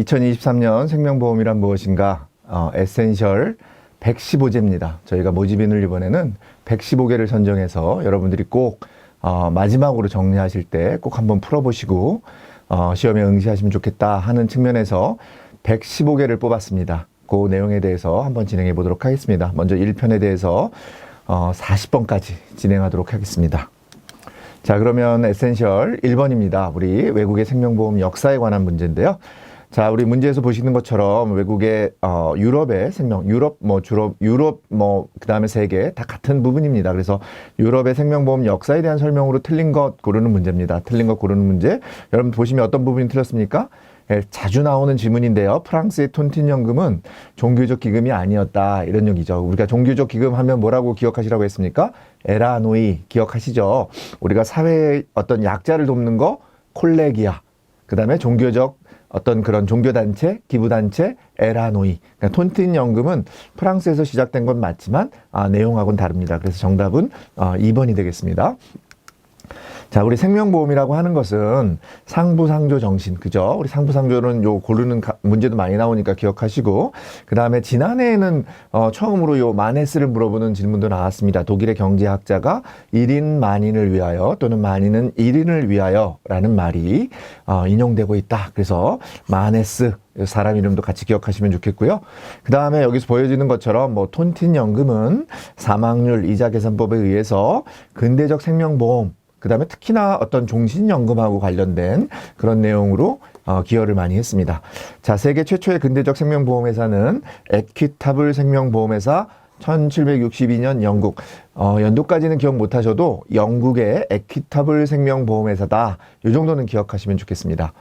2023년 생명보험이란 무엇인가? 에센셜 115제입니다. 저희가 모집인을 이번에는 115개를 선정해서 여러분들이 꼭 마지막으로 정리하실 때 꼭 한번 풀어보시고 시험에 응시하시면 좋겠다 하는 측면에서 115개를 뽑았습니다. 그 내용에 대해서 한번 진행해 보도록 하겠습니다. 먼저 1편에 대해서 40번까지 진행하도록 하겠습니다. 자, 그러면 에센셜 1번입니다. 우리 외국의 생명보험 역사에 관한 문제인데요. 자, 우리 문제에서 보시는 것처럼 외국의 유럽의 유럽 그다음에 세계 다 같은 부분입니다. 그래서 유럽의 생명보험 역사에 대한 설명으로 틀린 것 고르는 문제입니다. 틀린 것 고르는 문제. 여러분 보시면 어떤 부분이 틀렸습니까? 예, 자주 나오는 질문인데요. 프랑스의 톤틴 연금은 종교적 기금이 아니었다. 이런 얘기죠. 우리가 종교적 기금 하면 뭐라고 기억하시라고 했습니까? 에라노이 기억하시죠? 우리가 사회의 어떤 약자를 돕는 거 콜레기아. 그다음에 종교적 어떤 그런 종교단체, 기부단체, 에라노이. 그러니까 톤틴 연금은 프랑스에서 시작된 건 맞지만 내용하고는 다릅니다. 그래서 정답은 2번이 되겠습니다. 자, 우리 생명보험이라고 하는 것은 상부상조 정신, 그죠? 우리 상부상조는 요 고르는 문제도 많이 나오니까 기억하시고, 그 다음에 지난해에는 처음으로 요 마네스를 물어보는 질문도 나왔습니다. 독일의 경제학자가 1인 만인을 위하여 또는 만인은 1인을 위하여 라는 말이 인용되고 있다. 그래서 마네스 사람 이름도 같이 기억하시면 좋겠고요. 그 다음에 여기서 보여지는 것처럼 톤틴 연금은 사망률 이자 계산법에 의해서 근대적 생명보험, 그 다음에 특히나 어떤 종신연금하고 관련된 그런 내용으로 기여를 많이 했습니다. 자, 세계 최초의 근대적 생명보험회사는 에퀴타블 생명보험회사 1762년 영국. 연도까지는 기억 못하셔도 영국의 에퀴타블 생명보험회사다. 이 정도는 기억하시면 좋겠습니다.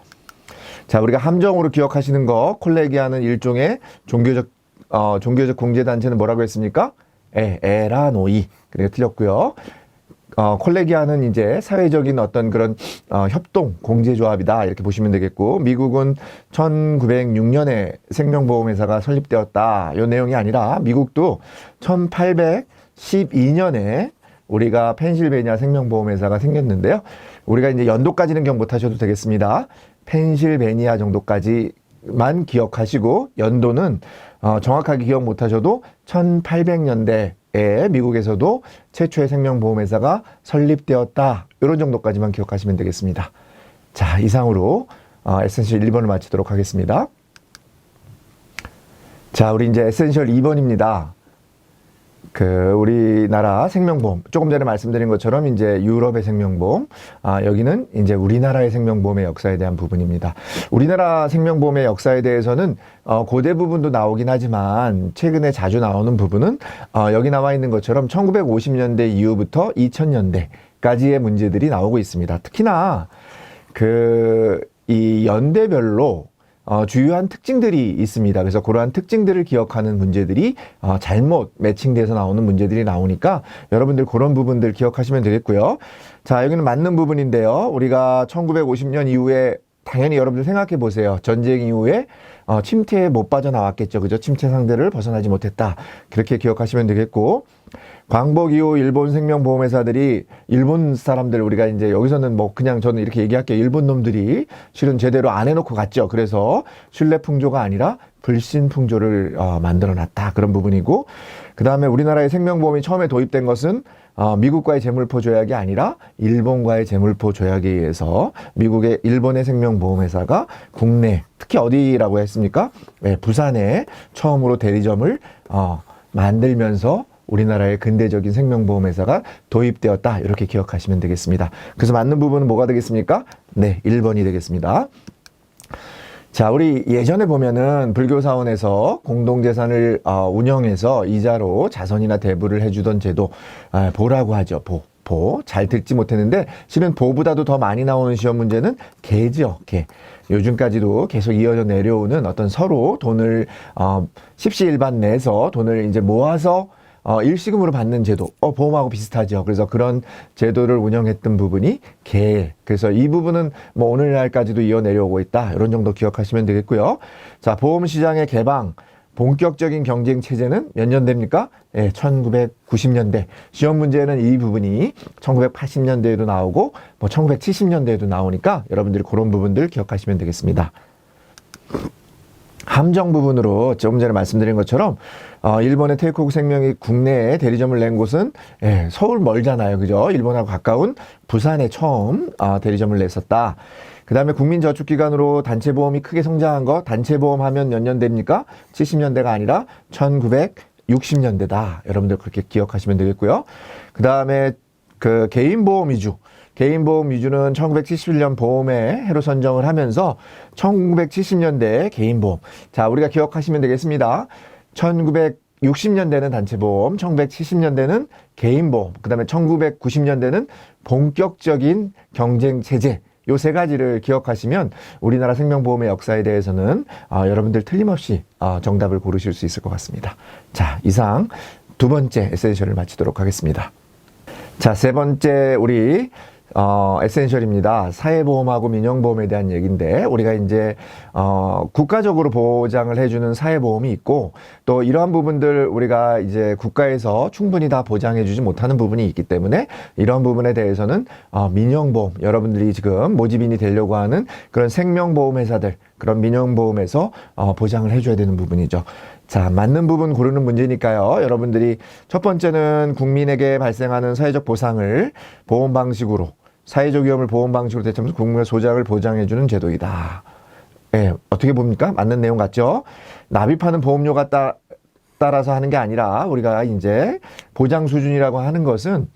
자, 우리가 함정으로 기억하시는 거 콜레기아는 일종의 종교적 공제단체는 뭐라고 했습니까? 에라노이. 그래서 틀렸고요. 콜레기아는 이제 사회적인 어떤 그런 협동 공제조합이다 이렇게 보시면 되겠고, 미국은 1906년에 생명보험회사가 설립되었다 이 내용이 아니라 미국도 1812년에 우리가 펜실베니아 생명보험회사가 생겼는데요. 우리가 이제 연도까지는 기억 못하셔도 되겠습니다. 펜실베니아 정도까지만 기억하시고 연도는 정확하게 기억 못하셔도 1800년대 미국에서도 최초의 생명보험회사가 설립되었다. 이런 정도까지만 기억하시면 되겠습니다. 자, 이상으로 에센셜 1번을 마치도록 하겠습니다. 자, 우리 이제 에센셜 2번입니다. 우리나라 생명보험, 조금 전에 말씀드린 것처럼 이제 유럽의 생명보험, 여기는 이제 우리나라의 생명보험의 역사에 대한 부분입니다. 우리나라 생명보험의 역사에 대해서는 고대 부분도 나오긴 하지만 최근에 자주 나오는 부분은 여기 나와 있는 것처럼 1950년대 이후부터 2000년대까지의 문제들이 나오고 있습니다. 특히나 이 연대별로 주요한 특징들이 있습니다. 그래서 그러한 특징들을 기억하는 문제들이 잘못 매칭돼서 나오는 문제들이 나오니까 여러분들 그런 부분들 기억하시면 되겠고요. 자, 여기는 맞는 부분인데요. 우리가 1950년 이후에 당연히 여러분들 생각해 보세요. 전쟁 이후에 침체에 못 빠져나왔겠죠. 그죠? 침체 상태를 벗어나지 못했다. 그렇게 기억하시면 되겠고, 광복 이후 일본 생명보험회사들이 일본 사람들, 우리가 이제 여기서는 그냥 저는 이렇게 얘기할게요. 일본 놈들이 실은 제대로 안 해놓고 갔죠. 그래서 신뢰풍조가 아니라 불신풍조를 만들어 놨다. 그런 부분이고, 그 다음에 우리나라의 생명보험이 처음에 도입된 것은 미국과의 재물포 조약이 아니라 일본과의 재물포 조약에 의해서 일본의 생명보험회사가 국내, 특히 어디라고 했습니까? 네, 부산에 처음으로 대리점을 만들면서 우리나라의 근대적인 생명보험회사가 도입되었다. 이렇게 기억하시면 되겠습니다. 그래서 맞는 부분은 뭐가 되겠습니까? 네, 1번이 되겠습니다. 자, 우리 예전에 보면은 불교 사원에서 공동재산을 운영해서 이자로 자선이나 대부를 해주던 제도, 보라고 하죠. 보. 잘 듣지 못했는데 실은 보보다도 더 많이 나오는 시험 문제는 개죠. 개. 요즘까지도 계속 이어져 내려오는 어떤 서로 돈을 십시일반 내서 돈을 이제 모아서 일시금으로 받는 제도, 보험하고 비슷하죠. 그래서 그런 제도를 운영했던 부분이 개. 그래서 이 부분은 오늘날까지도 이어 내려오고 있다. 이런 정도 기억하시면 되겠고요. 자, 보험시장의 개방, 본격적인 경쟁 체제는 몇 년대입니까? 예, 1990년대. 시험 문제는 이 부분이 1980년대에도 나오고 1970년대에도 나오니까 여러분들이 그런 부분들 기억하시면 되겠습니다. 함정 부분으로 조금 전에 말씀드린 것처럼 일본의 테이크오크 생명이 국내에 대리점을 낸 곳은 서울 멀잖아요. 그죠? 일본하고 가까운 부산에 처음 대리점을 냈었다. 그 다음에 국민저축기관으로 단체보험이 크게 성장한 거, 단체보험 하면 몇 년대입니까? 70년대가 아니라 1960년대다. 여러분들 그렇게 기억하시면 되겠고요. 그 다음에 그 개인보험 위주. 개인보험 위주는 1971년 보험의 해로 선정을 하면서 1970년대 개인보험. 자, 우리가 기억하시면 되겠습니다. 1960년대는 단체보험, 1970년대는 개인보험, 그 다음에 1990년대는 본격적인 경쟁체제. 요 세 가지를 기억하시면 우리나라 생명보험의 역사에 대해서는 여러분들 틀림없이 정답을 고르실 수 있을 것 같습니다. 자, 이상 두 번째 에센셜을 마치도록 하겠습니다. 자, 세 번째 우리 에센셜입니다. 사회보험하고 민영보험에 대한 얘기인데, 우리가 이제 국가적으로 보장을 해주는 사회보험이 있고, 또 이러한 부분들 우리가 이제 국가에서 충분히 다 보장해주지 못하는 부분이 있기 때문에, 이런 부분에 대해서는 민영보험, 여러분들이 지금 모집인이 되려고 하는 그런 생명보험 회사들, 그런 민영보험에서 보장을 해줘야 되는 부분이죠. 자, 맞는 부분 고르는 문제니까요. 여러분들이 첫 번째는 국민에게 발생하는 사회적 보상을 보험 방식으로, 사회적 위험을 보험 방식으로 대처하면서 국민의 소장을 보장해주는 제도이다. 예, 어떻게 봅니까? 맞는 내용 같죠? 납입하는 보험료가 따라서 하는 게 아니라, 우리가 이제 보장 수준이라고 하는 것은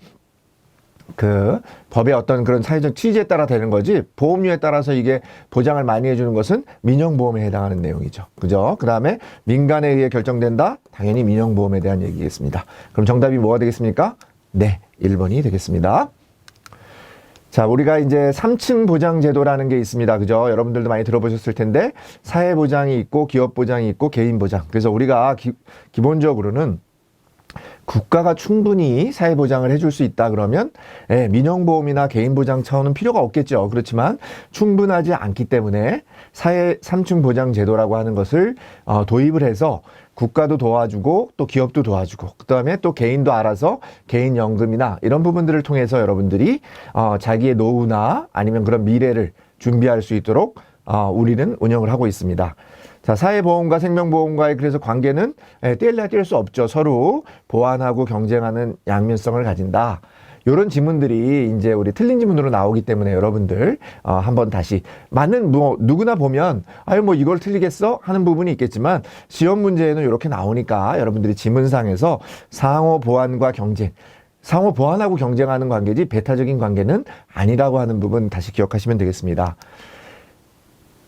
그 법의 어떤 그런 사회적 취지에 따라 되는 거지, 보험료에 따라서 이게 보장을 많이 해주는 것은 민영보험에 해당하는 내용이죠. 그죠? 그 다음에 민간에 의해 결정된다? 당연히 민영보험에 대한 얘기겠습니다. 그럼 정답이 뭐가 되겠습니까? 네, 1번이 되겠습니다. 자, 우리가 이제 3층 보장제도라는 게 있습니다. 그죠? 여러분들도 많이 들어보셨을 텐데, 사회보장이 있고, 기업보장이 있고, 개인보장. 그래서 우리가 기본적으로는 국가가 충분히 사회보장을 해줄 수 있다 그러면 민영보험이나 개인보장 차원은 필요가 없겠죠. 그렇지만 충분하지 않기 때문에 사회 3층 보장제도라고 하는 것을 도입을 해서 국가도 도와주고 또 기업도 도와주고, 그 다음에 또 개인도 알아서 개인연금이나 이런 부분들을 통해서 여러분들이 자기의 노후나 아니면 그런 미래를 준비할 수 있도록 우리는 운영을 하고 있습니다. 자, 사회보험과 생명보험과의 그래서 관계는 뗄래야 뗄 수 없죠. 서로 보완하고 경쟁하는 양면성을 가진다. 이런 지문들이 이제 우리 틀린 지문으로 나오기 때문에 여러분들 한번 다시 맞는 누구나 보면 아유 뭐 이걸 틀리겠어 하는 부분이 있겠지만, 시험 문제에는 이렇게 나오니까 여러분들이 지문상에서 상호 보완과 경쟁, 상호 보완하고 경쟁하는 관계지 배타적인 관계는 아니라고 하는 부분 다시 기억하시면 되겠습니다.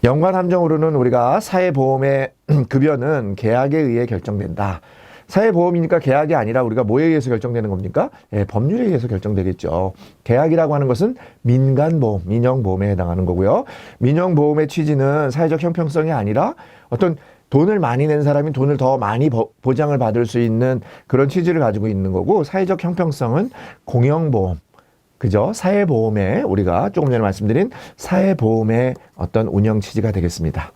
연관 함정으로는 우리가 사회보험의 급여는 계약에 의해 결정된다. 사회보험이니까 계약이 아니라 우리가 뭐에 의해서 결정되는 겁니까? 법률에 의해서 결정되겠죠. 계약이라고 하는 것은 민간보험, 민영보험에 해당하는 거고요. 민영보험의 취지는 사회적 형평성이 아니라 어떤 돈을 많이 낸 사람이 돈을 더 많이 보장을 받을 수 있는 그런 취지를 가지고 있는 거고, 사회적 형평성은 공영보험, 그죠? 사회보험의, 우리가 조금 전에 말씀드린 사회보험의 어떤 운영 취지가 되겠습니다.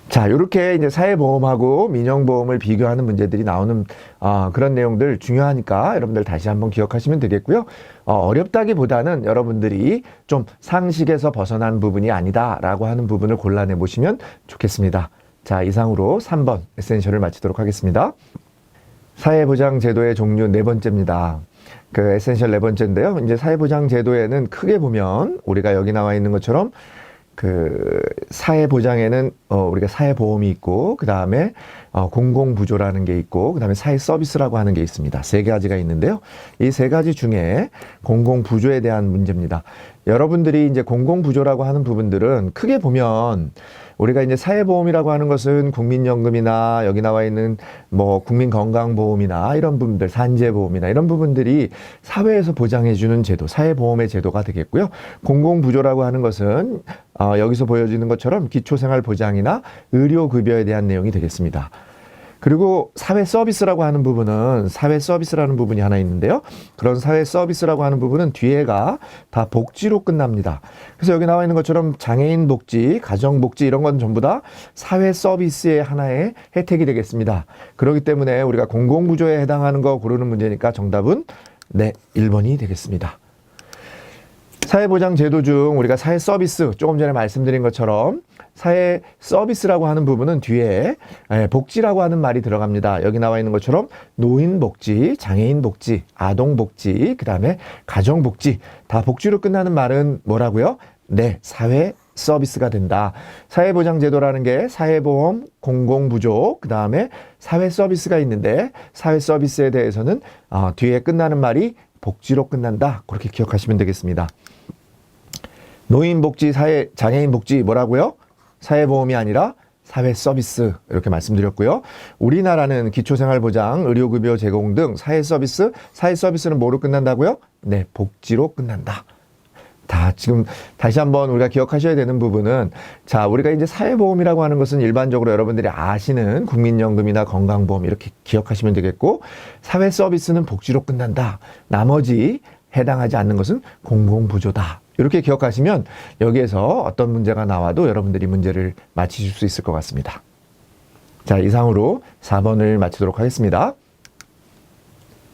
자, 이렇게 이제 사회보험하고 민영보험을 비교하는 문제들이 나오는 그런 내용들 중요하니까 여러분들 다시 한번 기억하시면 되겠고요. 어렵다기보다는 여러분들이 좀 상식에서 벗어난 부분이 아니다라고 하는 부분을 골라내 보시면 좋겠습니다. 자, 이상으로 3번 에센셜을 마치도록 하겠습니다. 사회보장제도의 종류 네 번째입니다. 그 에센셜 네 번째인데요. 이제 사회보장제도에는 크게 보면 우리가 여기 나와 있는 것처럼 그 사회보장에는 우리가 사회보험이 있고, 그 다음에 공공부조라는 게 있고, 그 다음에 사회서비스라고 하는 게 있습니다. 세 가지가 있는데요. 이 세 가지 중에 공공부조에 대한 문제입니다. 여러분들이 이제 공공부조라고 하는 부분들은 크게 보면 우리가 이제 사회보험이라고 하는 것은 국민연금이나 여기 나와 있는 뭐 국민건강보험이나 이런 부분들, 산재보험이나 이런 부분들이 사회에서 보장해주는 제도, 사회보험의 제도가 되겠고요. 공공부조라고 하는 것은 여기서 보여지는 것처럼 기초생활보장이나 의료급여에 대한 내용이 되겠습니다. 그리고 사회 서비스라고 하는 부분은 사회 서비스라는 부분이 하나 있는데요. 그런 사회 서비스라고 하는 부분은 뒤에가 다 복지로 끝납니다. 그래서 여기 나와 있는 것처럼 장애인 복지, 가정 복지 이런 건 전부 다 사회 서비스의 하나의 혜택이 되겠습니다. 그렇기 때문에 우리가 공공부조에 해당하는 거 고르는 문제니까 정답은 네, 1번이 되겠습니다. 사회보장제도 중 우리가 사회 서비스, 조금 전에 말씀드린 것처럼 사회 서비스라고 하는 부분은 뒤에 복지라고 하는 말이 들어갑니다. 여기 나와 있는 것처럼 노인복지, 장애인복지, 아동복지, 그 다음에 가정복지, 다 복지로 끝나는 말은 뭐라고요? 네, 사회 서비스가 된다. 사회보장제도라는 게 사회보험, 공공부조, 그 다음에 사회 서비스가 있는데 사회 서비스에 대해서는 뒤에 끝나는 말이 복지로 끝난다. 그렇게 기억하시면 되겠습니다. 노인복지, 장애인복지 뭐라고요? 사회보험이 아니라 사회 서비스 이렇게 말씀드렸고요. 우리나라는 기초생활보장, 의료급여 제공 등 사회 서비스는 뭐로 끝난다고요? 네, 복지로 끝난다. 지금 다시 한번 우리가 기억하셔야 되는 부분은, 자, 우리가 이제 사회보험이라고 하는 것은 일반적으로 여러분들이 아시는 국민연금이나 건강보험 이렇게 기억하시면 되겠고, 사회 서비스는 복지로 끝난다. 나머지 해당하지 않는 것은 공공부조다. 이렇게 기억하시면 여기에서 어떤 문제가 나와도 여러분들이 문제를 맞히실 수 있을 것 같습니다. 자, 이상으로 4번을 마치도록 하겠습니다.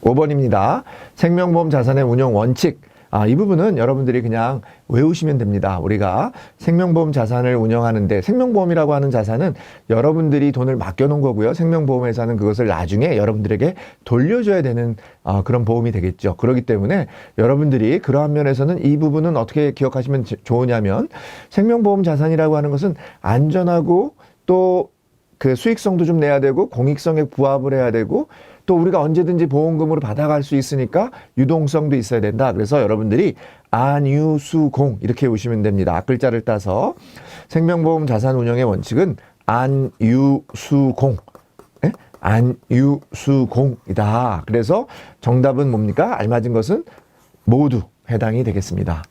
5번입니다. 생명보험 자산의 운영 원칙. 이 부분은 여러분들이 그냥 외우시면 됩니다. 우리가 생명보험 자산을 운영하는데, 생명보험이라고 하는 자산은 여러분들이 돈을 맡겨놓은 거고요. 생명보험회사는 그것을 나중에 여러분들에게 돌려줘야 되는 그런 보험이 되겠죠. 그렇기 때문에 여러분들이 그러한 면에서는 이 부분은 어떻게 기억하시면 좋으냐면, 생명보험 자산이라고 하는 것은 안전하고 또 그 수익성도 좀 내야 되고 공익성에 부합을 해야 되고 또 우리가 언제든지 보험금으로 받아갈 수 있으니까 유동성도 있어야 된다. 그래서 여러분들이 안유수공 이렇게 보시면 됩니다. 앞글자를 따서 생명보험 자산 운영의 원칙은 안유수공, 안유수공이다. 그래서 정답은 뭡니까? 알맞은 것은 모두 해당이 되겠습니다.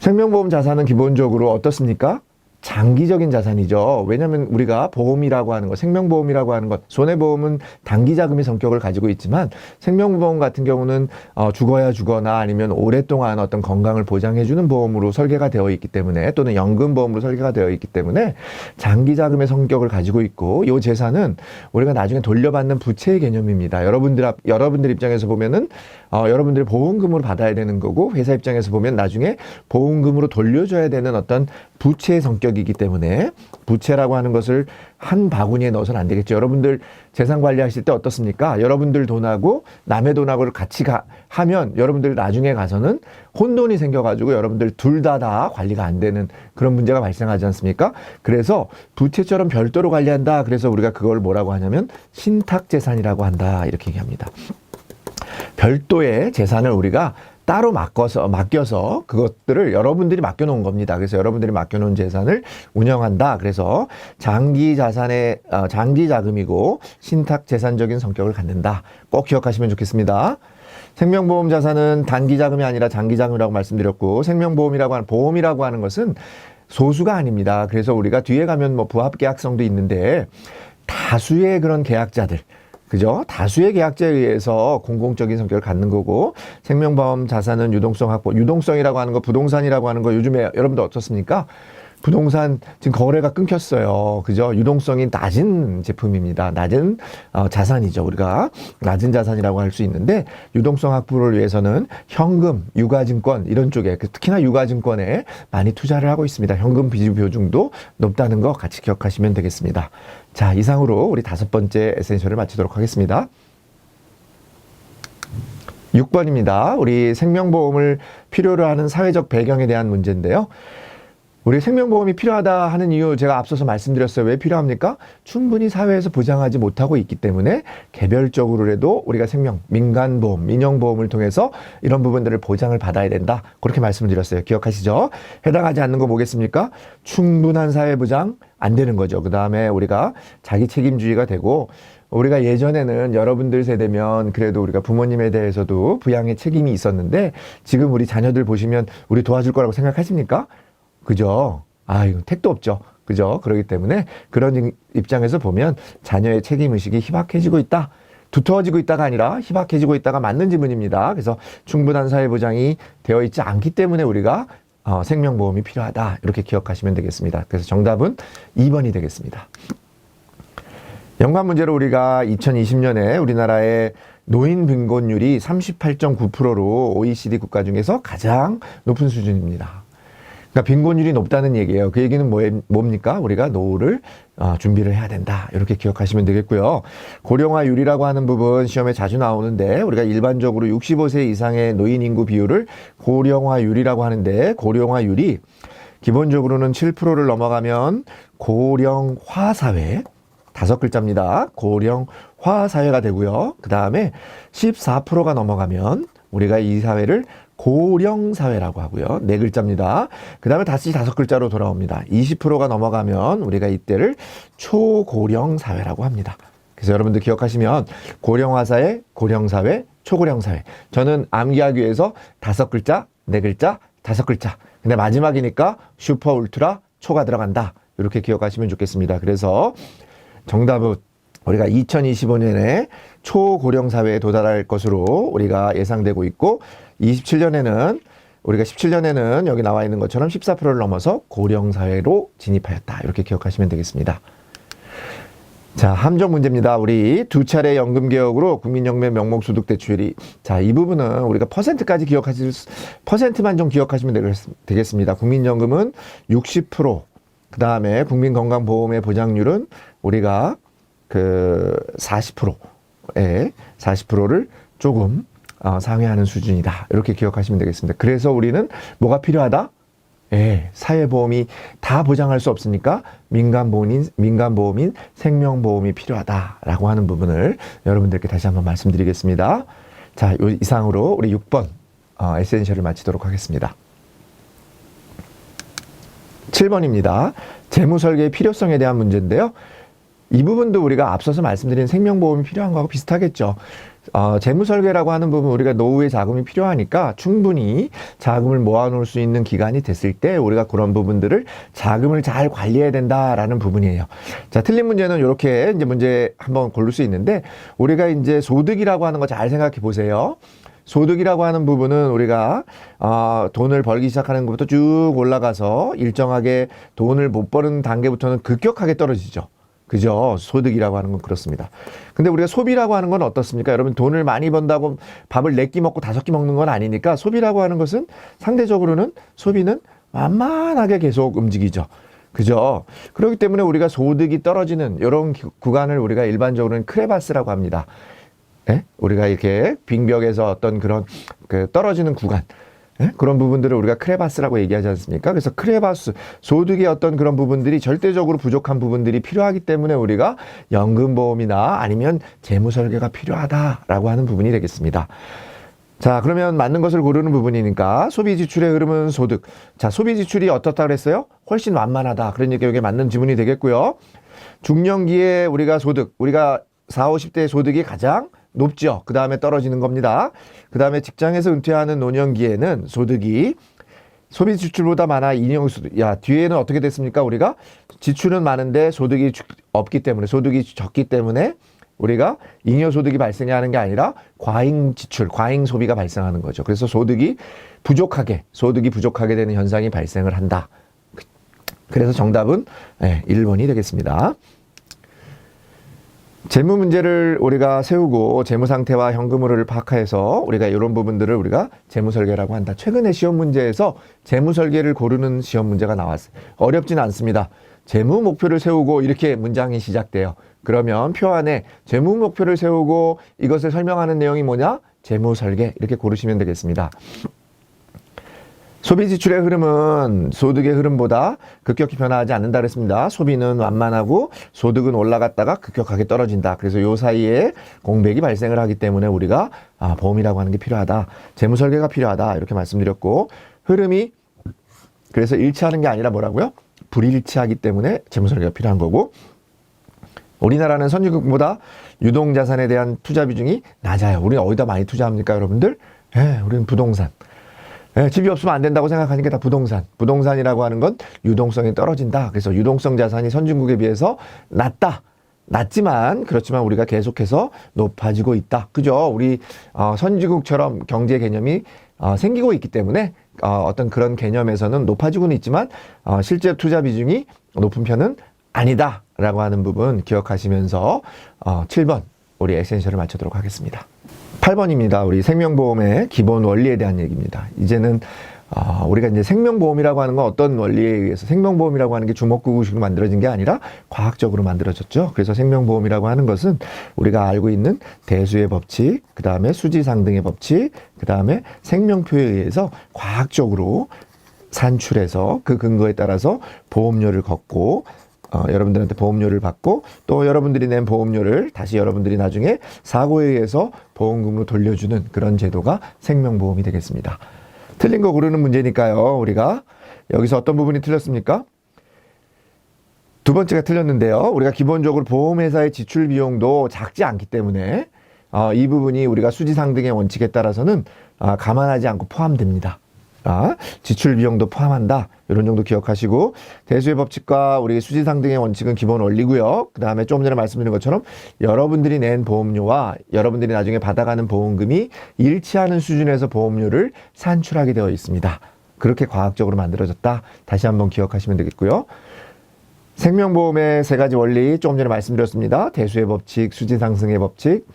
생명보험 자산은 기본적으로 어떻습니까? 장기적인 자산이죠. 왜냐하면 우리가 보험이라고 하는 것, 생명보험이라고 하는 것, 손해보험은 단기자금의 성격을 가지고 있지만 생명보험 같은 경우는 죽어야 죽거나 아니면 오랫동안 어떤 건강을 보장해주는 보험으로 설계가 되어 있기 때문에, 또는 연금보험으로 설계가 되어 있기 때문에 장기자금의 성격을 가지고 있고, 이 재산은 우리가 나중에 돌려받는 부채의 개념입니다. 여러분들 입장에서 보면은 여러분들이 보험금으로 받아야 되는 거고, 회사 입장에서 보면 나중에 보험금으로 돌려줘야 되는 어떤 부채의 성격이기 때문에 부채라고 하는 것을 한 바구니에 넣어서는 안 되겠죠. 여러분들 재산 관리하실 때 어떻습니까? 여러분들 돈하고 남의 돈하고를 같이 하면 여러분들 나중에 가서는 혼돈이 생겨가지고 여러분들 둘 다 관리가 안 되는 그런 문제가 발생하지 않습니까? 그래서 부채처럼 별도로 관리한다. 그래서 우리가 그걸 뭐라고 하냐면 신탁재산이라고 한다. 이렇게 얘기합니다. 별도의 재산을 우리가 따로 맡겨서 그것들을 여러분들이 맡겨놓은 겁니다. 그래서 여러분들이 맡겨놓은 재산을 운영한다. 그래서 장기 자금이고 신탁 재산적인 성격을 갖는다. 꼭 기억하시면 좋겠습니다. 생명보험 자산은 단기 자금이 아니라 장기 자금이라고 말씀드렸고, 생명보험이라고 하는 보험이라고 하는 것은 소수가 아닙니다. 그래서 우리가 뒤에 가면 뭐 부합계약성도 있는데 다수의 그런 계약자들, 그죠? 다수의 계약자에 의해서 공공적인 성격을 갖는 거고, 생명보험 자산은 유동성 확보, 유동성이라고 하는 거, 부동산이라고 하는 거 요즘에 여러분들 어떻습니까? 부동산 지금 거래가 끊겼어요. 그죠? 유동성이 낮은 제품입니다. 낮은 자산이죠. 우리가 낮은 자산이라고 할 수 있는데, 유동성 확보를 위해서는 현금, 유가증권 이런 쪽에, 특히나 유가증권에 많이 투자를 하고 있습니다. 현금 비중 비중도 높다는 거 같이 기억하시면 되겠습니다. 자, 이상으로 우리 5번째 에센셜을 마치도록 하겠습니다. 6번입니다. 우리 생명보험을 필요로 하는 사회적 배경에 대한 문제인데요. 우리 생명보험이 필요하다 하는 이유 제가 앞서서 말씀드렸어요. 왜 필요합니까? 충분히 사회에서 보장하지 못하고 있기 때문에 개별적으로라도 우리가 민간보험, 민영보험을 통해서 이런 부분들을 보장을 받아야 된다. 그렇게 말씀을 드렸어요. 기억하시죠? 해당하지 않는 거 뭐겠습니까? 충분한 사회보장 안 되는 거죠. 그 다음에 우리가 자기 책임주의가 되고, 우리가 예전에는 여러분들 세대면 그래도 우리가 부모님에 대해서도 부양의 책임이 있었는데, 지금 우리 자녀들 보시면 우리 도와줄 거라고 생각하십니까? 그죠? 이거 택도 없죠. 그죠? 그렇기 때문에 그런 입장에서 보면 자녀의 책임의식이 희박해지고 있다. 두터워지고 있다가 아니라 희박해지고 있다가 맞는 지문입니다. 그래서 충분한 사회보장이 되어 있지 않기 때문에 우리가 생명보험이 필요하다. 이렇게 기억하시면 되겠습니다. 그래서 정답은 2번이 되겠습니다. 연관 문제로 우리가 2020년에 우리나라의 노인 빈곤율이 38.9%로 OECD 국가 중에서 가장 높은 수준입니다. 그러니까 빈곤율이 높다는 얘기예요. 그 얘기는 뭡니까? 우리가 노후를 준비를 해야 된다. 이렇게 기억하시면 되겠고요. 고령화율이라고 하는 부분 시험에 자주 나오는데 우리가 일반적으로 65세 이상의 노인 인구 비율을 고령화율이라고 하는데 고령화율이 기본적으로는 7%를 넘어가면 고령화 사회, 5글자입니다. 고령화 사회가 되고요. 그 다음에 14%가 넘어가면 우리가 이 사회를 고령사회라고 하고요. 4글자입니다. 그 다음에 다시 5글자로 돌아옵니다. 20%가 넘어가면 우리가 이때를 초고령사회라고 합니다. 그래서 여러분들 기억하시면 고령화사회, 고령사회, 초고령사회. 저는 암기하기 위해서 5글자, 4글자, 5글자. 근데 마지막이니까 슈퍼 울트라 초가 들어간다. 이렇게 기억하시면 좋겠습니다. 그래서 정답은 우리가 2025년에 초고령사회에 도달할 것으로 우리가 예상되고 있고 17년에는 여기 나와 있는 것처럼 14%를 넘어서 고령사회로 진입하였다. 이렇게 기억하시면 되겠습니다. 자, 함정 문제입니다. 우리 2차례 연금개혁으로 국민연금의 명목소득 대출이 자, 이 부분은 우리가 퍼센트까지 퍼센트만 좀 기억하시면 되겠습니다. 국민연금은 60%, 그 다음에 국민건강보험의 보장률은 우리가 40%를 조금 상회하는 수준이다. 이렇게 기억하시면 되겠습니다. 그래서 우리는 뭐가 필요하다? 사회보험이 다 보장할 수 없으니까 민간보험인 생명보험이 필요하다라고 하는 부분을 여러분들께 다시 한번 말씀드리겠습니다. 자, 이상으로 우리 6번 에센셜을 마치도록 하겠습니다. 7번입니다. 재무설계의 필요성에 대한 문제인데요. 이 부분도 우리가 앞서서 말씀드린 생명보험이 필요한 거하고 비슷하겠죠. 재무설계라고 하는 부분 우리가 노후에 자금이 필요하니까 충분히 자금을 모아놓을 수 있는 기간이 됐을 때 우리가 그런 부분들을 자금을 잘 관리해야 된다라는 부분이에요. 자, 틀린 문제는 이렇게 이제 문제 한번 고를 수 있는데 우리가 이제 소득이라고 하는 거 잘 생각해 보세요. 소득이라고 하는 부분은 우리가 돈을 벌기 시작하는 것부터 쭉 올라가서 일정하게 돈을 못 버는 단계부터는 급격하게 떨어지죠. 그죠? 소득이라고 하는 건 그렇습니다. 근데 우리가 소비라고 하는 건 어떻습니까? 여러분 돈을 많이 번다고 밥을 4끼 먹고 5끼 먹는 건 아니니까 소비라고 하는 것은 상대적으로는 소비는 만만하게 계속 움직이죠. 그죠? 그렇기 때문에 우리가 소득이 떨어지는 이런 구간을 우리가 일반적으로는 크레바스라고 합니다. 우리가 이렇게 빙벽에서 어떤 그런 떨어지는 구간. 그런 부분들을 우리가 크레바스라고 얘기하지 않습니까? 그래서 크레바스, 소득의 어떤 그런 부분들이 절대적으로 부족한 부분들이 필요하기 때문에 우리가 연금보험이나 아니면 재무설계가 필요하다라고 하는 부분이 되겠습니다. 자, 그러면 맞는 것을 고르는 부분이니까 소비 지출의 흐름은 소득. 자, 소비 지출이 어떻다 그랬어요? 훨씬 완만하다. 그러니까 이게 맞는 지문이 되겠고요. 중년기에 우리가 소득, 우리가 40, 50대 소득이 가장 높죠. 그 다음에 떨어지는 겁니다. 그 다음에 직장에서 은퇴하는 노년기에는 소득이 소비 지출보다 많아 잉여소득. 뒤에는 어떻게 됐습니까? 우리가 지출은 많은데 소득이 없기 때문에, 소득이 적기 때문에 우리가 잉여소득이 발생하는 게 아니라 과잉 지출, 과잉 소비가 발생하는 거죠. 그래서 소득이 부족하게 되는 현상이 발생을 한다. 그래서 정답은 1번이 되겠습니다. 재무 문제를 우리가 세우고 재무 상태와 현금 흐름을 파악해서 우리가 이런 부분들을 우리가 재무 설계라고 한다. 최근에 시험 문제에서 재무 설계를 고르는 시험 문제가 나왔어요. 어렵지는 않습니다. 재무 목표를 세우고 이렇게 문장이 시작돼요. 그러면 표 안에 재무 목표를 세우고 이것을 설명하는 내용이 뭐냐? 재무 설계 이렇게 고르시면 되겠습니다. 소비 지출의 흐름은 소득의 흐름보다 급격히 변화하지 않는다 그랬습니다. 소비는 완만하고 소득은 올라갔다가 급격하게 떨어진다. 그래서 요 사이에 공백이 발생을 하기 때문에 우리가 보험이라고 하는 게 필요하다. 재무 설계가 필요하다. 이렇게 말씀드렸고 흐름이 그래서 일치하는 게 아니라 뭐라고요? 불일치하기 때문에 재무 설계가 필요한 거고 우리나라는 선진국보다 유동자산에 대한 투자 비중이 낮아요. 우리는 어디다 많이 투자합니까, 여러분들? 우리는 부동산. 집이 없으면 안 된다고 생각하니까 다 부동산. 부동산이라고 하는 건 유동성이 떨어진다. 그래서 유동성 자산이 선진국에 비해서 낮지만 그렇지만 우리가 계속해서 높아지고 있다. 그죠? 우리 선진국처럼 경제 개념이 생기고 있기 때문에 어떤 그런 개념에서는 높아지고는 있지만 실제 투자 비중이 높은 편은 아니다라고 하는 부분 기억하시면서 7번 우리 에센셜을 마치도록 하겠습니다. 8번입니다. 우리 생명보험의 기본 원리에 대한 얘기입니다. 이제는 우리가 이제 생명보험이라고 하는 건 어떤 원리에 의해서 생명보험이라고 하는 게 주먹구구식으로 만들어진 게 아니라 과학적으로 만들어졌죠. 그래서 생명보험이라고 하는 것은 우리가 알고 있는 대수의 법칙, 그 다음에 수지상등의 법칙, 그 다음에 생명표에 의해서 과학적으로 산출해서 그 근거에 따라서 보험료를 걷고 여러분들한테 보험료를 받고 또 여러분들이 낸 보험료를 다시 여러분들이 나중에 사고에 의해서 보험금으로 돌려주는 그런 제도가 생명보험이 되겠습니다. 틀린 거 고르는 문제니까요. 우리가 여기서 어떤 부분이 틀렸습니까? 두 번째가 틀렸는데요. 우리가 기본적으로 보험회사의 지출 비용도 작지 않기 때문에 이 부분이 우리가 수지상등의 원칙에 따라서는 감안하지 않고 포함됩니다. 지출 비용도 포함한다. 이런 정도 기억하시고 대수의 법칙과 우리 수지상등의 원칙은 기본 원리고요. 그 다음에 조금 전에 말씀드린 것처럼 여러분들이 낸 보험료와 여러분들이 나중에 받아가는 보험금이 일치하는 수준에서 보험료를 산출하게 되어 있습니다. 그렇게 과학적으로 만들어졌다. 다시 한번 기억하시면 되겠고요. 생명보험의 세 가지 원리 조금 전에 말씀드렸습니다. 대수의 법칙, 수지상승의 법칙,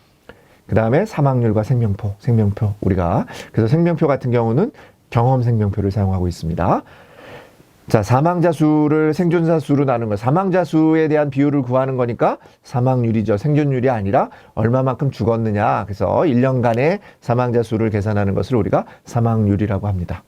그 다음에 사망률과 생명표 우리가 그래서 생명표 같은 경우는 경험 생명표를 사용하고 있습니다. 자, 사망자 수를 생존자 수로 나누는 거. 사망자 수에 대한 비율을 구하는 거니까 사망률이죠. 생존율이 아니라 얼마만큼 죽었느냐. 그래서 1년간의 사망자 수를 계산하는 것을 우리가 사망률이라고 합니다.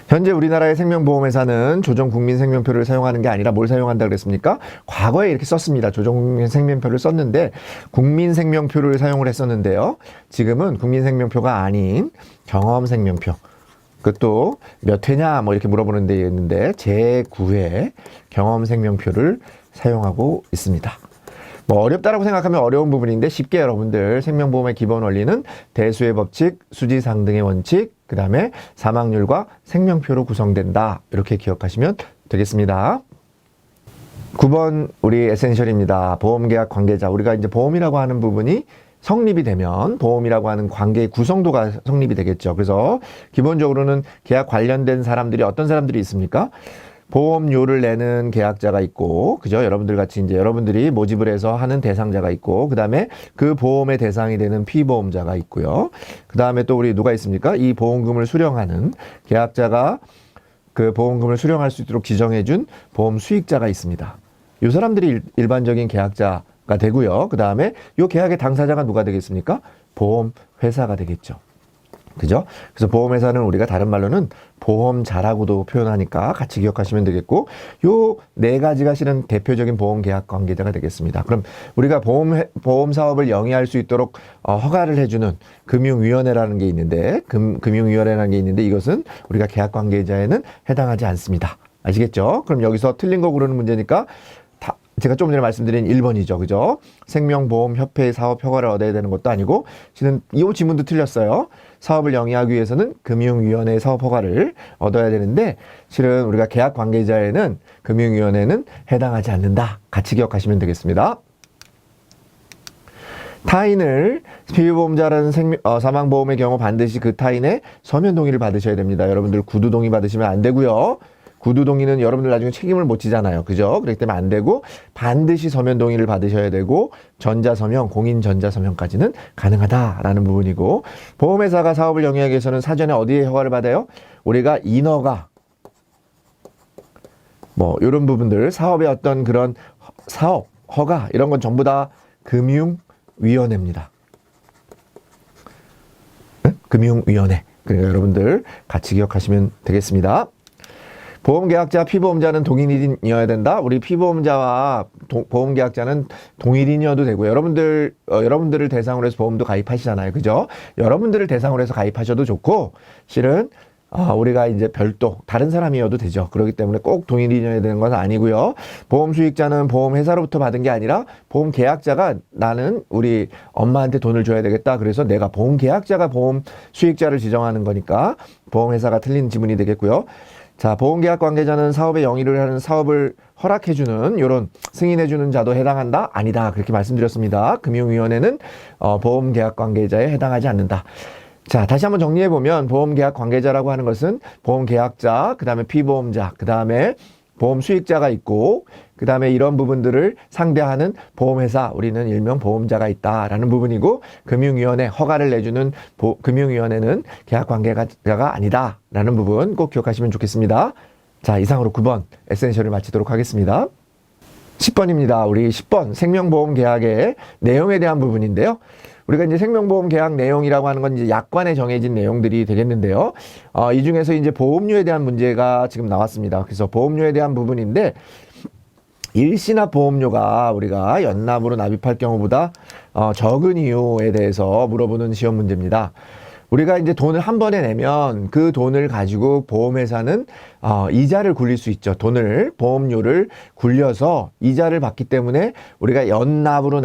현재 우리나라의 생명보험회사는 조정국민생명표를 사용하는 게 아니라 뭘 사용한다 그랬습니까? 과거에 이렇게 썼습니다. 조정국민생명표를 썼는데 국민생명표를 사용을 했었는데요. 지금은 국민생명표가 아닌 경험생명표. 그것도 몇 회냐 뭐 이렇게 물어보는 데 있는데 제9회 경험생명표를 사용하고 있습니다. 뭐 어렵다라고 생각하면 어려운 부분인데 쉽게 여러분들 생명보험의 기본 원리는 대수의 법칙, 수지상등의 원칙, 그 다음에 사망률과 생명표로 구성된다. 이렇게 기억하시면 되겠습니다. 9번 우리 에센셜입니다. 보험계약 관계자. 우리가 이제 보험이라고 하는 부분이 성립이 되면 보험이라고 하는 관계의 구성도가 성립이 되겠죠. 그래서 기본적으로는 계약 관련된 사람들이 어떤 사람들이 있습니까? 보험료를 내는 계약자가 있고, 그죠? 여러분들 같이 이제 여러분들이 모집을 해서 하는 대상자가 있고, 그 다음에 그 보험의 대상이 되는 피보험자가 있고요. 그 다음에 또 우리 누가 있습니까? 이 보험금을 수령하는 계약자가 그 보험금을 수령할 수 있도록 지정해준 보험 수익자가 있습니다. 이 사람들이 일반적인 계약자가 되고요. 그 다음에 이 계약의 당사자가 누가 되겠습니까? 보험회사가 되겠죠. 그죠? 그래서 보험회사는 우리가 다른 말로는 보험자라고도 표현하니까 같이 기억하시면 되겠고, 요 네 가지가 실은 대표적인 보험 계약 관계자가 되겠습니다. 그럼 우리가 보험 사업을 영위할 수 있도록 허가를 해주는 금융위원회라는 게 있는데, 금융위원회라는 게 있는데 이것은 우리가 계약 관계자에는 해당하지 않습니다. 아시겠죠? 그럼 여기서 틀린 거 고르는 문제니까 제가 조금 전에 말씀드린 1번이죠. 그죠? 생명보험협회의 사업 허가를 얻어야 되는 것도 아니고, 실은 이 지문도 틀렸어요. 사업을 영위하기 위해서는 금융위원회의 사업 허가를 얻어야 되는데, 실은 우리가 계약 관계자에는 금융위원회는 해당하지 않는다. 같이 기억하시면 되겠습니다. 타인을 피보험자라는 사망보험의 경우 반드시 그 타인의 서면 동의를 받으셔야 됩니다. 여러분들 구두 동의 받으시면 안 되고요. 구두 동의는 여러분들 나중에 책임을 못 지잖아요. 그죠? 그렇기 때문에 안 되고 반드시 서면 동의를 받으셔야 되고 전자서명, 공인 전자서명까지는 가능하다라는 부분이고, 보험회사가 사업을 영위하기 위해서는 사전에 어디에 허가를 받아요? 우리가 인허가 뭐 이런 부분들 사업의 어떤 그런 사업, 허가 이런 건 전부 다 금융위원회입니다. 네? 금융위원회. 그러니까 여러분들 같이 기억하시면 되겠습니다. 보험계약자, 피보험자는 동일인이어야 된다. 우리 피보험자와 보험계약자는 동일인이어도 되고요. 여러분들을 대상으로 해서 보험도 가입하시잖아요. 그죠? 여러분들을 대상으로 해서 가입하셔도 좋고, 실은 우리가 이제 별도 다른 사람이어도 되죠. 그렇기 때문에 꼭 동일인이어야 되는 건 아니고요. 보험 수익자는 보험회사로부터 받은 게 아니라 보험계약자가 나는 우리 엄마한테 돈을 줘야 되겠다. 그래서 내가 보험계약자가 보험 수익자를 지정하는 거니까 보험회사가 틀린 지문이 되겠고요. 자, 보험계약 관계자는 사업의 영위를 하는 사업을 허락해주는 이런 승인해주는 자도 해당한다? 아니다. 그렇게 말씀드렸습니다. 금융위원회는 보험계약 관계자에 해당하지 않는다. 자, 다시 한번 정리해보면 보험계약 관계자라고 하는 것은 보험계약자, 그 다음에 피보험자, 그 다음에 보험 수익자가 있고 그 다음에 이런 부분들을 상대하는 보험회사, 우리는 일명 보험자가 있다라는 부분이고, 금융위원회, 허가를 내주는 금융위원회는 계약관계자가 아니다라는 부분 꼭 기억하시면 좋겠습니다. 자, 이상으로 9번 에센셜을 마치도록 하겠습니다. 10번입니다. 우리 10번 생명보험 계약의 내용에 대한 부분인데요. 우리가 이제 생명보험 계약 내용이라고 하는 건 이제 약관에 정해진 내용들이 되겠는데요. 이 중에서 이제 보험료에 대한 문제가 지금 나왔습니다. 그래서 보험료에 대한 부분인데, 일시납 보험료가 우리가 연납으로 납입할 경우보다 적은 이유에 대해서 물어보는 시험 문제입니다. 우리가 이제 돈을 한 번에 내면 그 돈을 가지고 보험회사는 이자를 굴릴 수 있죠. 보험료를 굴려서 이자를 받기 때문에 우리가 연납으로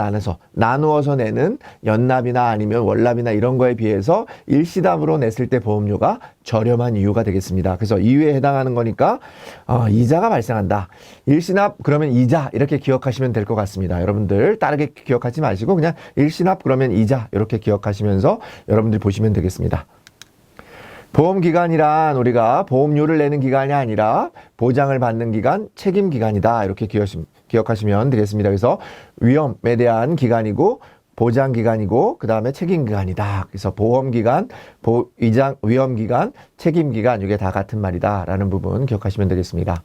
나누어서 내는 연납이나 아니면 월납이나 이런 거에 비해서 일시납으로 냈을 때 보험료가 저렴한 이유가 되겠습니다. 그래서 이유에 해당하는 거니까 이자가 발생한다. 일시납 그러면 이자 이렇게 기억하시면 될 것 같습니다. 여러분들 다르게 기억하지 마시고 그냥 일시납 그러면 이자 이렇게 기억하시면서 여러분들 보시면 되겠습니다. 보험기간이란 우리가 보험료를 내는 기간이 아니라 보장을 받는 기간, 책임 기간이다. 이렇게 기억하시면 되겠습니다. 그래서 위험에 대한 기간이고 보장 기간이고 그 다음에 책임 기간이다. 그래서 보험 기간, 위험 기간, 책임 기간 이게 다 같은 말이다 라는 부분 기억하시면 되겠습니다.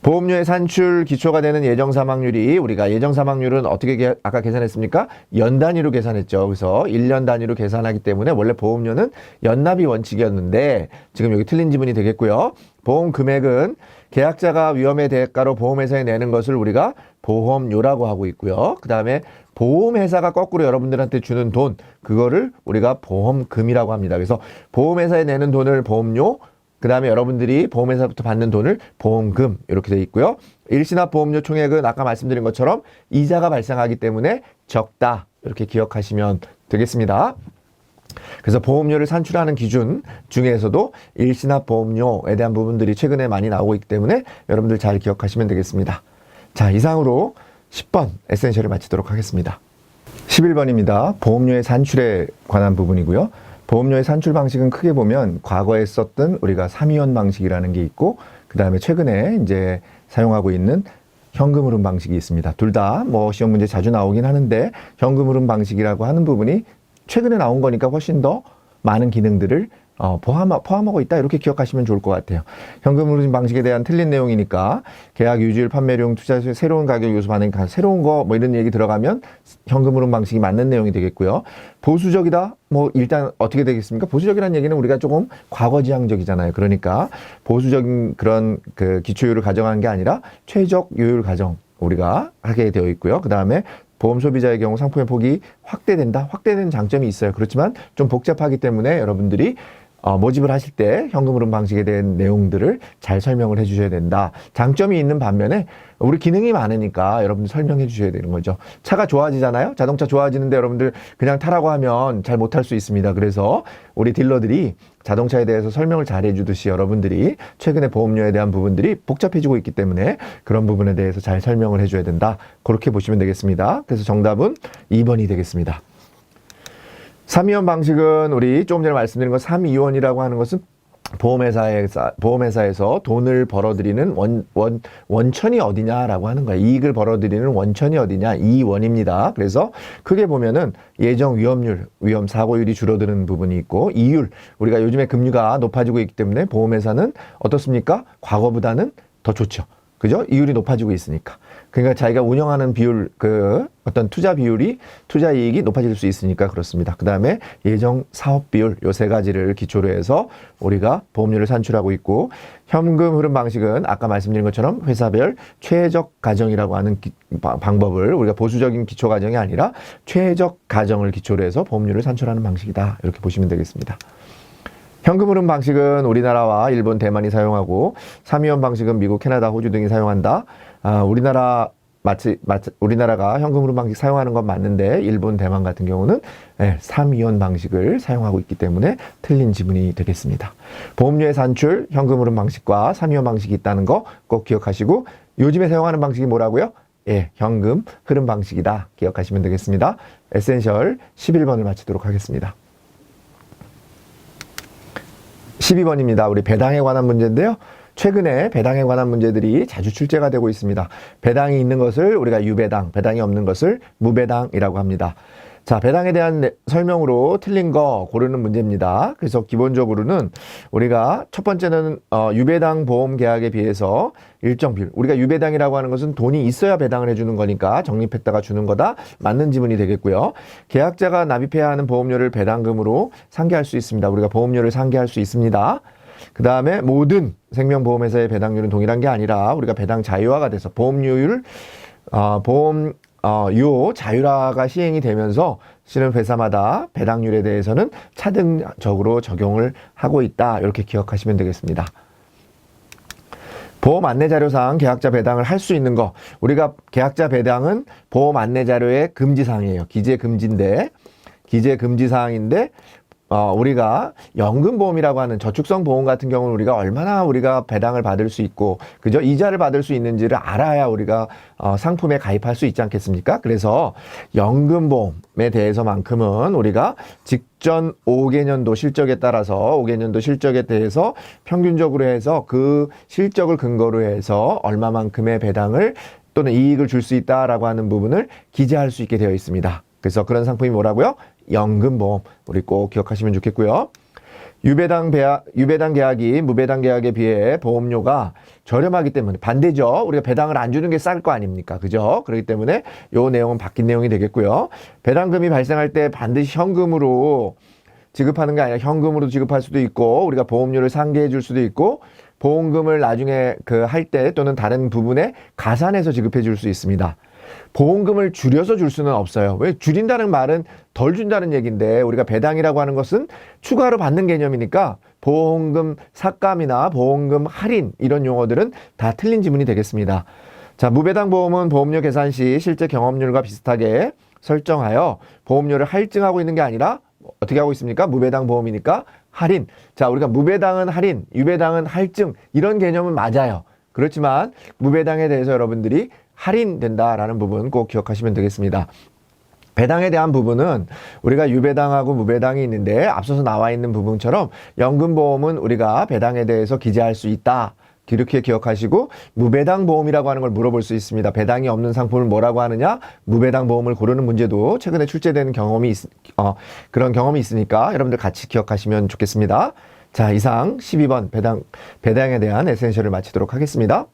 보험료의 산출 기초가 되는 예정 사망률이, 우리가 예정 사망률은 어떻게 아까 계산했습니까? 연 단위로 계산했죠. 그래서 1년 단위로 계산하기 때문에 원래 보험료는 연납이 원칙이었는데 지금 여기 틀린 지문이 되겠고요. 보험 금액은 계약자가 위험의 대가로 보험회사에 내는 것을 우리가 보험료라고 하고 있고요. 그 다음에 보험회사가 거꾸로 여러분들한테 주는 돈, 그거를 우리가 보험금이라고 합니다. 그래서 보험회사에 내는 돈을 보험료, 그 다음에 여러분들이 보험회사부터 받는 돈을 보험금 이렇게 되어 있고요. 일시납 보험료 총액은 아까 말씀드린 것처럼 이자가 발생하기 때문에 적다 이렇게 기억하시면 되겠습니다. 그래서 보험료를 산출하는 기준 중에서도 일시납 보험료에 대한 부분들이 최근에 많이 나오고 있기 때문에 여러분들 잘 기억하시면 되겠습니다. 자, 이상으로 10번 에센셜을 마치도록 하겠습니다. 11번입니다. 보험료의 산출에 관한 부분이고요. 보험료의 산출 방식은 크게 보면 과거에 썼던 우리가 3위원 방식이라는 게 있고 그 다음에 최근에 이제 사용하고 있는 현금 흐름 방식이 있습니다. 둘 다 뭐 시험 문제 자주 나오긴 하는데 현금 흐름 방식이라고 하는 부분이 최근에 나온 거니까 훨씬 더 많은 기능들을 포함하고 있다 이렇게 기억하시면 좋을 것 같아요. 현금 흐름 방식에 대한 틀린 내용이니까 계약 유지율, 판매용, 투자수의 새로운 가격 요소 반응, 새로운 거 뭐 이런 얘기 들어가면 현금 흐름 방식이 맞는 내용이 되겠고요. 보수적이다? 뭐 일단 어떻게 되겠습니까? 보수적이라는 얘기는 우리가 조금 과거지향적이잖아요. 그러니까 보수적인 그런 그 기초율을 가정한 게 아니라 최적 요율 가정 우리가 하게 되어 있고요. 그 다음에 보험 소비자의 경우 상품의 폭이 확대된다. 확대되는 장점이 있어요. 그렇지만 좀 복잡하기 때문에 여러분들이 모집을 하실 때 현금 흐름 방식에 대한 내용들을 잘 설명을 해 주셔야 된다. 장점이 있는 반면에 우리 기능이 많으니까 여러분들 설명해 주셔야 되는 거죠. 차가 좋아지잖아요. 자동차 좋아지는데 여러분들 그냥 타라고 하면 잘 못할 수 있습니다. 그래서 우리 딜러들이 자동차에 대해서 설명을 잘 해주듯이 여러분들이 최근에 보험료에 대한 부분들이 복잡해지고 있기 때문에 그런 부분에 대해서 잘 설명을 해줘야 된다. 그렇게 보시면 되겠습니다. 그래서 정답은 2번이 되겠습니다. 3위원 방식은 우리 조금 전에 말씀드린 것 3위원이라고 하는 것은 보험회사에서 돈을 벌어들이는 원천이 어디냐라고 하는 거예요. 이익을 벌어들이는 원천이 어디냐, 이원입니다. 그래서 크게 보면은 예정 위험률, 위험 사고율이 줄어드는 부분이 있고, 이율, 우리가 요즘에 금리가 높아지고 있기 때문에 보험회사는 어떻습니까? 과거보다는 더 좋죠. 그죠? 이율이 높아지고 있으니까. 그러니까 자기가 운영하는 비율, 어떤 투자 비율이, 투자 이익이 높아질 수 있으니까 그렇습니다. 그 다음에 예정 사업 비율, 요 세 가지를 기초로 해서 우리가 보험료를 산출하고 있고, 현금 흐름 방식은 아까 말씀드린 것처럼 회사별 최적 가정이라고 하는 방법을 우리가 보수적인 기초 가정이 아니라 최적 가정을 기초로 해서 보험료를 산출하는 방식이다. 이렇게 보시면 되겠습니다. 현금 흐름 방식은 우리나라와 일본, 대만이 사용하고 3위원 방식은 미국, 캐나다, 호주 등이 사용한다. 우리나라가 현금 흐름 방식 사용하는 건 맞는데 일본, 대만 같은 경우는 3위원 방식을 사용하고 있기 때문에 틀린 지문이 되겠습니다. 보험료의 산출, 현금 흐름 방식과 3위원 방식이 있다는 거 꼭 기억하시고, 요즘에 사용하는 방식이 뭐라고요? 현금 흐름 방식이다. 기억하시면 되겠습니다. 에센셜 11번을 마치도록 하겠습니다. 12번입니다. 우리 배당에 관한 문제인데요. 최근에 배당에 관한 문제들이 자주 출제가 되고 있습니다. 배당이 있는 것을 우리가 유배당, 배당이 없는 것을 무배당이라고 합니다. 자, 배당에 대한 설명으로 틀린 거 고르는 문제입니다. 그래서 기본적으로는 우리가 첫 번째는 유배당 보험 계약에 비해서 일정 비율. 우리가 유배당이라고 하는 것은 돈이 있어야 배당을 해주는 거니까 적립했다가 주는 거다. 맞는 지문이 되겠고요. 계약자가 납입해야 하는 보험료를 배당금으로 상계할 수 있습니다. 우리가 보험료를 상계할 수 있습니다. 그 다음에 모든 생명보험회사의 배당률은 동일한 게 아니라 우리가 배당 자유화가 돼서 보험료율, 요 자율화가 시행이 되면서 실은 회사마다 배당률에 대해서는 차등적으로 적용을 하고 있다. 이렇게 기억하시면 되겠습니다. 보험 안내 자료상 계약자 배당을 할 수 있는 거. 우리가 계약자 배당은 보험 안내 자료의 금지사항이에요. 기재 금지인데 우리가 연금보험이라고 하는 저축성 보험 같은 경우는 우리가 얼마나 우리가 배당을 받을 수 있고, 그죠? 이자를 받을 수 있는지를 알아야 우리가 상품에 가입할 수 있지 않겠습니까? 그래서 연금보험에 대해서만큼은 우리가 직전 5개년도 실적에 따라서 5개년도 실적에 대해서 평균적으로 해서 그 실적을 근거로 해서 얼마만큼의 배당을 또는 이익을 줄 수 있다라고 하는 부분을 기재할 수 있게 되어 있습니다. 그래서 그런 상품이 뭐라고요? 연금보험. 우리 꼭 기억하시면 좋겠고요. 유배당 계약이 무배당 계약에 비해 보험료가 저렴하기 때문에 반대죠. 우리가 배당을 안 주는 게 쌀 거 아닙니까? 그죠? 그렇기 때문에 요 내용은 바뀐 내용이 되겠고요. 배당금이 발생할 때 반드시 현금으로 지급하는 게 아니라 현금으로 지급할 수도 있고, 우리가 보험료를 상계해 줄 수도 있고, 보험금을 나중에 할 때 또는 다른 부분에 가산해서 지급해 줄 수 있습니다. 보험금을 줄여서 줄 수는 없어요. 왜? 줄인다는 말은 덜 준다는 얘기인데, 우리가 배당이라고 하는 것은 추가로 받는 개념이니까 보험금 삭감이나 보험금 할인 이런 용어들은 다 틀린 지문이 되겠습니다. 자, 무배당 보험은 보험료 계산 시 실제 경험률과 비슷하게 설정하여 보험료를 할증하고 있는 게 아니라 어떻게 하고 있습니까? 무배당 보험이니까 할인. 자, 우리가 무배당은 할인, 유배당은 할증 이런 개념은 맞아요. 그렇지만 무배당에 대해서 여러분들이 할인된다라는 부분 꼭 기억하시면 되겠습니다. 배당에 대한 부분은 우리가 유배당하고 무배당이 있는데 앞서서 나와 있는 부분처럼 연금보험은 우리가 배당에 대해서 기재할 수 있다. 이렇게 기억하시고, 무배당 보험이라고 하는 걸 물어볼 수 있습니다. 배당이 없는 상품을 뭐라고 하느냐? 무배당 보험을 고르는 문제도 최근에 출제되는 그런 경험이 있으니까 여러분들 같이 기억하시면 좋겠습니다. 자, 이상 12번 배당에 대한 에센셜을 마치도록 하겠습니다.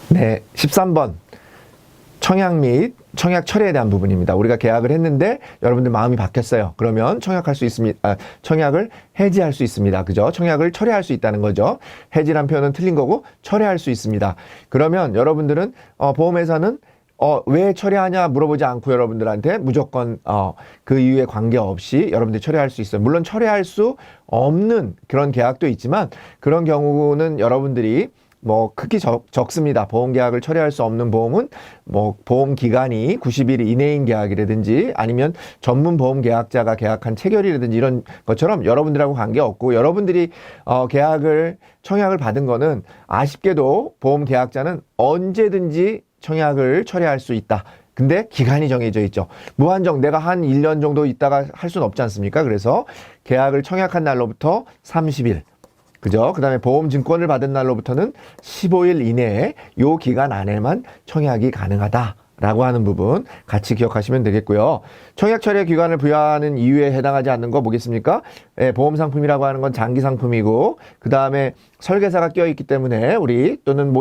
네, 13번 청약 및 청약 철회에 대한 부분입니다. 우리가 계약을 했는데 여러분들 마음이 바뀌었어요. 그러면 청약할 수 있습니다. 청약을 해지할 수 있습니다. 그죠? 청약을 철회할 수 있다는 거죠. 해지란 표현은 틀린 거고 철회할 수 있습니다. 그러면 여러분들은 보험회사는 왜 철회하냐 물어보지 않고 여러분들한테 무조건 그 이유에 관계없이 여러분들이 철회할 수 있어요. 물론 철회할 수 없는 그런 계약도 있지만 그런 경우는 여러분들이 크게 적습니다. 보험 계약을 철회할 수 없는 보험은 보험 기간이 90일 이내인 계약이라든지 아니면 전문 보험 계약자가 계약한 체결이라든지 이런 것처럼 여러분들하고 관계없고, 여러분들이 청약을 받은 거는 아쉽게도 보험 계약자는 언제든지 청약을 철회할 수 있다. 근데 기간이 정해져 있죠. 무한정 내가 한 1년 정도 있다가 할 수는 없지 않습니까? 그래서 계약을 청약한 날로부터 30일. 그죠? 그 다음에 보험증권을 받은 날로부터는 15일 이내에 요 기간 안에만 청약이 가능하다라고 하는 부분 같이 기억하시면 되겠고요. 청약 철회 기간을 부여하는 이유에 해당하지 않는 거 보겠습니까? 보험 상품이라고 하는 건 장기 상품이고, 그 다음에 설계사가 껴있기 때문에 또는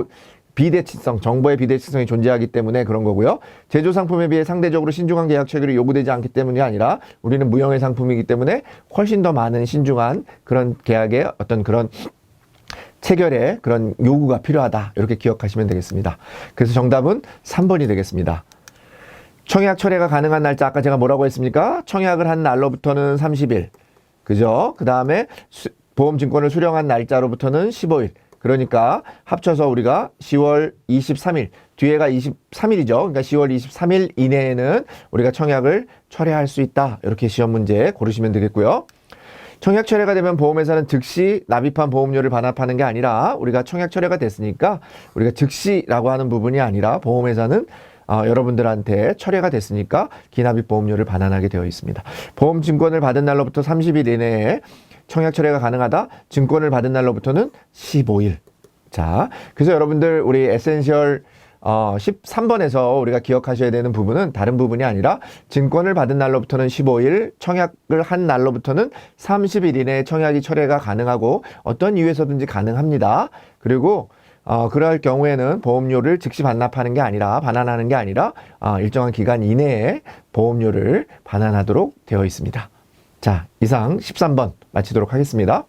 비대칭성, 정보의 비대칭성이 존재하기 때문에 그런 거고요. 제조 상품에 비해 상대적으로 신중한 계약 체결이 요구되지 않기 때문이 아니라 우리는 무형의 상품이기 때문에 훨씬 더 많은 신중한 그런 계약의 어떤 그런 체결의 그런 요구가 필요하다. 이렇게 기억하시면 되겠습니다. 그래서 정답은 3번이 되겠습니다. 청약 철회가 가능한 날짜, 아까 제가 뭐라고 했습니까? 청약을 한 날로부터는 30일. 그죠? 그 다음에 보험증권을 수령한 날짜로부터는 15일. 그러니까 합쳐서 우리가 10월 23일, 뒤에가 23일이죠. 그러니까 10월 23일 이내에는 우리가 청약을 철회할 수 있다. 이렇게 시험 문제 고르시면 되겠고요. 청약 철회가 되면 보험회사는 즉시 납입한 보험료를 반납하는 게 아니라, 우리가 청약 철회가 됐으니까 우리가 즉시라고 하는 부분이 아니라 보험회사는 여러분들한테 철회가 됐으니까 기납입 보험료를 반환하게 되어 있습니다. 보험증권을 받은 날로부터 30일 이내에 청약 철회가 가능하다. 증권을 받은 날로부터는 15일. 자, 그래서 여러분들 우리 에센셜 13번에서 우리가 기억하셔야 되는 부분은 다른 부분이 아니라 증권을 받은 날로부터는 15일, 청약을 한 날로부터는 30일 이내에 청약이 철회가 가능하고 어떤 이유에서든지 가능합니다. 그리고 그럴 경우에는 보험료를 즉시 반납하는 게 아니라 반환하는 게 아니라 일정한 기간 이내에 보험료를 반환하도록 되어 있습니다. 자, 이상 13번 마치도록 하겠습니다.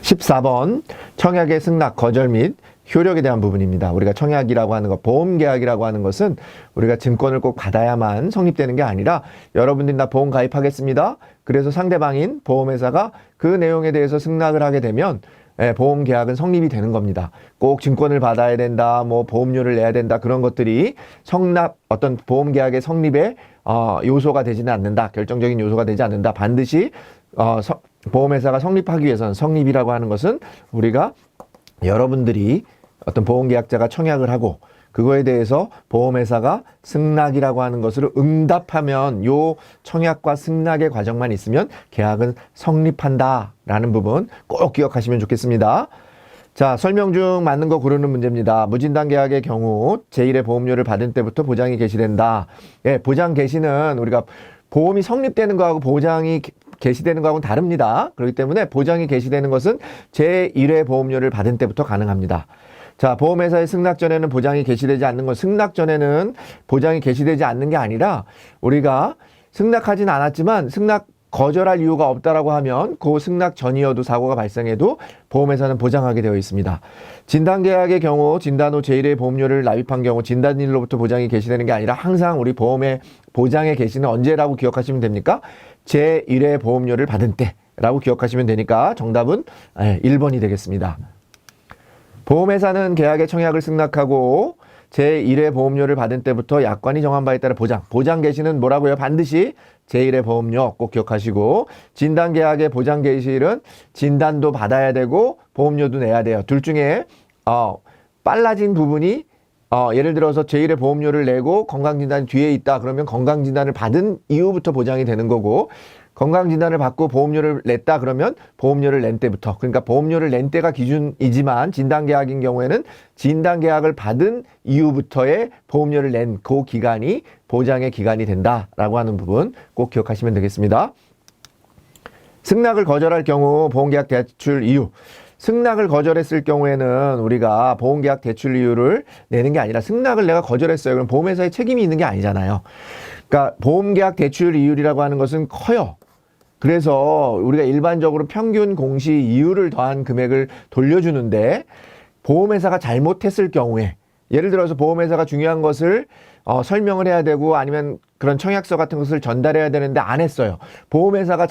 14번 청약의 승낙, 거절 및 효력에 대한 부분입니다. 우리가 청약이라고 하는 것, 보험계약이라고 하는 것은 우리가 증권을 꼭 받아야만 성립되는 게 아니라 여러분들이 나 보험 가입하겠습니다. 그래서 상대방인 보험회사가 그 내용에 대해서 승낙을 하게 되면 보험계약은 성립이 되는 겁니다. 꼭 증권을 받아야 된다, 뭐 보험료를 내야 된다, 그런 것들이 어떤 보험계약의 성립의 요소가 되지는 않는다. 결정적인 요소가 되지 않는다. 반드시 보험회사가 성립하기 위해서는, 성립이라고 하는 것은 우리가 여러분들이 어떤 보험계약자가 청약을 하고 그거에 대해서 보험회사가 승낙이라고 하는 것으로 응답하면 요 청약과 승낙의 과정만 있으면 계약은 성립한다라는 부분 꼭 기억하시면 좋겠습니다. 자, 설명 중 맞는 거 고르는 문제입니다. 무진단 계약의 경우 제1의 보험료를 받은 때부터 보장이 개시된다. 예, 보장 개시는 우리가 보험이 성립되는 거하고 보장이 개시되는 거하고는 다릅니다. 그렇기 때문에 보장이 개시되는 것은 제1회 보험료를 받은 때부터 가능합니다. 자, 보험회사의 승낙 전에는 보장이 개시되지 않는 것, 승낙 전에는 보장이 개시되지 않는 게 아니라 우리가 승낙하진 않았지만 승낙 거절할 이유가 없다라고 하면 그 승낙 전이어도 사고가 발생해도 보험회사는 보장하게 되어 있습니다. 진단계약의 경우 진단 후 제1회 보험료를 납입한 경우 진단일로부터 보장이 개시되는 게 아니라 항상 우리 보험의 보장의 개시는 언제라고 기억하시면 됩니까? 제1회 보험료를 받은 때라고 기억하시면 되니까 정답은 1번이 되겠습니다. 보험회사는 계약의 청약을 승낙하고 제1회 보험료를 받은 때부터 약관이 정한 바에 따라 보장 개시는 뭐라고요? 반드시 제1회 보험료 꼭 기억하시고, 진단계약의 보장 개시일은 진단도 받아야 되고 보험료도 내야 돼요. 둘 중에 빨라진 부분이 예를 들어서 제1회 보험료를 내고 건강진단이 뒤에 있다 그러면 건강진단을 받은 이후부터 보장이 되는 거고, 건강진단을 받고 보험료를 냈다 그러면 보험료를 낸 때부터, 그러니까 보험료를 낸 때가 기준이지만 진단계약인 경우에는 진단계약을 받은 이후부터의 보험료를 낸 그 기간이 보장의 기간이 된다라고 하는 부분 꼭 기억하시면 되겠습니다. 승낙을 거절할 경우 보험계약 대출 이유, 승낙을 거절했을 경우에는 우리가 보험계약 대출 이유를 내는 게 아니라 승낙을 내가 거절했어요. 그럼 보험회사에 책임이 있는 게 아니잖아요. 그러니까 보험계약 대출 이율이라고 하는 것은 커요. 그래서 우리가 일반적으로 평균 공시 이율을 더한 금액을 돌려주는데 보험회사가 잘못했을 경우에, 예를 들어서 보험회사가 중요한 것을 설명을 해야 되고 아니면 그런 청약서 같은 것을 전달해야 되는데 안 했어요. 보험회사가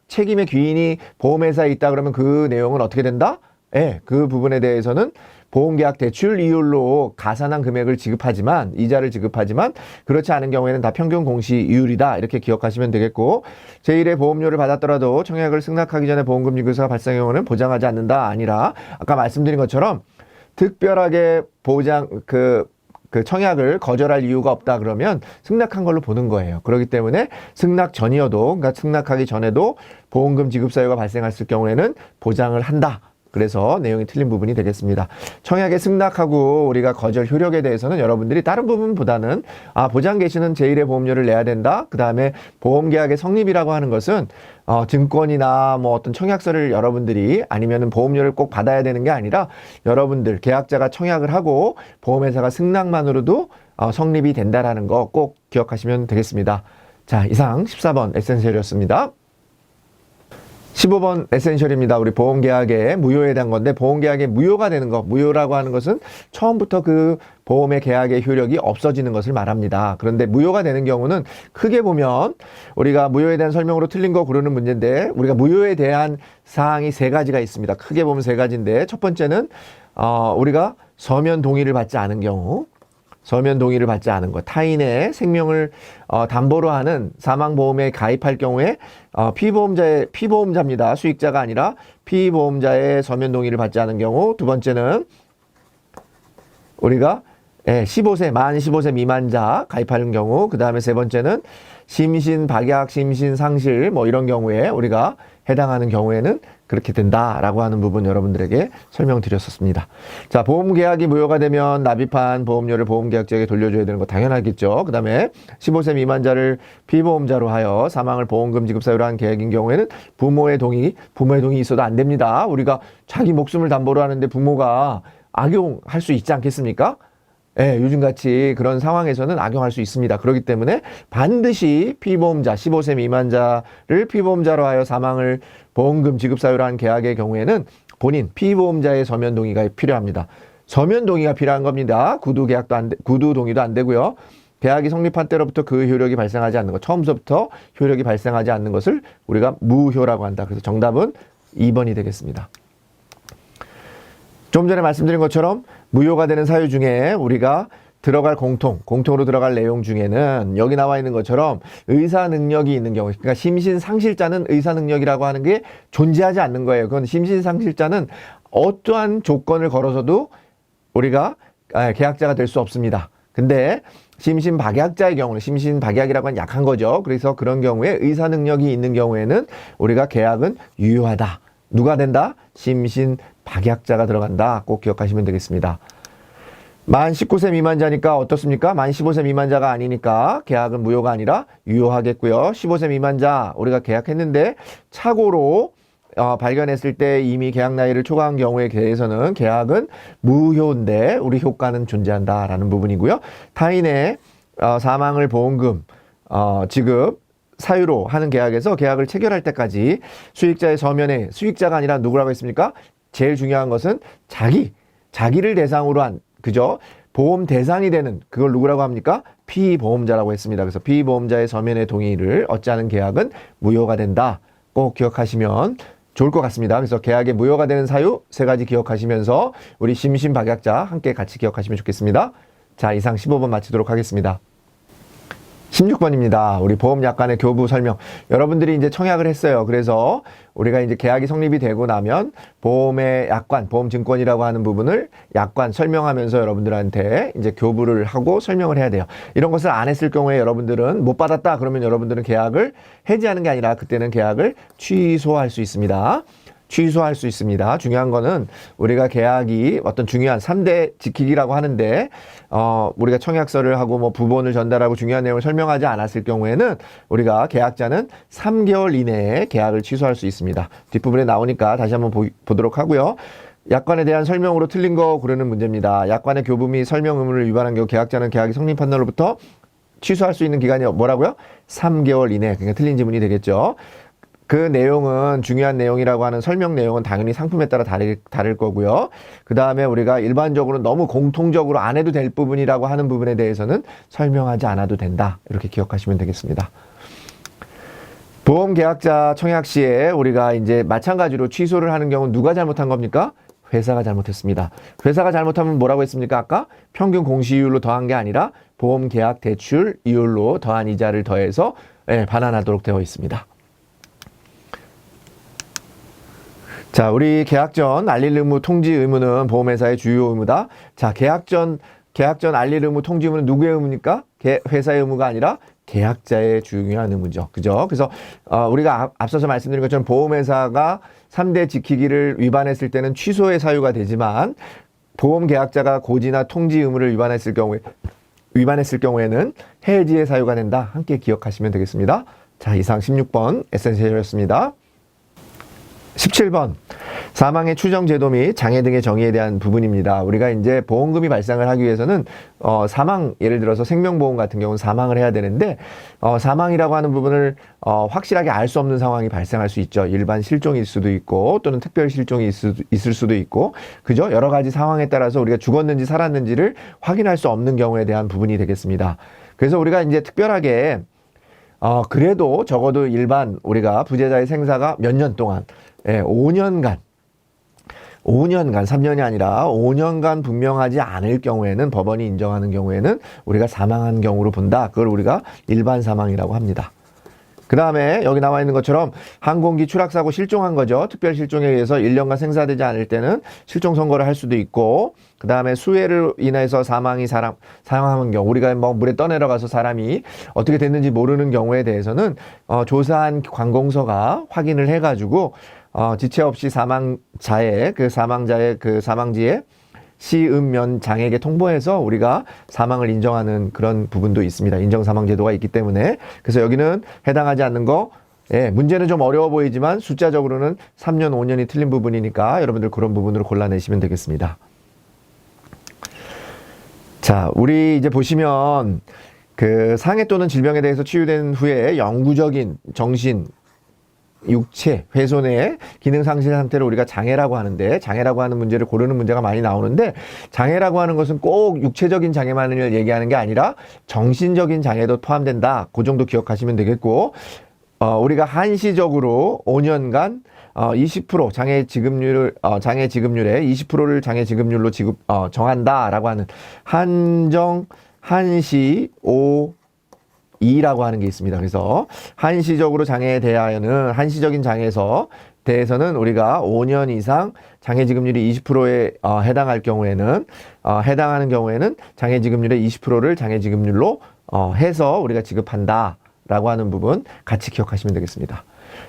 책임의 귀인이 보험회사에 있다 그러면 그 내용은 어떻게 된다? 예, 그 부분에 대해서는 보험계약 대출 이율로 가산한 금액을 지급하지만, 이자를 지급하지만 그렇지 않은 경우에는 다 평균 공시 이율이다 이렇게 기억하시면 되겠고, 제1의 보험료를 받았더라도 청약을 승낙하기 전에 보험금 지급사가 발생한 경우는 보장하지 않는다 아니라 아까 말씀드린 것처럼 특별하게 그 청약을 거절할 이유가 없다 그러면 승낙한 걸로 보는 거예요. 그렇기 때문에 승낙 전이어도, 그러니까 승낙하기 전에도 보험금 지급 사유가 발생했을 경우에는 보장을 한다. 그래서 내용이 틀린 부분이 되겠습니다. 청약에 승낙하고 우리가 거절 효력에 대해서는 여러분들이 다른 부분보다는 보장 개시는 제1의 보험료를 내야 된다. 그 다음에 보험계약의 성립이라고 하는 것은 증권이나 뭐 어떤 청약서를 여러분들이 아니면은 보험료를 꼭 받아야 되는 게 아니라 여러분들 계약자가 청약을 하고 보험회사가 승낙만으로도 성립이 된다라는 거 꼭 기억하시면 되겠습니다. 자, 이상 14번 에센셜이었습니다. 15번 에센셜입니다. 우리 보험계약의 무효에 대한 건데, 보험계약의 무효가 되는 것, 무효라고 하는 것은 처음부터 그 보험의 계약의 효력이 없어지는 것을 말합니다. 그런데 무효가 되는 경우는 크게 보면 우리가 무효에 대한 설명으로 틀린 거 고르는 문제인데, 우리가 무효에 대한 사항이 3가지가 있습니다. 크게 보면 3가지인데, 첫 번째는 우리가 서면 동의를 받지 않은 경우, 서면 동의를 받지 않은 것, 타인의 생명을 담보로 하는 사망보험에 가입할 경우에 피보험자입니다. 수익자가 아니라 피보험자의 서면 동의를 받지 않은 경우. 두 번째는 우리가 예, 15세, 만 15세 미만자 가입하는 경우, 그 다음에 세 번째는 심신, 박약, 심신, 상실, 뭐 이런 경우에 우리가 해당하는 경우에는 그렇게 된다라고 하는 부분 여러분들에게 설명드렸었습니다. 자, 보험계약이 무효가 되면 납입한 보험료를 보험계약자에게 돌려줘야 되는 거 당연하겠죠. 그 다음에 15세 미만자를 피보험자로 하여 사망을 보험금 지급 사유로 한 계약인 경우에는 부모의 동의 있어도 안 됩니다. 우리가 자기 목숨을 담보로 하는데 부모가 악용할 수 있지 않겠습니까? 예, 요즘같이 그런 상황에서는 악용할 수 있습니다. 그렇기 때문에 반드시 피보험자, 15세 미만자를 피보험자로 하여 사망을 보험금 지급 사유로 한 계약의 경우에는 본인 피보험자의 서면 동의가 필요합니다. 서면 동의가 필요한 겁니다. 구두 동의도 안 되고요. 계약이 성립한 때로부터 그 효력이 발생하지 않는 것, 처음부터 효력이 발생하지 않는 것을 우리가 무효라고 한다. 그래서 정답은 2번이 되겠습니다. 좀 전에 말씀드린 것처럼 무효가 되는 사유 중에 우리가 들어갈 공통으로 들어갈 내용 중에는 여기 나와 있는 것처럼 의사 능력이 있는 경우, 그러니까 심신상실자는 의사 능력이라고 하는 게 존재하지 않는 거예요. 그건 심신상실자는 어떠한 조건을 걸어서도 우리가 계약자가 될 수 없습니다. 근데 심신박약자의 경우는, 심신박약이라고 하는 약한 거죠. 그래서 그런 경우에 의사 능력이 있는 경우에는 우리가 계약은 유효하다. 누가 된다? 심신박약자가 들어간다. 꼭 기억하시면 되겠습니다. 만 19세 미만자니까 어떻습니까? 만 15세 미만자가 아니니까 계약은 무효가 아니라 유효하겠고요. 15세 미만자 우리가 계약했는데 착오로 발견했을 때 이미 계약 나이를 초과한 경우에 대해서는 계약은 무효인데 우리 효과는 존재한다라는 부분이고요. 타인의 사망을 보험금 지급 사유로 하는 계약에서 계약을 체결할 때까지 수익자의 서면에, 수익자가 아니라 누구라고 했습니까? 제일 중요한 것은 자기를 대상으로 한, 그죠? 보험 대상이 되는, 그걸 누구라고 합니까? 피보험자라고 했습니다. 그래서 피보험자의 서면의 동의를 얻지 않은 계약은 무효가 된다. 꼭 기억하시면 좋을 것 같습니다. 그래서 계약에 무효가 되는 사유 3가지 기억하시면서 우리 심신박약자 함께 같이 기억하시면 좋겠습니다. 자, 이상 15번 마치도록 하겠습니다. 16번입니다. 우리 보험약관의 교부 설명. 여러분들이 이제 청약을 했어요. 그래서 우리가 이제 계약이 성립이 되고 나면 보험의 약관, 보험증권이라고 하는 부분을 약관 설명하면서 여러분들한테 이제 교부를 하고 설명을 해야 돼요. 이런 것을 안 했을 경우에 여러분들은 못 받았다. 그러면 여러분들은 계약을 해지하는 게 아니라 그때는 계약을 취소할 수 있습니다. 취소할 수 있습니다. 중요한 거는 우리가 계약이 어떤 중요한 3대 지키기라고 하는데 우리가 청약서를 하고 뭐 부본을 전달하고 중요한 내용을 설명하지 않았을 경우에는 우리가 계약자는 3개월 이내에 계약을 취소할 수 있습니다. 뒷부분에 나오니까 다시 한번 보도록 하고요. 약관에 대한 설명으로 틀린 거 고르는 문제입니다. 약관의 교부 및 설명 의무를 위반한 경우 계약자는 계약이 성립한 날로부터 취소할 수 있는 기간이 뭐라고요? 3개월 이내. 그러니까 틀린 지문이 되겠죠. 그 내용은, 중요한 내용이라고 하는 설명 내용은 당연히 상품에 따라 다를 거고요. 그 다음에 우리가 일반적으로 너무 공통적으로 안 해도 될 부분이라고 하는 부분에 대해서는 설명하지 않아도 된다. 이렇게 기억하시면 되겠습니다. 보험계약자 청약 시에 우리가 이제 마찬가지로 취소를 하는 경우는 누가 잘못한 겁니까? 회사가 잘못했습니다. 회사가 잘못하면 뭐라고 했습니까? 아까 평균 공시이율로 더한 게 아니라 보험계약 대출 이율로 더한 이자를 더해서 반환하도록 되어 있습니다. 자, 우리 계약 전 알릴 의무 통지 의무는 보험회사의 주요 의무다. 자, 계약 전 알릴 의무 통지 의무는 누구의 의무입니까? 회사의 의무가 아니라 계약자의 중요한 의무죠. 그죠? 그래서 우리가 앞서서 말씀드린 것처럼 보험회사가 3대 지키기를 위반했을 때는 취소의 사유가 되지만 보험계약자가 고지나 통지 의무를 위반했을 경우에는 해지의 사유가 된다. 함께 기억하시면 되겠습니다. 자, 이상 16번 에센셜이었습니다. 17번 사망의 추정 제도 및 장애 등의 정의에 대한 부분입니다. 우리가 이제 보험금이 발생을 하기 위해서는 사망, 예를 들어서 생명보험 같은 경우는 사망을 해야 되는데 사망이라고 하는 부분을 확실하게 알 수 없는 상황이 발생할 수 있죠. 일반 실종일 수도 있고 또는 특별 실종이 있을 수도 있고, 그죠? 여러 가지 상황에 따라서 우리가 죽었는지 살았는지를 확인할 수 없는 경우에 대한 부분이 되겠습니다. 그래서 우리가 이제 특별하게 그래도 적어도 일반 우리가 부재자의 생사가 몇 년 동안 5년간 3년이 아니라 5년간 분명하지 않을 경우에는, 법원이 인정하는 경우에는 우리가 사망한 경우로 본다. 그걸 우리가 일반 사망이라고 합니다. 그 다음에 여기 나와 있는 것처럼 항공기 추락사고 실종한 거죠. 특별 실종에 의해서 1년간 생사되지 않을 때는 실종 선고를 할 수도 있고, 그 다음에 수해를 인해서 사망한 경우, 우리가 뭐 물에 떠내려가서 사람이 어떻게 됐는지 모르는 경우에 대해서는 조사한 관공서가 확인을 해가지고 지체 없이 사망자의 그 사망지에 시읍면 장에게 통보해서 우리가 사망을 인정하는 그런 부분도 있습니다. 인정사망제도가 있기 때문에. 그래서 여기는 해당하지 않는 거, 예, 문제는 좀 어려워 보이지만 숫자적으로는 3년, 5년이 틀린 부분이니까 여러분들 그런 부분으로 골라내시면 되겠습니다. 자, 우리 이제 보시면 그 상해 또는 질병에 대해서 치유된 후에 영구적인 정신, 육체 훼손의 기능 상실 상태를 우리가 장애라고 하는데, 장애라고 하는 문제를 고르는 문제가 많이 나오는데, 장애라고 하는 것은 꼭 육체적인 장애만을 얘기하는 게 아니라 정신적인 장애도 포함된다. 그 정도 기억하시면 되겠고, 우리가 한시적으로 5년간 20% 장애 지급률의 20%를 장애 지급률로 정한다라고 하는 한시 2라고 하는 게 있습니다. 그래서 한시적으로 장애에 대하여는, 한시적인 장애에서 대해서는 우리가 5년 이상 장애 지급률이 20%에 해당하는 경우에는 장애 지급률의 20%를 장애 지급률로 해서 우리가 지급한다라고 하는 부분 같이 기억하시면 되겠습니다.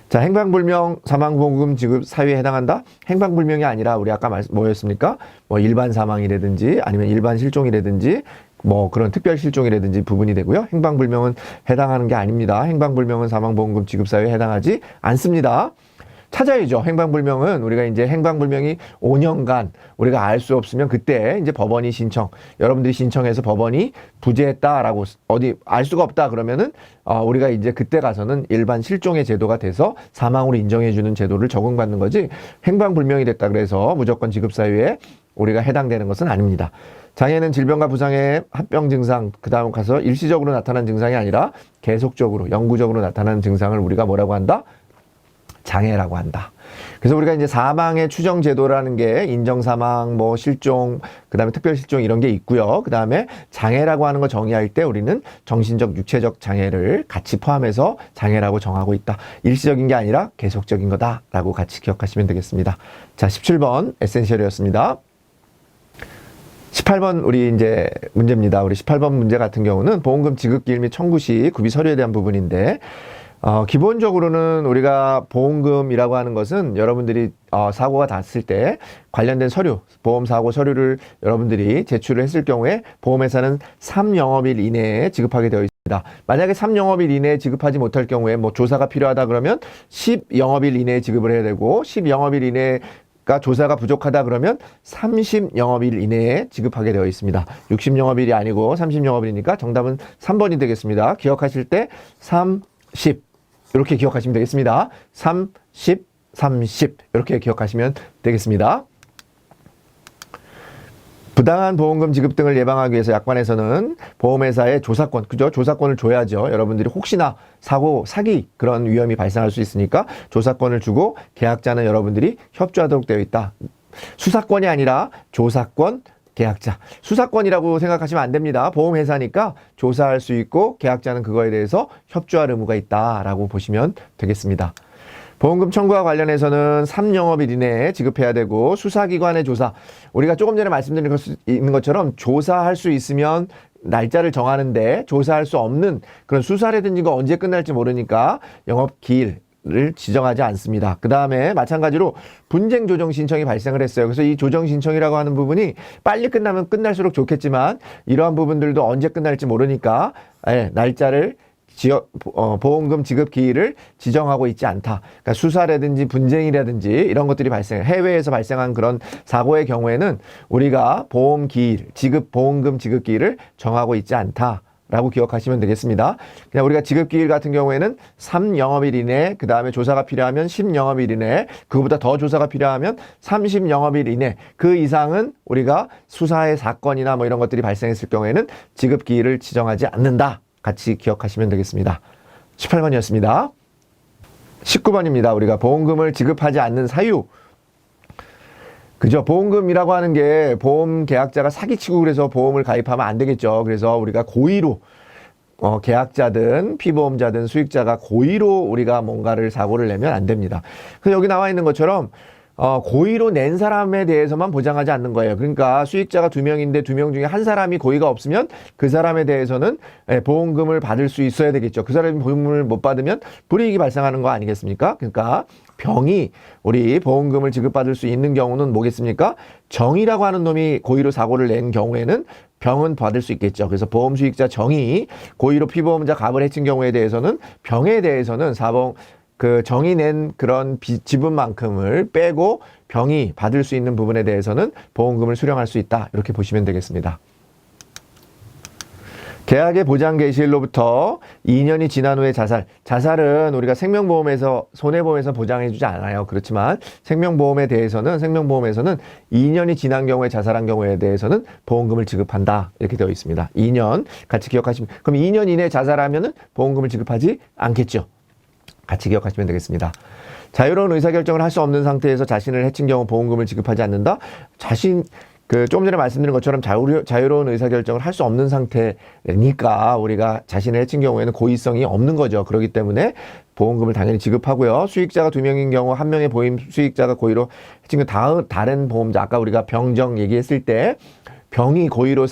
자, 행방불명 사망보험금 지급 사유에 해당한다? 행방불명이 아니라 우리 아까 뭐였습니까? 뭐 일반 사망이라든지 아니면 일반 실종이라든지 뭐 그런 특별 실종이라든지 부분이 되고요. 행방불명은 해당하는 게 아닙니다. 행방불명은 사망보험금 지급 사유에 해당하지 않습니다. 찾아야죠. 행방불명은 우리가 이제 행방불명이 5년간 우리가 알 수 없으면 그때 이제 법원이 여러분들이 신청해서 법원이 부재했다라고 어디 알 수가 없다 그러면은 우리가 이제 그때 가서는 일반 실종의 제도가 돼서 사망으로 인정해주는 제도를 적용받는 거지, 행방불명이 됐다 그래서 무조건 지급 사유에 우리가 해당되는 것은 아닙니다. 장애는 질병과 부상의 합병 증상, 그 다음 가서 일시적으로 나타난 증상이 아니라 계속적으로, 영구적으로 나타나는 증상을 우리가 뭐라고 한다? 장애라고 한다. 그래서 우리가 이제 사망의 추정 제도라는 게 인정사망, 뭐 실종, 그 다음에 특별실종 이런 게 있고요. 그 다음에 장애라고 하는 거 정의할 때 우리는 정신적, 육체적 장애를 같이 포함해서 장애라고 정하고 있다. 일시적인 게 아니라 계속적인 거다라고 같이 기억하시면 되겠습니다. 자, 17번 에센셜이었습니다. 18번 우리 이제 문제입니다. 우리 18번 문제 같은 경우는 보험금 지급기일 및 청구 시 구비 서류에 대한 부분인데, 기본적으로는 우리가 보험금이라고 하는 것은 여러분들이 사고가 났을 때 관련된 서류, 보험사고 서류를 여러분들이 제출을 했을 경우에 보험회사는 3영업일 이내에 지급하게 되어 있습니다. 만약에 3영업일 이내에 지급하지 못할 경우에 뭐 조사가 필요하다 그러면 10영업일 이내에 지급을 해야 되고, 10영업일 이내에 조사가 부족하다 그러면 30영업일 이내에 지급하게 되어 있습니다. 60영업일이 아니고 30영업일이니까 정답은 3번이 되겠습니다. 기억하실 때 30 이렇게 기억하시면 되겠습니다. 30 이렇게 기억하시면 되겠습니다. 부당한 보험금 지급 등을 예방하기 위해서 약관에서는 보험회사의 조사권, 그죠? 조사권을 줘야죠. 여러분들이 혹시나 사기 그런 위험이 발생할 수 있으니까 조사권을 주고, 계약자는 여러분들이 협조하도록 되어 있다. 수사권이 아니라 조사권, 계약자. 수사권이라고 생각하시면 안 됩니다. 보험회사니까 조사할 수 있고 계약자는 그거에 대해서 협조할 의무가 있다라고 보시면 되겠습니다. 보험금 청구와 관련해서는 3영업일 이내에 지급해야 되고, 수사기관의 조사, 우리가 조금 전에 말씀드린 것처럼 조사할 수 있으면 날짜를 정하는데 조사할 수 없는 그런 수사라든지 거 언제 끝날지 모르니까 영업기일을 지정하지 않습니다. 그 다음에 마찬가지로 분쟁 조정 신청이 발생을 했어요. 그래서 이 조정 신청이라고 하는 부분이 빨리 끝나면 끝날수록 좋겠지만 이러한 부분들도 언제 끝날지 모르니까 날짜를 보험금 지급 기일을 지정하고 있지 않다. 그러니까 수사라든지 분쟁이라든지 이런 것들이 해외에서 발생한 그런 사고의 경우에는 우리가 보험금 지급 기일을 정하고 있지 않다. 라고 기억하시면 되겠습니다. 그냥 우리가 지급기일 같은 경우에는 3영업일 이내, 그 다음에 조사가 필요하면 10영업일 이내, 그거보다 더 조사가 필요하면 30영업일 이내, 그 이상은 우리가 수사의 사건이나 뭐 이런 것들이 발생했을 경우에는 지급기일을 지정하지 않는다. 같이 기억하시면 되겠습니다. 18번이었습니다. 19번입니다. 우리가 보험금을 지급하지 않는 사유. 그죠? 보험금이라고 하는 게 보험 계약자가 사기치고 그래서 보험을 가입하면 안 되겠죠. 그래서 우리가 고의로 계약자든 피보험자든 수익자가 고의로 우리가 뭔가를 사고를 내면 안 됩니다. 그래서 여기 나와 있는 것처럼 고의로 낸 사람에 대해서만 보장하지 않는 거예요. 그러니까 수익자가 2명인데 2명 중에 한 사람이 고의가 없으면 그 사람에 대해서는 보험금을 받을 수 있어야 되겠죠. 그 사람이 보험금을 못 받으면 불이익이 발생하는 거 아니겠습니까? 그러니까 병이 우리 보험금을 지급받을 수 있는 경우는 뭐겠습니까? 정이라고 하는 놈이 고의로 사고를 낸 경우에는 병은 받을 수 있겠죠. 그래서 보험 수익자 정이 고의로 피보험자 갑을 해친 경우에 대해서는 병에 대해서는 그 정이 낸 그런 지분만큼을 빼고 병이 받을 수 있는 부분에 대해서는 보험금을 수령할 수 있다. 이렇게 보시면 되겠습니다. 계약의 보장 개시일로부터 2년이 지난 후에 자살은 우리가 생명보험에서 손해보험에서 보장해주지 않아요. 그렇지만 생명보험에서는 2년이 지난 경우에 자살한 경우에 대해서는 보험금을 지급한다. 이렇게 되어 있습니다. 2년 같이 기억하시면, 그럼 2년 이내에 자살하면은 보험금을 지급하지 않겠죠. 같이 기억하시면 되겠습니다. 자유로운 의사결정을 할 수 없는 상태에서 자신을 해친 경우 보험금을 지급하지 않는다. 조금 전에 말씀드린 것처럼 자유로운 의사결정을 할 수 없는 상태니까 우리가 자신을 해친 경우에는 고의성이 없는 거죠. 그렇기 때문에 보험금을 당연히 지급하고요. 수익자가 2명인 경우 1명의 보험 수익자가 고의로 해친 다른 보험자, 아까 우리가 병정 얘기했을 때 병이 고의로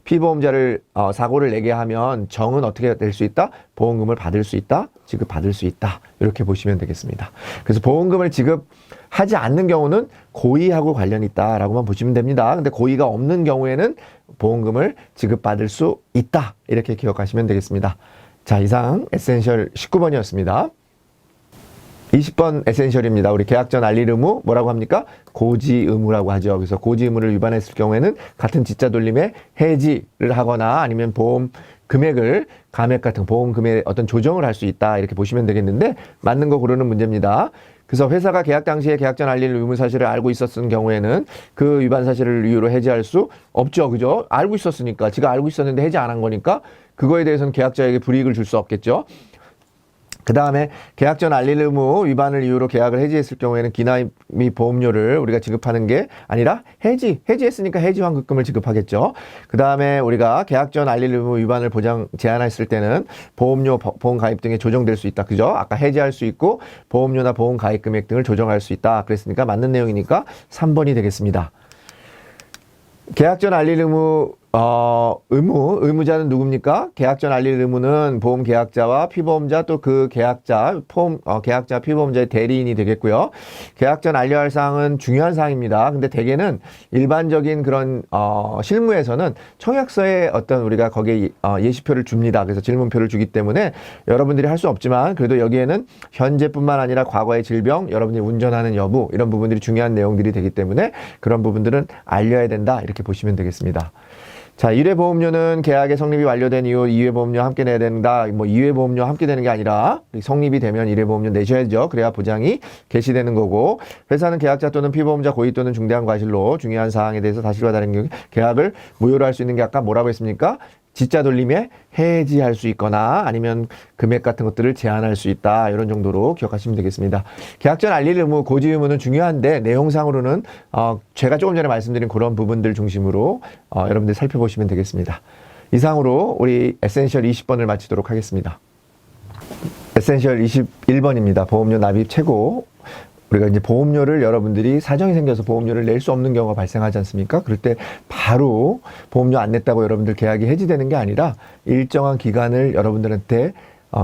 피보험자를 사고를 내게 하면 정은 어떻게 될 수 있다? 보험금을 받을 수 있다? 지급받을 수 있다. 이렇게 보시면 되겠습니다. 그래서 보험금을 지급하지 않는 경우는 고의하고 관련이 있다라고만 보시면 됩니다. 근데 고의가 없는 경우에는 보험금을 지급받을 수 있다. 이렇게 기억하시면 되겠습니다. 자, 이상 에센셜 19번이었습니다. 20번 에센셜입니다. 우리 계약 전 알릴 의무 뭐라고 합니까? 고지 의무라고 하죠. 그래서 고지 의무를 위반했을 경우에는 같은 지자 돌림에 해지를 하거나 아니면 보험 금액을 감액 같은 보험 금액의 어떤 조정을 할 수 있다. 이렇게 보시면 되겠는데 맞는 거 고르는 문제입니다. 그래서 회사가 계약 당시에 계약 전 알릴 의무 사실을 알고 있었던 경우에는 그 위반 사실을 이유로 해지할 수 없죠. 그죠? 알고 있었으니까. 지가 알고 있었는데 해지 안 한 거니까 그거에 대해서는 계약자에게 불이익을 줄 수 없겠죠. 그 다음에 계약 전 알릴 의무 위반을 이유로 계약을 해지했을 경우에는 기나 및 보험료를 우리가 지급하는 게 아니라 해지했으니까 해지 환급금을 지급하겠죠. 그 다음에 우리가 계약 전 알릴 의무 위반을 제한했을 때는 보험료, 보험 가입 등에 조정될 수 있다. 그죠? 아까 해지할 수 있고 보험료나 보험 가입 금액 등을 조정할 수 있다. 그랬으니까 맞는 내용이니까 3번이 되겠습니다. 계약 전 알릴 의무 의무자는 누굽니까? 계약 전 알릴 의무는 보험 계약자와 피보험자 또 그 계약자, 계약자 피보험자의 대리인이 되겠고요. 계약 전 알려야 할 사항은 중요한 사항입니다. 근데 대개는 일반적인 그런 실무에서는 청약서에 어떤 우리가 거기에 예시표를 줍니다. 그래서 질문표를 주기 때문에 여러분들이 할 수 없지만 그래도 여기에는 현재뿐만 아니라 과거의 질병, 여러분들이 운전하는 여부 이런 부분들이 중요한 내용들이 되기 때문에 그런 부분들은 알려야 된다. 이렇게 보시면 되겠습니다. 자, 1회 보험료는 계약의 성립이 완료된 이후 2회 보험료 함께 내야 된다. 2회 보험료 함께 되는 게 아니라 성립이 되면 1회 보험료 내셔야죠. 그래야 보장이 개시되는 거고 회사는 계약자 또는 피보험자 고의 또는 중대한 과실로 중요한 사항에 대해서 사실과 다른 경우 계약을 무효로 할 수 있는 게 아까 뭐라고 했습니까? 지자 돌림에 해지할 수 있거나 아니면 금액 같은 것들을 제한할 수 있다. 이런 정도로 기억하시면 되겠습니다. 계약 전 알릴 의무, 고지 의무는 중요한데 내용상으로는 제가 조금 전에 말씀드린 그런 부분들 중심으로 여러분들 살펴보시면 되겠습니다. 이상으로 우리 에센셜 20번을 마치도록 하겠습니다. 에센셜 21번입니다. 보험료 납입 최고. 우리가 이제 보험료를 여러분들이 사정이 생겨서 보험료를 낼 수 없는 경우가 발생하지 않습니까? 그럴 때 바로 보험료 안 냈다고 여러분들 계약이 해지되는 게 아니라 일정한 기간을 여러분들한테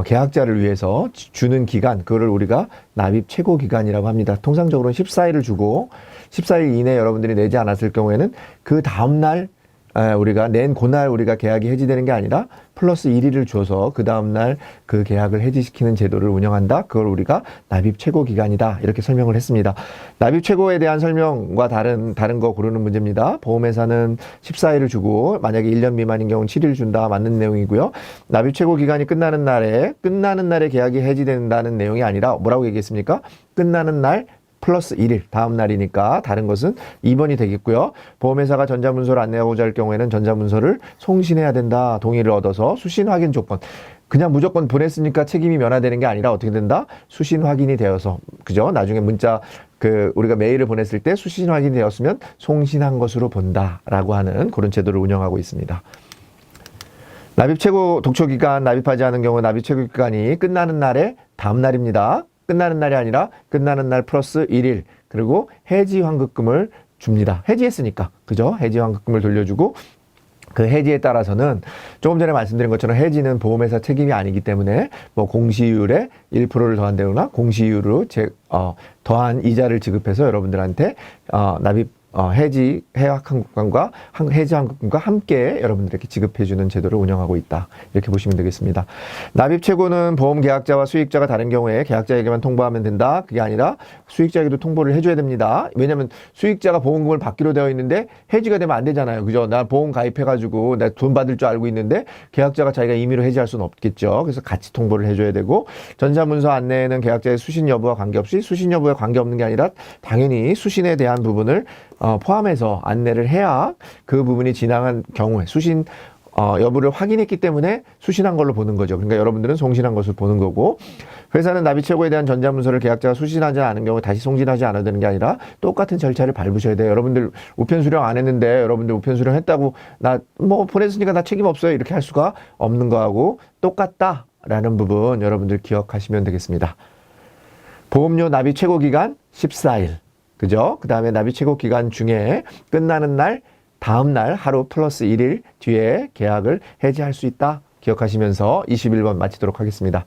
계약자를 위해서 주는 기간, 그거를 우리가 납입 최고 기간이라고 합니다. 통상적으로는 14일을 주고 14일 이내에 여러분들이 내지 않았을 경우에는 그 다음날 우리가 낸 그날 우리가 계약이 해지되는 게 아니라 플러스 1일을 줘서 그 다음날 그 계약을 해지시키는 제도를 운영한다. 그걸 우리가 납입 최고 기간이다. 이렇게 설명을 했습니다. 납입 최고에 대한 설명과 다른 거 고르는 문제입니다. 보험회사는 14일을 주고 만약에 1년 미만인 경우는 7일 준다. 맞는 내용이고요. 납입 최고 기간이 끝나는 날에 계약이 해지된다는 내용이 아니라 뭐라고 얘기했습니까? 끝나는 날 플러스 1일 다음 날이니까 다른 것은 2번이 되겠고요. 보험회사가 전자문서를 안내하고자 할 경우에는 전자문서를 송신해야 된다. 동의를 얻어서 수신 확인 조건. 그냥 무조건 보냈으니까 책임이 면하되는 게 아니라 어떻게 된다? 수신 확인이 되어서 그죠? 나중에 문자 우리가 메일을 보냈을 때 수신 확인이 되었으면 송신한 것으로 본다라고 하는 그런 제도를 운영하고 있습니다. 납입 최고 독초 기간 납입하지 않은 경우 납입 최고 기간이 끝나는 날의 다음 날입니다. 끝나는 날이 아니라 끝나는 날 플러스 1일. 그리고 해지 환급금을 줍니다. 해지했으니까. 그죠? 해지 환급금을 돌려주고 그 해지에 따라서는 조금 전에 말씀드린 것처럼 해지는 보험회사 책임이 아니기 때문에 뭐 공시율에 1%를 더한다거나 공시율로 더한 이자를 지급해서 여러분들한테 납입 해지 해약환급금과 해지 환급금과 함께 여러분들에게 지급해주는 제도를 운영하고 있다. 이렇게 보시면 되겠습니다. 납입 최고는 보험 계약자와 수익자가 다른 경우에 계약자에게만 통보하면 된다. 그게 아니라 수익자에게도 통보를 해줘야 됩니다. 왜냐하면 수익자가 보험금을 받기로 되어 있는데 해지가 되면 안 되잖아요. 그죠? 나 보험 가입해가지고 나 돈 받을 줄 알고 있는데 계약자가 자기가 임의로 해지할 수는 없겠죠. 그래서 같이 통보를 해줘야 되고 전자문서 안내에는 계약자의 수신 여부와 관계없이 수신 여부에 관계없는 게 아니라 당연히 수신에 대한 부분을 포함해서 안내를 해야 그 부분이 지나간 경우에 수신 여부를 확인했기 때문에 수신한 걸로 보는 거죠. 그러니까 여러분들은 송신한 것을 보는 거고 회사는 납입 최고에 대한 전자문서를 계약자가 수신하지 않은 경우 다시 송신하지 않아도 되는 게 아니라 똑같은 절차를 밟으셔야 돼요. 여러분들 우편 수령 안 했는데 여러분들 우편 수령 했다고 나 뭐 보냈으니까 나 책임 없어요. 이렇게 할 수가 없는 거하고 똑같다라는 부분 여러분들 기억하시면 되겠습니다. 보험료 납입 최고 기간 14일. 그죠? 그 다음에 납입 최고 기간 중에 끝나는 날, 다음 날 하루 플러스 1일 뒤에 계약을 해지할 수 있다. 기억하시면서 21번 마치도록 하겠습니다.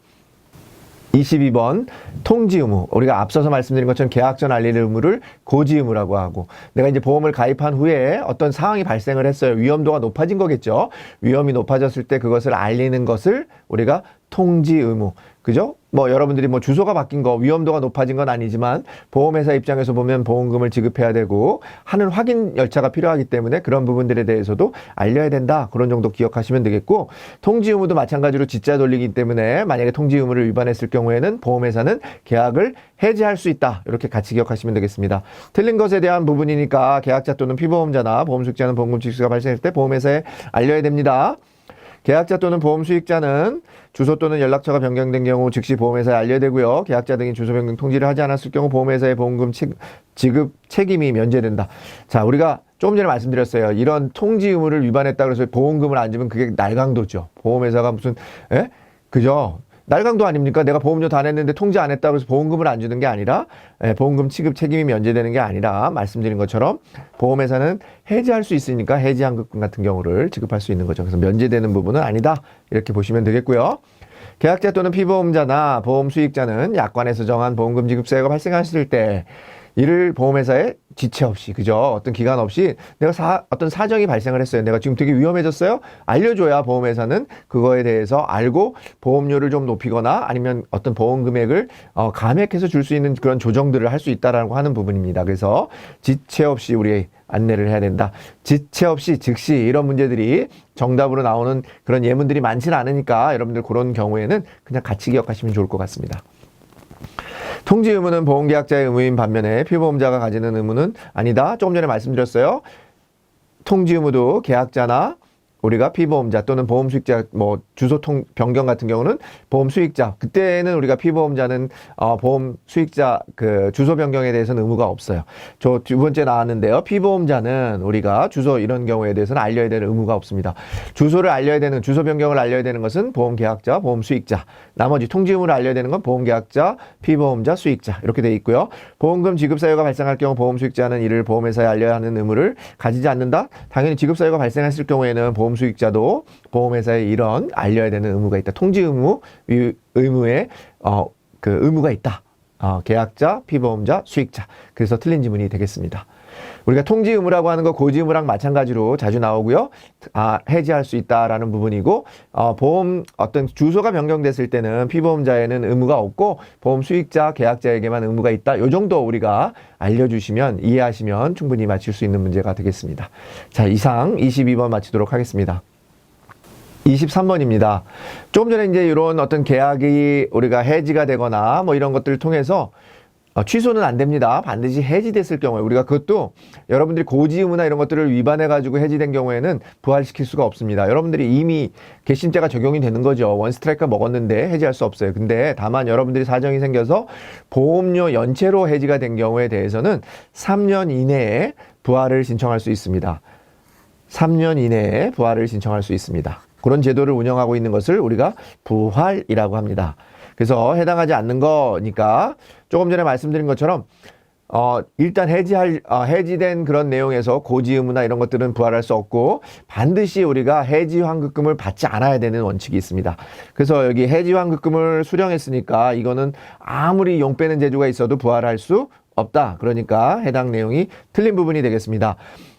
22번 통지 의무. 우리가 앞서서 말씀드린 것처럼 계약 전 알릴 의무를 고지 의무라고 하고 내가 이제 보험을 가입한 후에 어떤 상황이 발생을 했어요. 위험도가 높아진 거겠죠. 위험이 높아졌을 때 그것을 알리는 것을 우리가 통지 의무. 그죠? 뭐 여러분들이 뭐 주소가 바뀐 거 위험도가 높아진 건 아니지만 보험회사 입장에서 보면 보험금을 지급해야 되고 하는 확인 절차가 필요하기 때문에 그런 부분들에 대해서도 알려야 된다. 그런 정도 기억하시면 되겠고 통지 의무도 마찬가지로 지자 돌리기 때문에 만약에 통지 의무를 위반했을 경우에는 보험회사는 계약을 해지할 수 있다. 이렇게 같이 기억하시면 되겠습니다. 틀린 것에 대한 부분이니까 계약자 또는 피보험자나 보험수익자는 보험금 취소가 발생할 때 보험회사에 알려야 됩니다. 계약자 또는 보험 수익자는 주소 또는 연락처가 변경된 경우 즉시 보험회사에 알려야 되고요. 계약자 등이 주소 변경 통지를 하지 않았을 경우 보험회사의 보험금 지급 책임이 면제된다. 자, 우리가 조금 전에 말씀드렸어요. 이런 통지 의무를 위반했다고 해서 보험금을 안 주면 그게 날강도죠. 보험회사가 무슨 그죠? 날강도 아닙니까? 내가 보험료 다 냈는데 통지 안 했다고 해서 보험금을 안 주는 게 아니라 보험금 지급 책임이 면제되는 게 아니라 말씀드린 것처럼 보험회사는 해지할 수 있으니까 해지환급금 같은 경우를 지급할 수 있는 거죠. 그래서 면제되는 부분은 아니다. 이렇게 보시면 되겠고요. 계약자 또는 피보험자나 보험 수익자는 약관에서 정한 보험금 지급사유가 발생했을 때 이를 보험회사에 지체 없이, 그죠? 어떤 기간 없이 내가 어떤 사정이 발생을 했어요. 내가 지금 되게 위험해졌어요? 알려줘야 보험회사는 그거에 대해서 알고 보험료를 좀 높이거나 아니면 어떤 보험 금액을 감액해서 줄 수 있는 그런 조정들을 할 수 있다라고 하는 부분입니다. 그래서 지체 없이 우리 안내를 해야 된다. 지체 없이 즉시 이런 문제들이 정답으로 나오는 그런 예문들이 많지는 않으니까 여러분들 그런 경우에는 그냥 같이 기억하시면 좋을 것 같습니다. 통지 의무는 보험계약자의 의무인 반면에 피보험자가 가지는 의무는 아니다. 조금 전에 말씀드렸어요. 통지 의무도 계약자나 우리가 피보험자 또는 보험 수익자 뭐 주소 변경 같은 경우는 보험 수익자 그때는 우리가 피보험자는 보험 수익자 그 주소 변경에 대해서는 의무가 없어요. 저 두 번째 나왔는데요. 피보험자는 우리가 주소 이런 경우에 대해서는 알려야 되는 의무가 없습니다. 주소를 알려야 되는 주소 변경을 알려야 되는 것은 보험 계약자, 보험 수익자. 나머지 통지 의무를 알려야 되는 건 보험 계약자, 피보험자, 수익자 이렇게 돼 있고요. 보험금 지급 사유가 발생할 경우 보험 수익자는 이를 보험회사에 알려야 하는 의무를 가지지 않는다. 당연히 지급 사유가 발생했을 경우에는 보험 수익자도 보험회사에 이런 알려야 되는 의무가 있다. 통지 의무에 그 의무가 있다. 계약자, 피보험자, 수익자. 그래서 틀린 지문이 되겠습니다. 우리가 통지 의무라고 하는 거 고지 의무랑 마찬가지로 자주 나오고요. 해지할 수 있다라는 부분이고 보험 어떤 주소가 변경됐을 때는 피보험자에는 의무가 없고 보험 수익자, 계약자에게만 의무가 있다. 이 정도 우리가 알려주시면 이해하시면 충분히 맞출 수 있는 문제가 되겠습니다. 자, 이상 22번 마치도록 하겠습니다. 23번입니다. 조금 전에 이제 이런 어떤 계약이 우리가 해지가 되거나 뭐 이런 것들을 통해서 취소는 안 됩니다. 반드시 해지됐을 경우에 우리가 그것도 여러분들이 고지 의무나 이런 것들을 위반해 가지고 해지된 경우에는 부활시킬 수가 없습니다. 여러분들이 이미 괘씸죄가 적용이 되는 거죠. 원스트라이크 먹었는데 해지할 수 없어요. 근데 다만 여러분들이 사정이 생겨서 보험료 연체로 해지가 된 경우에 대해서는 3년 이내에 부활을 신청할 수 있습니다. 3년 이내에 부활을 신청할 수 있습니다. 그런 제도를 운영하고 있는 것을 우리가 부활이라고 합니다. 그래서 해당하지 않는 거니까 조금 전에 말씀드린 것처럼 일단 해지된 그런 내용에서 고지 의무나 이런 것들은 부활할 수 없고 반드시 우리가 해지 환급금을 받지 않아야 되는 원칙이 있습니다. 그래서 여기 해지 환급금을 수령했으니까 이거는 아무리 용 빼는 재주가 있어도 부활할 수 없다. 그러니까 해당 내용이 틀린 부분이 되겠습니다.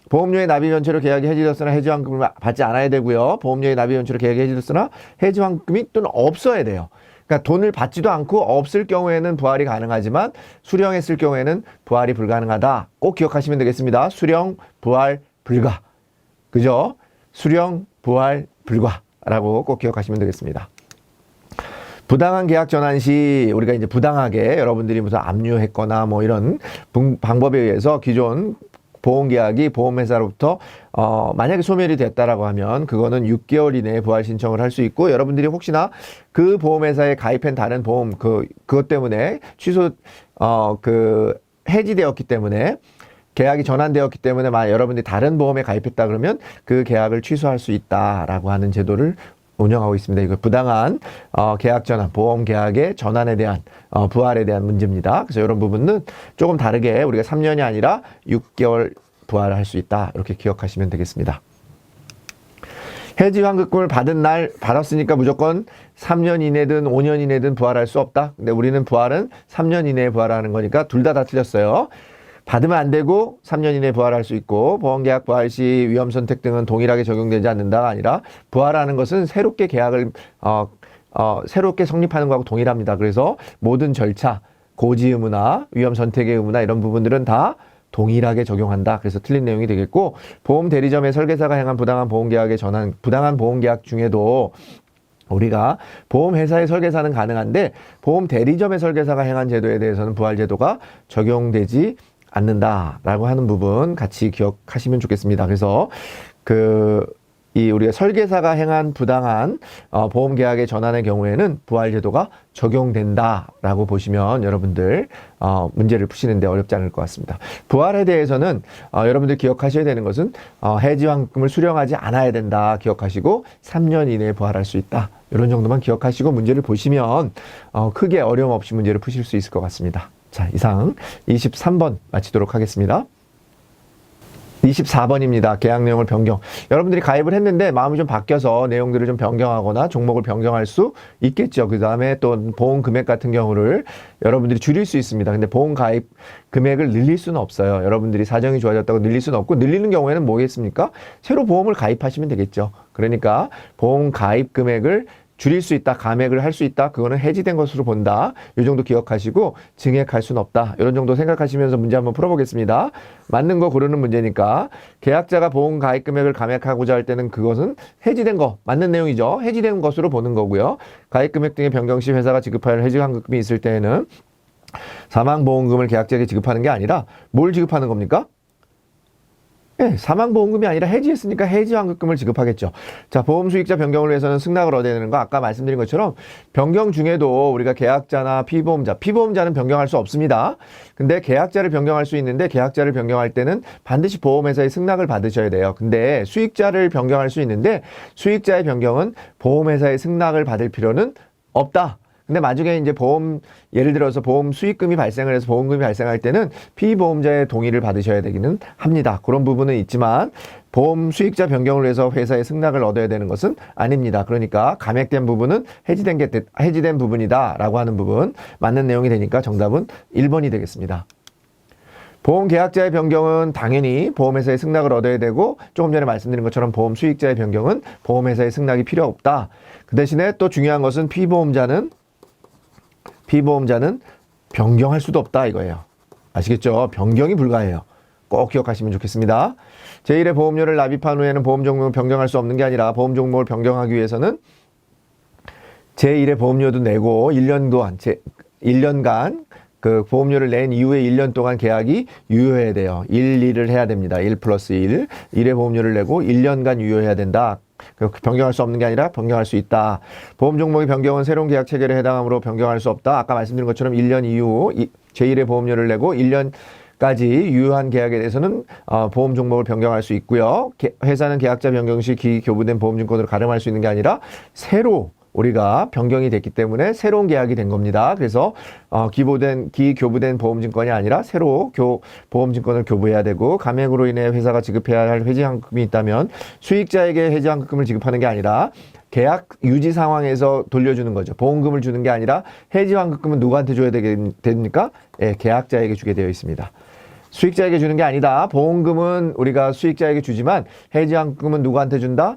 보험료의 납입 연체로 계약이 해지됐으나 해지 환급금을 받지 않아야 되고요. 보험료의 납입 연체로 계약이 해지됐으나 해지 환급금이 또는 없어야 돼요. 그러니까 돈을 받지도 않고 없을 경우에는 부활이 가능하지만 수령했을 경우에는 부활이 불가능하다. 꼭 기억하시면 되겠습니다. 수령, 부활, 불가. 그죠? 수령, 부활, 불가라고 꼭 기억하시면 되겠습니다. 부당한 계약 전환 시 우리가 이제 부당하게 여러분들이 무슨 압류했거나 뭐 이런 방법에 의해서 기존 보험계약이 보험회사로부터 만약에 소멸이 됐다라고 하면 그거는 6개월 이내에 부활 신청을 할 수 있고 여러분들이 혹시나 그 보험회사에 가입한 다른 보험 그것 때문에 해지되었기 때문에 계약이 전환되었기 때문에 만약 여러분들이 다른 보험에 가입했다 그러면 그 계약을 취소할 수 있다라고 하는 제도를 운영하고 있습니다. 이거 부당한 계약 전환, 보험 계약의 전환에 대한 부활에 대한 문제입니다. 그래서 이런 부분은 조금 다르게 우리가 3년이 아니라 6개월 부활을 할 수 있다. 이렇게 기억하시면 되겠습니다. 해지 환급금을 받은 날 받았으니까 무조건 3년 이내든 5년 이내든 부활할 수 없다. 근데 우리는 부활은 3년 이내에 부활하는 거니까 둘 다 틀렸어요. 받으면 안 되고 3년 이내에 부활할 수 있고 보험계약 부활 시 위험 선택 등은 동일하게 적용되지 않는다가 아니라 부활하는 것은 새롭게 계약을 새롭게 성립하는 거하고 동일합니다. 그래서 모든 절차, 고지 의무나 위험 선택의 의무나 이런 부분들은 다 동일하게 적용한다. 그래서 틀린 내용이 되겠고 보험 대리점의 설계사가 행한 부당한 보험계약의 전환, 부당한 보험계약 중에도 우리가 보험회사의 설계사는 가능한데 보험 대리점의 설계사가 행한 제도에 대해서는 부활 제도가 적용되지 않는다라고 하는 부분 같이 기억하시면 좋겠습니다. 그래서 우리가 설계사가 행한 부당한 보험 계약의 전환의 경우에는 부활 제도가 적용된다라고 보시면 여러분들 문제를 푸시는데 어렵지 않을 것 같습니다. 부활에 대해서는 여러분들 기억하셔야 되는 것은 해지 환급금을 수령하지 않아야 된다 기억하시고 3년 이내에 부활할 수 있다. 이런 정도만 기억하시고 문제를 보시면 크게 어려움 없이 문제를 푸실 수 있을 것 같습니다. 자, 이상 23번 마치도록 하겠습니다. 24번입니다. 계약 내용을 변경. 여러분들이 가입을 했는데 마음이 좀 바뀌어서 내용들을 좀 변경하거나 종목을 변경할 수 있겠죠. 그 다음에 또 보험 금액 같은 경우를 여러분들이 줄일 수 있습니다. 근데 보험 가입 금액을 늘릴 수는 없어요. 여러분들이 사정이 좋아졌다고 늘릴 수는 없고 늘리는 경우에는 뭐겠습니까? 새로 보험을 가입하시면 되겠죠. 그러니까 보험 가입 금액을 줄일 수 있다, 감액을 할 수 있다, 그거는 해지된 것으로 본다. 이 정도 기억하시고 증액할 수는 없다. 이런 정도 생각하시면서 문제 한번 풀어보겠습니다. 맞는 거 고르는 문제니까 계약자가 보험 가입 금액을 감액하고자 할 때는 그것은 해지된 거, 맞는 내용이죠. 해지된 것으로 보는 거고요. 가입 금액 등의 변경 시 회사가 지급할 해지 환급금이 있을 때에는 사망보험금을 계약자에게 지급하는 게 아니라 뭘 지급하는 겁니까? 네, 사망보험금이 아니라 해지했으니까 해지환급금을 지급하겠죠. 자, 보험 수익자 변경을 위해서는 승낙을 얻어야 되는 거 아까 말씀드린 것처럼 변경 중에도 우리가 계약자나 피보험자는 변경할 수 없습니다. 근데 계약자를 변경할 수 있는데 계약자를 변경할 때는 반드시 보험회사의 승낙을 받으셔야 돼요. 근데 수익자를 변경할 수 있는데 수익자의 변경은 보험회사의 승낙을 받을 필요는 없다. 근데 나중에 이제 예를 들어서 보험 수익금이 발생을 해서 보험금이 발생할 때는 피보험자의 동의를 받으셔야 되기는 합니다. 그런 부분은 있지만 보험 수익자 변경을 위해서 회사의 승낙을 얻어야 되는 것은 아닙니다. 그러니까 감액된 부분은 해지된 부분이다라고 하는 부분 맞는 내용이 되니까 정답은 1번이 되겠습니다. 보험 계약자의 변경은 당연히 보험회사의 승낙을 얻어야 되고 조금 전에 말씀드린 것처럼 보험 수익자의 변경은 보험회사의 승낙이 필요 없다. 그 대신에 또 중요한 것은 피보험자는 변경할 수도 없다 이거예요. 아시겠죠? 변경이 불가해요. 꼭 기억하시면 좋겠습니다. 제1의 보험료를 납입한 후에는 보험 종목을 변경할 수 없는 게 아니라 보험 종목을 변경하기 위해서는 제1의 보험료도 내고 1년간 그 보험료를 낸 이후에 1년 동안 계약이 유효해야 돼요. 1을 해야 됩니다. 1 플러스 1. 1의 보험료를 내고 1년간 유효해야 된다. 변경할 수 없는 게 아니라 변경할 수 있다. 보험 종목의 변경은 새로운 계약 체결에 해당하므로 변경할 수 없다. 아까 말씀드린 것처럼 1년 이후 제1의 보험료를 내고 1년 까지 유효한 계약에 대해서는 보험 종목을 변경할 수 있고요. 회사는 계약자 변경 시 기교부된 보험증권으로 가름할 수 있는 게 아니라 새로 우리가 변경이 됐기 때문에 새로운 계약이 된 겁니다. 그래서 기교부된 보험증권이 아니라 새로 보험증권을 교부해야 되고, 감액으로 인해 회사가 지급해야 할 회지환급금이 있다면 수익자에게 회지환급금을 지급하는 게 아니라 계약 유지 상황에서 돌려주는 거죠. 보험금을 주는 게 아니라 해지환급금은 누구한테 줘야 됩니까? 예, 계약자에게 주게 되어 있습니다. 수익자에게 주는 게 아니다. 보험금은 우리가 수익자에게 주지만 해지환급금은 누구한테 준다?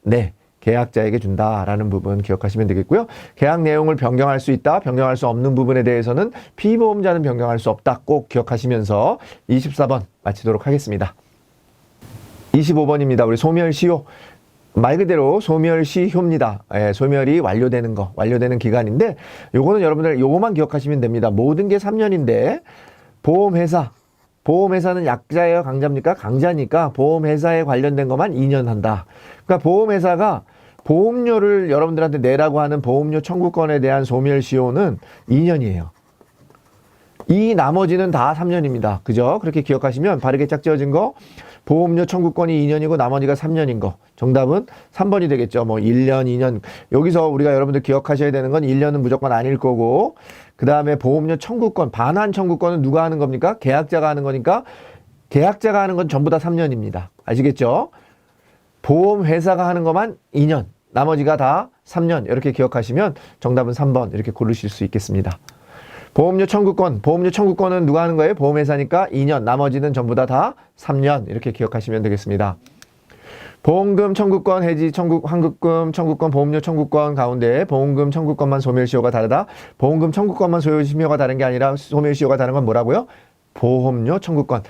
네, 계약자에게 준다라는 부분 기억하시면 되겠고요. 계약 내용을 변경할 수 있다, 변경할 수 없는 부분에 대해서는 피보험자는 변경할 수 없다. 꼭 기억하시면서 24번 마치도록 하겠습니다. 25번입니다. 우리 소멸시효. 말 그대로 소멸시효입니다. 예, 소멸이 완료되는 기간인데, 요거는 여러분들 요거만 기억하시면 됩니다. 모든 게 3년인데 보험회사는 약자예요, 강자입니까? 강자니까 보험회사에 관련된 것만 2년 한다. 그러니까 보험회사가 보험료를 여러분들한테 내라고 하는 보험료 청구권에 대한 소멸시효는 2년이에요. 이 나머지는 다 3년입니다. 그죠? 그렇게 기억하시면 바르게 짝지어진 거, 보험료 청구권이 2년이고 나머지가 3년인 거. 정답은 3번이 되겠죠. 뭐 1년, 2년. 여기서 우리가 여러분들 기억하셔야 되는 건 1년은 무조건 아닐 거고, 그 다음에 보험료 청구권, 반환 청구권은 누가 하는 겁니까? 계약자가 하는 거니까 계약자가 하는 건 전부 다 3년입니다. 아시겠죠? 보험회사가 하는 것만 2년, 나머지가 다 3년. 이렇게 기억하시면 정답은 3번 이렇게 고르실 수 있겠습니다. 보험료 청구권은 누가 하는 거예요? 보험회사니까 2년, 나머지는 전부 다 3년. 이렇게 기억하시면 되겠습니다. 보험금 청구권, 해지 환급금 청구권, 보험료 청구권 가운데 보험금 청구권만 소멸시효가 다르다. 보험금 청구권만 소멸시효가 다른 게 아니라 소멸시효가 다른 건 뭐라고요? 보험료 청구권.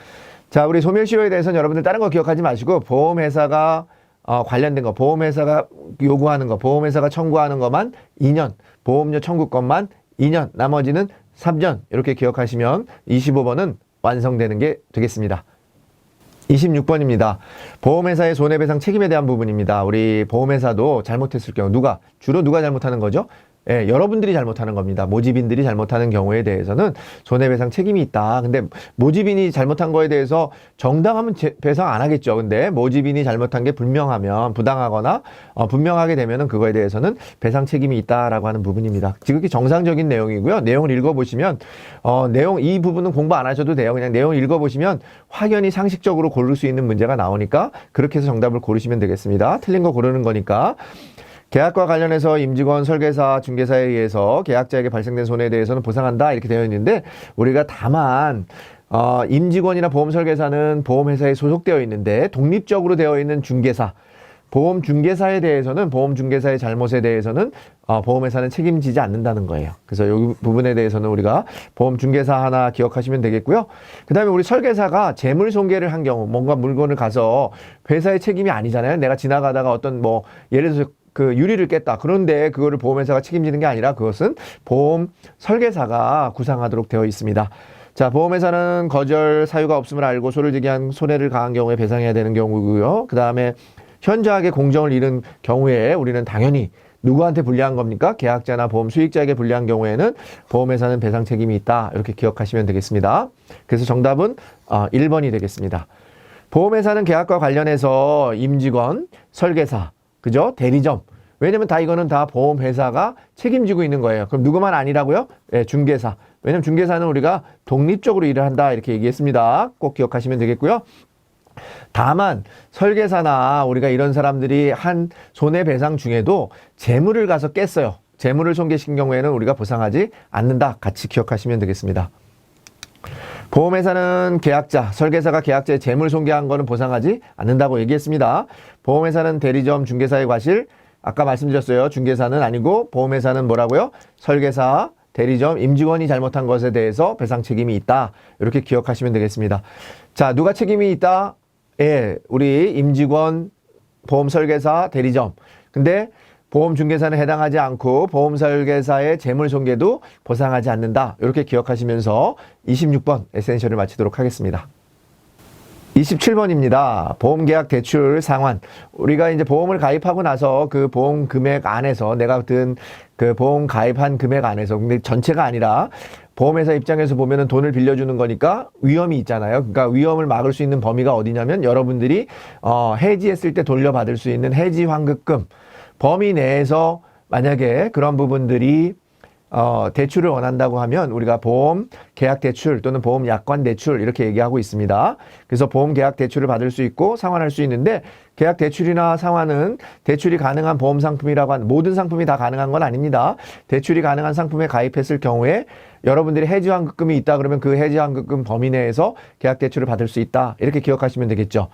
자, 우리 소멸시효에 대해서는 여러분들 다른 거 기억하지 마시고, 보험회사가 관련된 거, 보험회사가 요구하는 거, 보험회사가 청구하는 것만 2년, 보험료 청구권만 2년, 나머지는 3년. 이렇게 기억하시면 25번은 완성되는 게 되겠습니다. 26번입니다. 보험회사의 손해배상 책임에 대한 부분입니다. 우리 보험회사도 잘못했을 경우 주로 누가 잘못하는 거죠? 예, 여러분들이 잘못하는 겁니다. 모집인들이 잘못하는 경우에 대해서는 손해배상 책임이 있다. 근데 모집인이 잘못한 거에 대해서 정당하면 배상 안 하겠죠. 근데 모집인이 잘못한 게 분명하면, 부당하거나 분명하게 되면은 그거에 대해서는 배상 책임이 있다라고 하는 부분입니다. 지극히 정상적인 내용이고요. 내용을 읽어보시면 이 부분은 공부 안 하셔도 돼요. 그냥 내용 읽어보시면 확연히 상식적으로 고를 수 있는 문제가 나오니까 그렇게 해서 정답을 고르시면 되겠습니다. 틀린 거 고르는 거니까. 계약과 관련해서 임직원, 설계사, 중개사에 의해서 계약자에게 발생된 손해에 대해서는 보상한다 이렇게 되어 있는데, 우리가 다만 임직원이나 보험 설계사는 보험회사에 소속되어 있는데 독립적으로 되어 있는 중개사, 보험 중개사에 대해서는, 보험 중개사의 잘못에 대해서는 보험회사는 책임지지 않는다는 거예요. 그래서 이 부분에 대해서는 우리가 보험 중개사 하나 기억하시면 되겠고요. 그 다음에 우리 설계사가 재물 손괴를 한 경우, 뭔가 물건을 가서 회사의 책임이 아니잖아요. 내가 지나가다가 어떤 예를 들어서 그 유리를 깼다. 그런데 그거를 보험회사가 책임지는 게 아니라 그것은 보험 설계사가 구상하도록 되어 있습니다. 자, 보험회사는 거절 사유가 없음을 알고 소를 제기한 손해를 가한 경우에 배상해야 되는 경우고요. 그 다음에 현저하게 공정을 잃은 경우에 우리는 당연히 누구한테 불리한 겁니까? 계약자나 보험 수익자에게 불리한 경우에는 보험회사는 배상 책임이 있다. 이렇게 기억하시면 되겠습니다. 그래서 정답은 1번이 되겠습니다. 보험회사는 계약과 관련해서 임직원, 설계사, 그죠? 대리점. 왜냐면 이거는 다 보험회사가 책임지고 있는 거예요. 그럼 누구만 아니라고요? 네, 중개사. 왜냐면 중개사는 우리가 독립적으로 일을 한다 이렇게 얘기했습니다. 꼭 기억하시면 되겠고요. 다만 설계사나 우리가 이런 사람들이 한 손해배상 중에도 재물을 가서 깼어요. 재물을 손괴시킨 경우에는 우리가 보상하지 않는다. 같이 기억하시면 되겠습니다. 보험회사는 계약자, 설계사가 계약자의 재물 손괴한 거는 보상하지 않는다고 얘기했습니다. 보험회사는 대리점, 중개사의 과실, 아까 말씀드렸어요. 중개사는 아니고 보험회사는 뭐라고요? 설계사, 대리점, 임직원이 잘못한 것에 대해서 배상 책임이 있다. 이렇게 기억하시면 되겠습니다. 자, 누가 책임이 있다? 예, 우리 임직원, 보험 설계사, 대리점. 근데 보험 중개사는 해당하지 않고 보험 설계사의 재물 손괴도 보상하지 않는다. 이렇게 기억하시면서 26번 에센셜을 마치도록 하겠습니다. 27번입니다. 보험계약 대출 상환. 우리가 이제 보험을 가입하고 나서 그 보험 금액 안에서 내가 든 그 보험 가입한 금액 안에서, 근데 전체가 아니라 보험회사 입장에서 보면은 돈을 빌려주는 거니까 위험이 있잖아요. 그러니까 위험을 막을 수 있는 범위가 어디냐면 여러분들이 해지했을 때 돌려받을 수 있는 해지 환급금 범위 내에서 만약에 그런 부분들이 대출을 원한다고 하면 우리가 보험 계약 대출 또는 보험 약관 대출 이렇게 얘기하고 있습니다. 그래서 보험 계약 대출을 받을 수 있고 상환할 수 있는데 계약 대출이나 상환은 대출이 가능한 보험 상품이라고 하는 모든 상품이 다 가능한 건 아닙니다. 대출이 가능한 상품에 가입했을 경우에 여러분들이 해지 환급금이 있다 그러면 그 해지 환급금 범위 내에서 계약 대출을 받을 수 있다. 이렇게 기억하시면 되겠죠.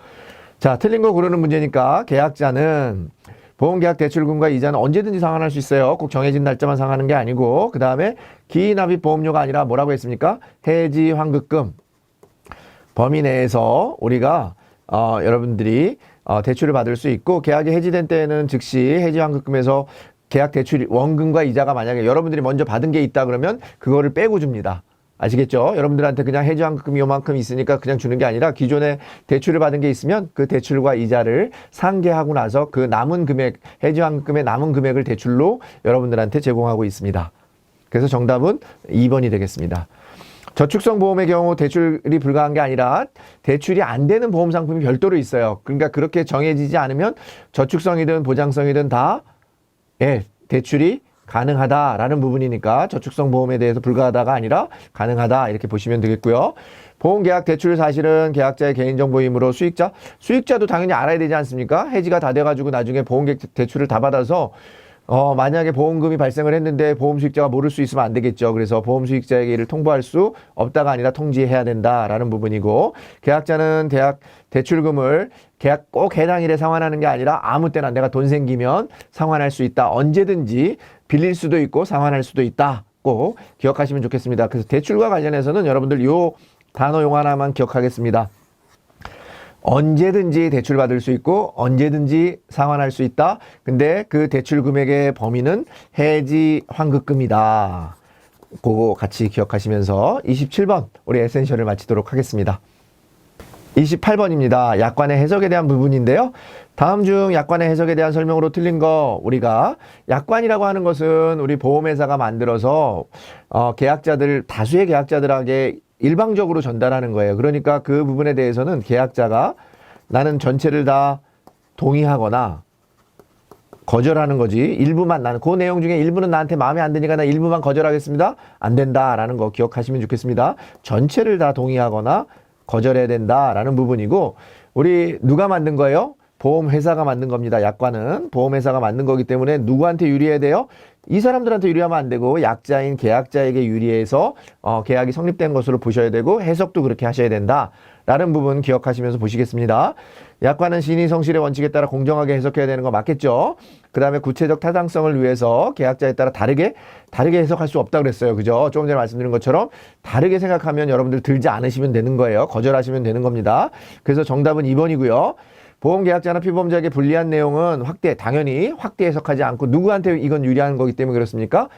자, 틀린 거 고르는 문제니까 계약자는 보험계약 대출금과 이자는 언제든지 상환할 수 있어요. 꼭 정해진 날짜만 상환하는 게 아니고 그 다음에 기납입 보험료가 아니라 뭐라고 했습니까? 해지 환급금 범위 내에서 우리가 여러분들이 대출을 받을 수 있고 계약이 해지된 때에는 즉시 해지 환급금에서 계약 대출 원금과 이자가 만약에 여러분들이 먼저 받은 게 있다 그러면 그거를 빼고 줍니다. 아시겠죠? 여러분들한테 그냥 해지 환급금이 요만큼 있으니까 그냥 주는 게 아니라 기존에 대출을 받은 게 있으면 그 대출과 이자를 상계하고 나서 그 남은 금액, 해지 환급금의 남은 금액을 대출로 여러분들한테 제공하고 있습니다. 그래서 정답은 2번이 되겠습니다. 저축성 보험의 경우 대출이 불가한 게 아니라 대출이 안 되는 보험 상품이 별도로 있어요. 그러니까 그렇게 정해지지 않으면 저축성이든 보장성이든 다 대출이 가능하다라는 부분이니까 저축성 보험에 대해서 불가하다가 아니라 가능하다 이렇게 보시면 되겠고요. 보험계약 대출 사실은 계약자의 개인정보이므로 수익자도 당연히 알아야 되지 않습니까? 해지가 다 돼가지고 나중에 보험계약 대출을 다 받아서 만약에 보험금이 발생을 했는데 보험 수익자가 모를 수 있으면 안 되겠죠. 그래서 보험 수익자에게 이를 통보할 수 없다가 아니라 통지해야 된다라는 부분이고 계약자는 대출금을 계약 꼭 해당일에 상환하는 게 아니라 아무 때나 내가 돈 생기면 상환할 수 있다. 언제든지 빌릴 수도 있고 상환할 수도 있다. 꼭 기억하시면 좋겠습니다. 그래서 대출과 관련해서는 여러분들 요 단어 용 하나만 기억하겠습니다. 언제든지 대출 받을 수 있고 언제든지 상환할 수 있다. 근데 그 대출 금액의 범위는 해지 환급금이다. 그거 같이 기억하시면서 27번 우리 에센셜을 마치도록 하겠습니다. 28번입니다. 약관의 해석에 대한 부분인데요. 다음 중 약관의 해석에 대한 설명으로 틀린 거 우리가 약관이라고 하는 것은 우리 보험회사가 만들어서 계약자들 다수의 계약자들에게 일방적으로 전달하는 거예요. 그러니까 그 부분에 대해서는 계약자가 나는 전체를 다 동의하거나 거절하는 거지 일부만 나는 그 내용 중에 일부는 나한테 마음에 안 드니까 나 일부만 거절하겠습니다. 안 된다라는 거 기억하시면 좋겠습니다. 전체를 다 동의하거나 거절해야 된다라는 부분이고 우리 누가 만든 거예요? 보험회사가 만든 겁니다. 약관은 보험회사가 만든 거기 때문에 누구한테 유리해야 돼요? 이 사람들한테 유리하면 안 되고 약자인 계약자에게 유리해서 계약이 성립된 것으로 보셔야 되고 해석도 그렇게 하셔야 된다라는 부분 기억하시면서 보시겠습니다. 약관은 신의 성실의 원칙에 따라 공정하게 해석해야 되는 거 맞겠죠? 그 다음에 구체적 타당성을 위해서 계약자에 따라 다르게 해석할 수 없다고 그랬어요. 그죠? 조금 전에 말씀드린 것처럼 다르게 생각하면 여러분들 들지 않으시면 되는 거예요. 거절하시면 되는 겁니다. 그래서 정답은 2번이고요. 보험계약자나 피보험자에게 불리한 내용은 당연히 확대 해석하지 않고 누구한테 이건 유리한 거기 때문에 그렇습니까?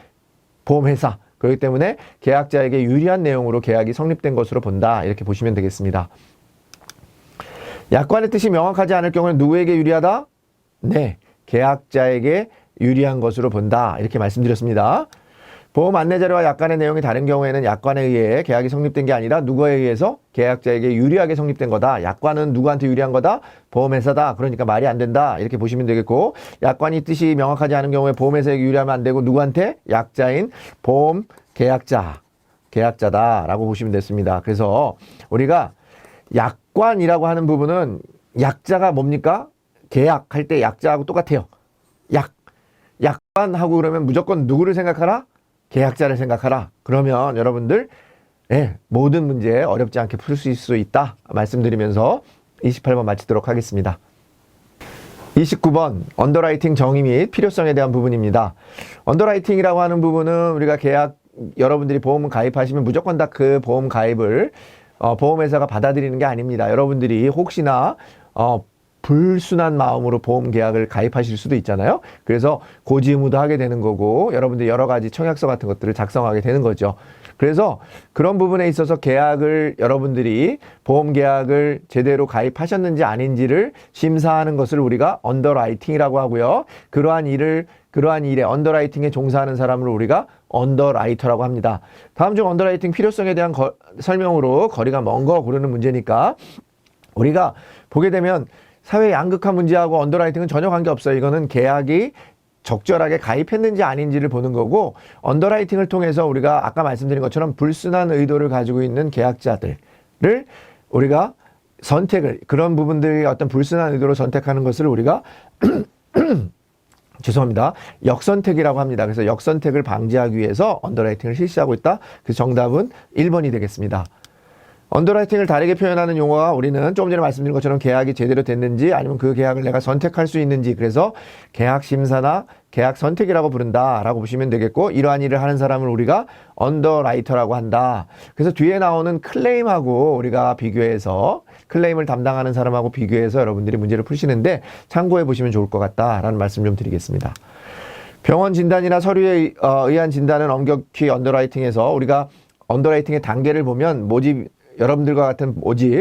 보험회사. 그렇기 때문에 계약자에게 유리한 내용으로 계약이 성립된 것으로 본다. 이렇게 보시면 되겠습니다. 약관의 뜻이 명확하지 않을 경우는 누구에게 유리하다? 네, 계약자에게 유리한 것으로 본다. 이렇게 말씀드렸습니다. 보험 안내자료와 약관의 내용이 다른 경우에는 약관에 의해 계약이 성립된 게 아니라 누구에 의해서 계약자에게 유리하게 성립된 거다. 약관은 누구한테 유리한 거다? 보험회사다. 그러니까 말이 안 된다. 이렇게 보시면 되겠고 약관이 뜻이 명확하지 않은 경우에 보험회사에게 유리하면 안 되고 누구한테? 약자인 보험 계약자다라고 보시면 됐습니다. 그래서 우리가 약관이라고 하는 부분은 약자가 뭡니까? 계약할 때 약자하고 똑같아요. 약관하고 그러면 무조건 누구를 생각하라? 계약자를 생각하라. 그러면 여러분들 모든 문제 어렵지 않게 풀 수 있다 말씀드리면서 28번 마치도록 하겠습니다. 29번 언더라이팅 정의 및 필요성에 대한 부분입니다. 언더라이팅이라고 하는 부분은 우리가 여러분들이 보험 가입하시면 무조건 다 그 보험 가입을 보험회사가 받아들이는 게 아닙니다. 여러분들이 혹시나 불순한 마음으로 보험 계약을 가입하실 수도 있잖아요. 그래서 고지의무도 하게 되는 거고 여러분들 여러 가지 청약서 같은 것들을 작성하게 되는 거죠. 그래서 그런 부분에 있어서 여러분들이 보험 계약을 제대로 가입하셨는지 아닌지를 심사하는 것을 우리가 언더라이팅이라고 하고요. 그러한 일을 그러한 일에 언더라이팅에 종사하는 사람을 우리가 언더라이터라고 합니다. 다음 중 언더라이팅 필요성에 대한 설명으로 거리가 먼 거 고르는 문제니까 우리가 보게 되면 사회 양극화 문제하고 언더라이팅은 전혀 관계없어요. 이거는 계약이 적절하게 가입했는지 아닌지를 보는 거고, 언더라이팅을 통해서 우리가 아까 말씀드린 것처럼 불순한 의도를 가지고 있는 계약자들을 우리가 그런 부분들이 어떤 불순한 의도로 선택하는 것을 우리가 죄송합니다. 역선택이라고 합니다. 그래서 역선택을 방지하기 위해서 언더라이팅을 실시하고 있다. 그래서 정답은 1번이 되겠습니다. 언더라이팅을 다르게 표현하는 용어가 우리는 조금 전에 말씀드린 것처럼 계약이 제대로 됐는지 아니면 그 계약을 내가 선택할 수 있는지, 그래서 계약 심사나 계약 선택이라고 부른다라고 보시면 되겠고, 이러한 일을 하는 사람을 우리가 언더라이터라고 한다. 그래서 뒤에 나오는 클레임하고 우리가 비교해서, 클레임을 담당하는 사람하고 비교해서 여러분들이 문제를 푸시는데 참고해 보시면 좋을 것 같다라는 말씀 좀 드리겠습니다. 병원 진단이나 서류에 의한 진단은 엄격히 언더라이팅에서 우리가 언더라이팅의 단계를 보면 여러분들과 같은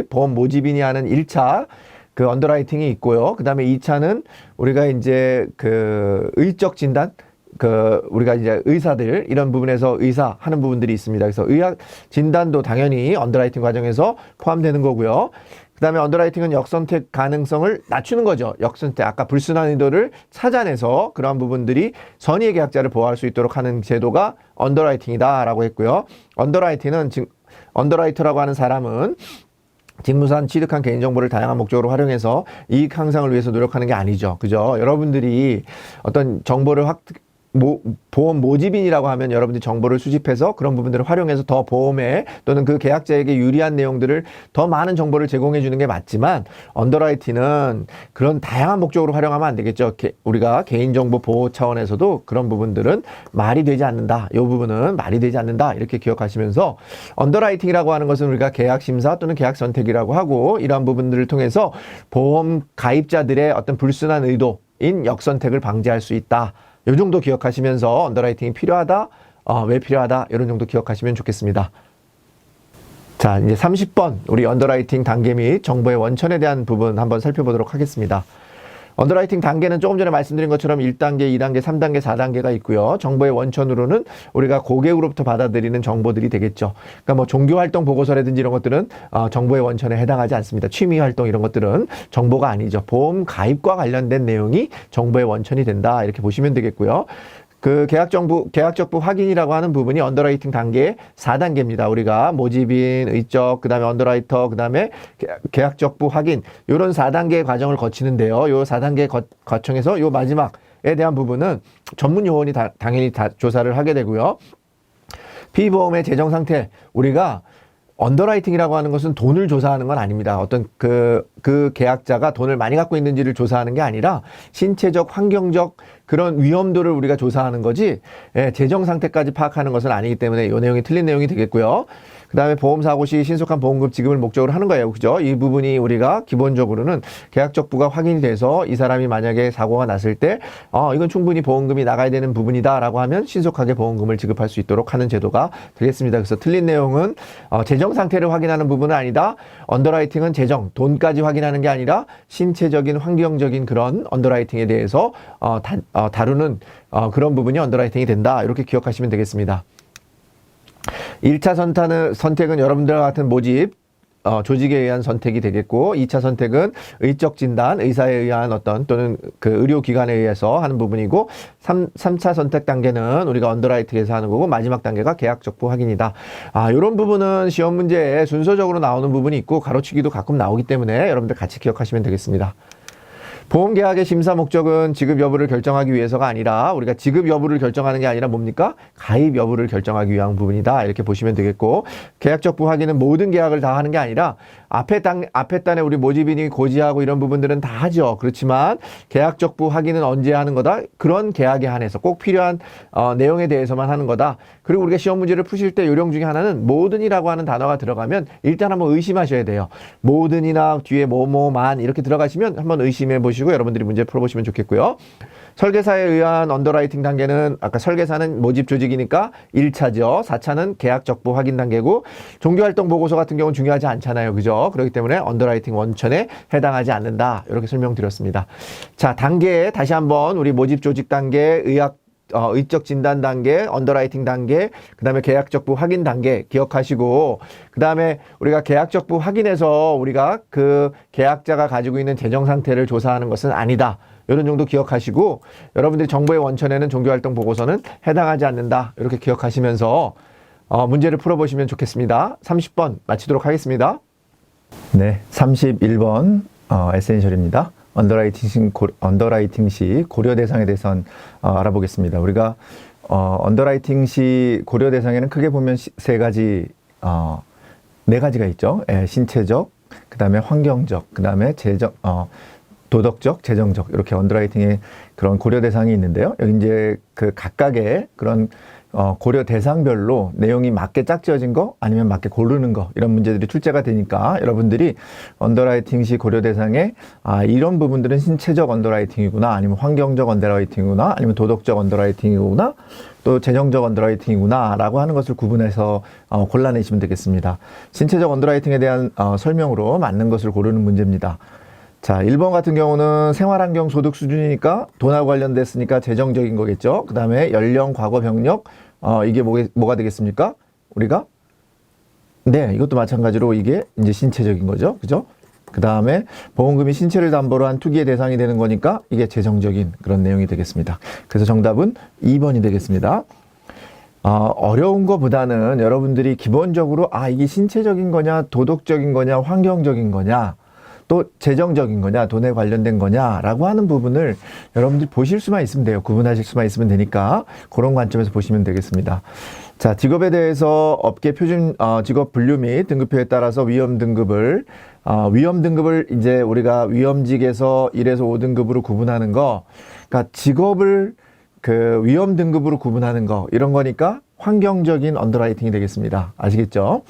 보험 모집인이 하는 1차 그 언더라이팅이 있고요. 그 다음에 2차는 우리가 이제 그 의적 진단, 우리가 이제 의사들, 이런 부분에서 의사 하는 부분들이 있습니다. 그래서 의학 진단도 당연히 언더라이팅 과정에서 포함되는 거고요. 그 다음에 언더라이팅은 역선택 가능성을 낮추는 거죠. 역선택, 아까 불순한 의도를 찾아내서 그러한 부분들이 선의의 계약자를 보호할 수 있도록 하는 제도가 언더라이팅이다라고 했고요. 언더라이터라고 하는 사람은 직무상 취득한 개인정보를 다양한 목적으로 활용해서 이익 향상을 위해서 노력하는 게 아니죠. 그죠? 여러분들이 어떤 정보를 보험 모집인이라고 하면 여러분들이 정보를 수집해서 그런 부분들을 활용해서 더 보험에 또는 그 계약자에게 유리한 내용들을 더 많은 정보를 제공해 주는 게 맞지만, 언더라이팅은 그런 다양한 목적으로 활용하면 안 되겠죠. 우리가 개인정보 보호 차원에서도 그런 부분들은 말이 되지 않는다. 이 부분은 말이 되지 않는다. 이렇게 기억하시면서, 언더라이팅이라고 하는 것은 우리가 계약 심사 또는 계약 선택이라고 하고, 이러한 부분들을 통해서 보험 가입자들의 어떤 불순한 의도인 역선택을 방지할 수 있다. 이 정도 기억하시면서 언더라이팅이 필요하다, 왜 필요하다, 이런 정도 기억하시면 좋겠습니다. 자, 이제 30번 우리 언더라이팅 단계 및 정보의 원천에 대한 부분 한번 살펴보도록 하겠습니다. 언더라이팅 단계는 조금 전에 말씀드린 것처럼 1단계, 2단계, 3단계, 4단계가 있고요. 정보의 원천으로는 우리가 고객으로부터 받아들이는 정보들이 되겠죠. 그러니까 뭐 종교활동 보고서라든지 이런 것들은 정보의 원천에 해당하지 않습니다. 취미활동 이런 것들은 정보가 아니죠. 보험 가입과 관련된 내용이 정보의 원천이 된다. 이렇게 보시면 되겠고요. 그 계약적부 확인이라고 하는 부분이 언더라이팅 단계의 4단계입니다. 우리가 모집인, 의적, 그 다음에 언더라이터, 그 다음에 계약적부 확인, 요런 4단계의 과정을 거치는데요. 요 4단계 과정에서 요 마지막에 대한 부분은 전문 요원이 당연히 조사를 하게 되고요. 피보험의 재정 상태, 우리가 언더라이팅이라고 하는 것은 돈을 조사하는 건 아닙니다. 어떤 그 계약자가 돈을 많이 갖고 있는지를 조사하는 게 아니라 신체적, 환경적 그런 위험도를 우리가 조사하는 거지, 재정 상태까지 파악하는 것은 아니기 때문에 이 내용이 틀린 내용이 되겠고요. 그 다음에 보험사고 시 신속한 보험금 지급을 목적으로 하는 거예요. 그죠? 이 부분이 우리가 기본적으로는 계약적부가 확인이 돼서 이 사람이 만약에 사고가 났을 때, 이건 충분히 보험금이 나가야 되는 부분이다라고 하면 신속하게 보험금을 지급할 수 있도록 하는 제도가 되겠습니다. 그래서 틀린 내용은 재정 상태를 확인하는 부분은 아니다. 언더라이팅은 재정, 돈까지 확인하는 게 아니라 신체적인, 환경적인 그런 언더라이팅에 대해서 다루는 그런 부분이 언더라이팅이 된다. 이렇게 기억하시면 되겠습니다. 1차 선택은 여러분들과 같은 모집, 조직에 의한 선택이 되겠고, 2차 선택은 의적 진단, 의사에 의한 또는 그 의료기관에 의해서 하는 부분이고, 3차 선택 단계는 우리가 언더라이팅에서 하는 거고, 마지막 단계가 계약적부 확인이다. 요런 부분은 시험 문제에 순서적으로 나오는 부분이 있고, 가로치기도 가끔 나오기 때문에 여러분들 같이 기억하시면 되겠습니다. 보험계약의 심사 목적은 지급 여부를 결정하기 위해서가 아니라, 우리가 지급 여부를 결정하는 게 아니라 뭡니까? 가입 여부를 결정하기 위한 부분이다. 이렇게 보시면 되겠고, 계약적부 확인은 모든 계약을 다 하는 게 아니라 앞에 단에 우리 모집인이 고지하고 이런 부분들은 다 하죠. 그렇지만 계약적부 확인은 언제 하는 거다? 그런 계약에 한해서 꼭 필요한 내용에 대해서만 하는 거다. 그리고 우리가 시험 문제를 푸실 때 요령 중에 하나는 모든이라고 하는 단어가 들어가면 일단 한번 의심하셔야 돼요. 모든이나 뒤에 뭐뭐만 이렇게 들어가시면 한번 의심해 보시고 여러분들이 문제 풀어보시면 좋겠고요. 설계사에 의한 언더라이팅 단계는 아까 설계사는 모집 조직이니까 1차죠. 4차는 계약 적부 확인 단계고 종교활동 보고서 같은 경우는 중요하지 않잖아요. 그죠? 그렇기 때문에 언더라이팅 원천에 해당하지 않는다. 이렇게 설명드렸습니다. 자, 단계 다시 한번 우리 모집 조직 단계, 의적 진단 단계, 언더라이팅 단계, 그 다음에 계약적부 확인 단계 기억하시고, 그 다음에 우리가 계약적부 확인해서 우리가 그 계약자가 가지고 있는 재정 상태를 조사하는 것은 아니다. 이런 정도 기억하시고, 여러분들이 정보의 원천에는 종교활동 보고서는 해당하지 않는다. 이렇게 기억하시면서 문제를 풀어보시면 좋겠습니다. 30번 마치도록 하겠습니다. 네, 31번 에센셜입니다. 언더라이팅 시 고려 대상에 대해서 알아보겠습니다. 우리가 언더라이팅 시 고려 대상에는 크게 보면 세 가지, 네 가지가 있죠. 신체적, 그 다음에 환경적, 그 다음에 도덕적, 재정적, 이렇게 언더라이팅의 그런 고려 대상이 있는데요. 여기 이제 그 각각의 그런 고려 대상별로 내용이 맞게 짝지어진 거 아니면 맞게 고르는 거, 이런 문제들이 출제가 되니까 여러분들이 언더라이팅 시 고려 대상에 이런 부분들은 신체적 언더라이팅이구나, 아니면 환경적 언더라이팅이구나, 아니면 도덕적 언더라이팅이구나, 또 재정적 언더라이팅이구나 라고 하는 것을 구분해서 골라내시면 되겠습니다. 신체적 언더라이팅에 대한 설명으로 맞는 것을 고르는 문제입니다. 자, 1번 같은 경우는 생활환경 소득 수준이니까 돈하고 관련됐으니까 재정적인 거겠죠. 그 다음에 연령, 과거, 병력, 이게 뭐가 되겠습니까? 우리가? 네, 이것도 마찬가지로 이게 이제 신체적인 거죠. 그죠? 그 다음에 보험금이 신체를 담보로 한 투기의 대상이 되는 거니까 이게 재정적인 그런 내용이 되겠습니다. 그래서 정답은 2번이 되겠습니다. 어려운 거보다는 여러분들이 기본적으로 이게 신체적인 거냐, 도덕적인 거냐, 환경적인 거냐, 또 재정적인 거냐, 돈에 관련된 거냐라고 하는 부분을 여러분들이 보실 수만 있으면 돼요. 구분하실 수만 있으면 되니까 그런 관점에서 보시면 되겠습니다. 자, 직업에 대해서 업계 표준 직업 분류 및 등급표에 따라서 위험 등급을 이제 우리가 위험직에서 1에서 5등급으로 구분하는 거, 그러니까 직업을 그 위험 등급으로 구분하는 거, 이런 거니까 환경적인 언더라이팅이 되겠습니다. 아시겠죠?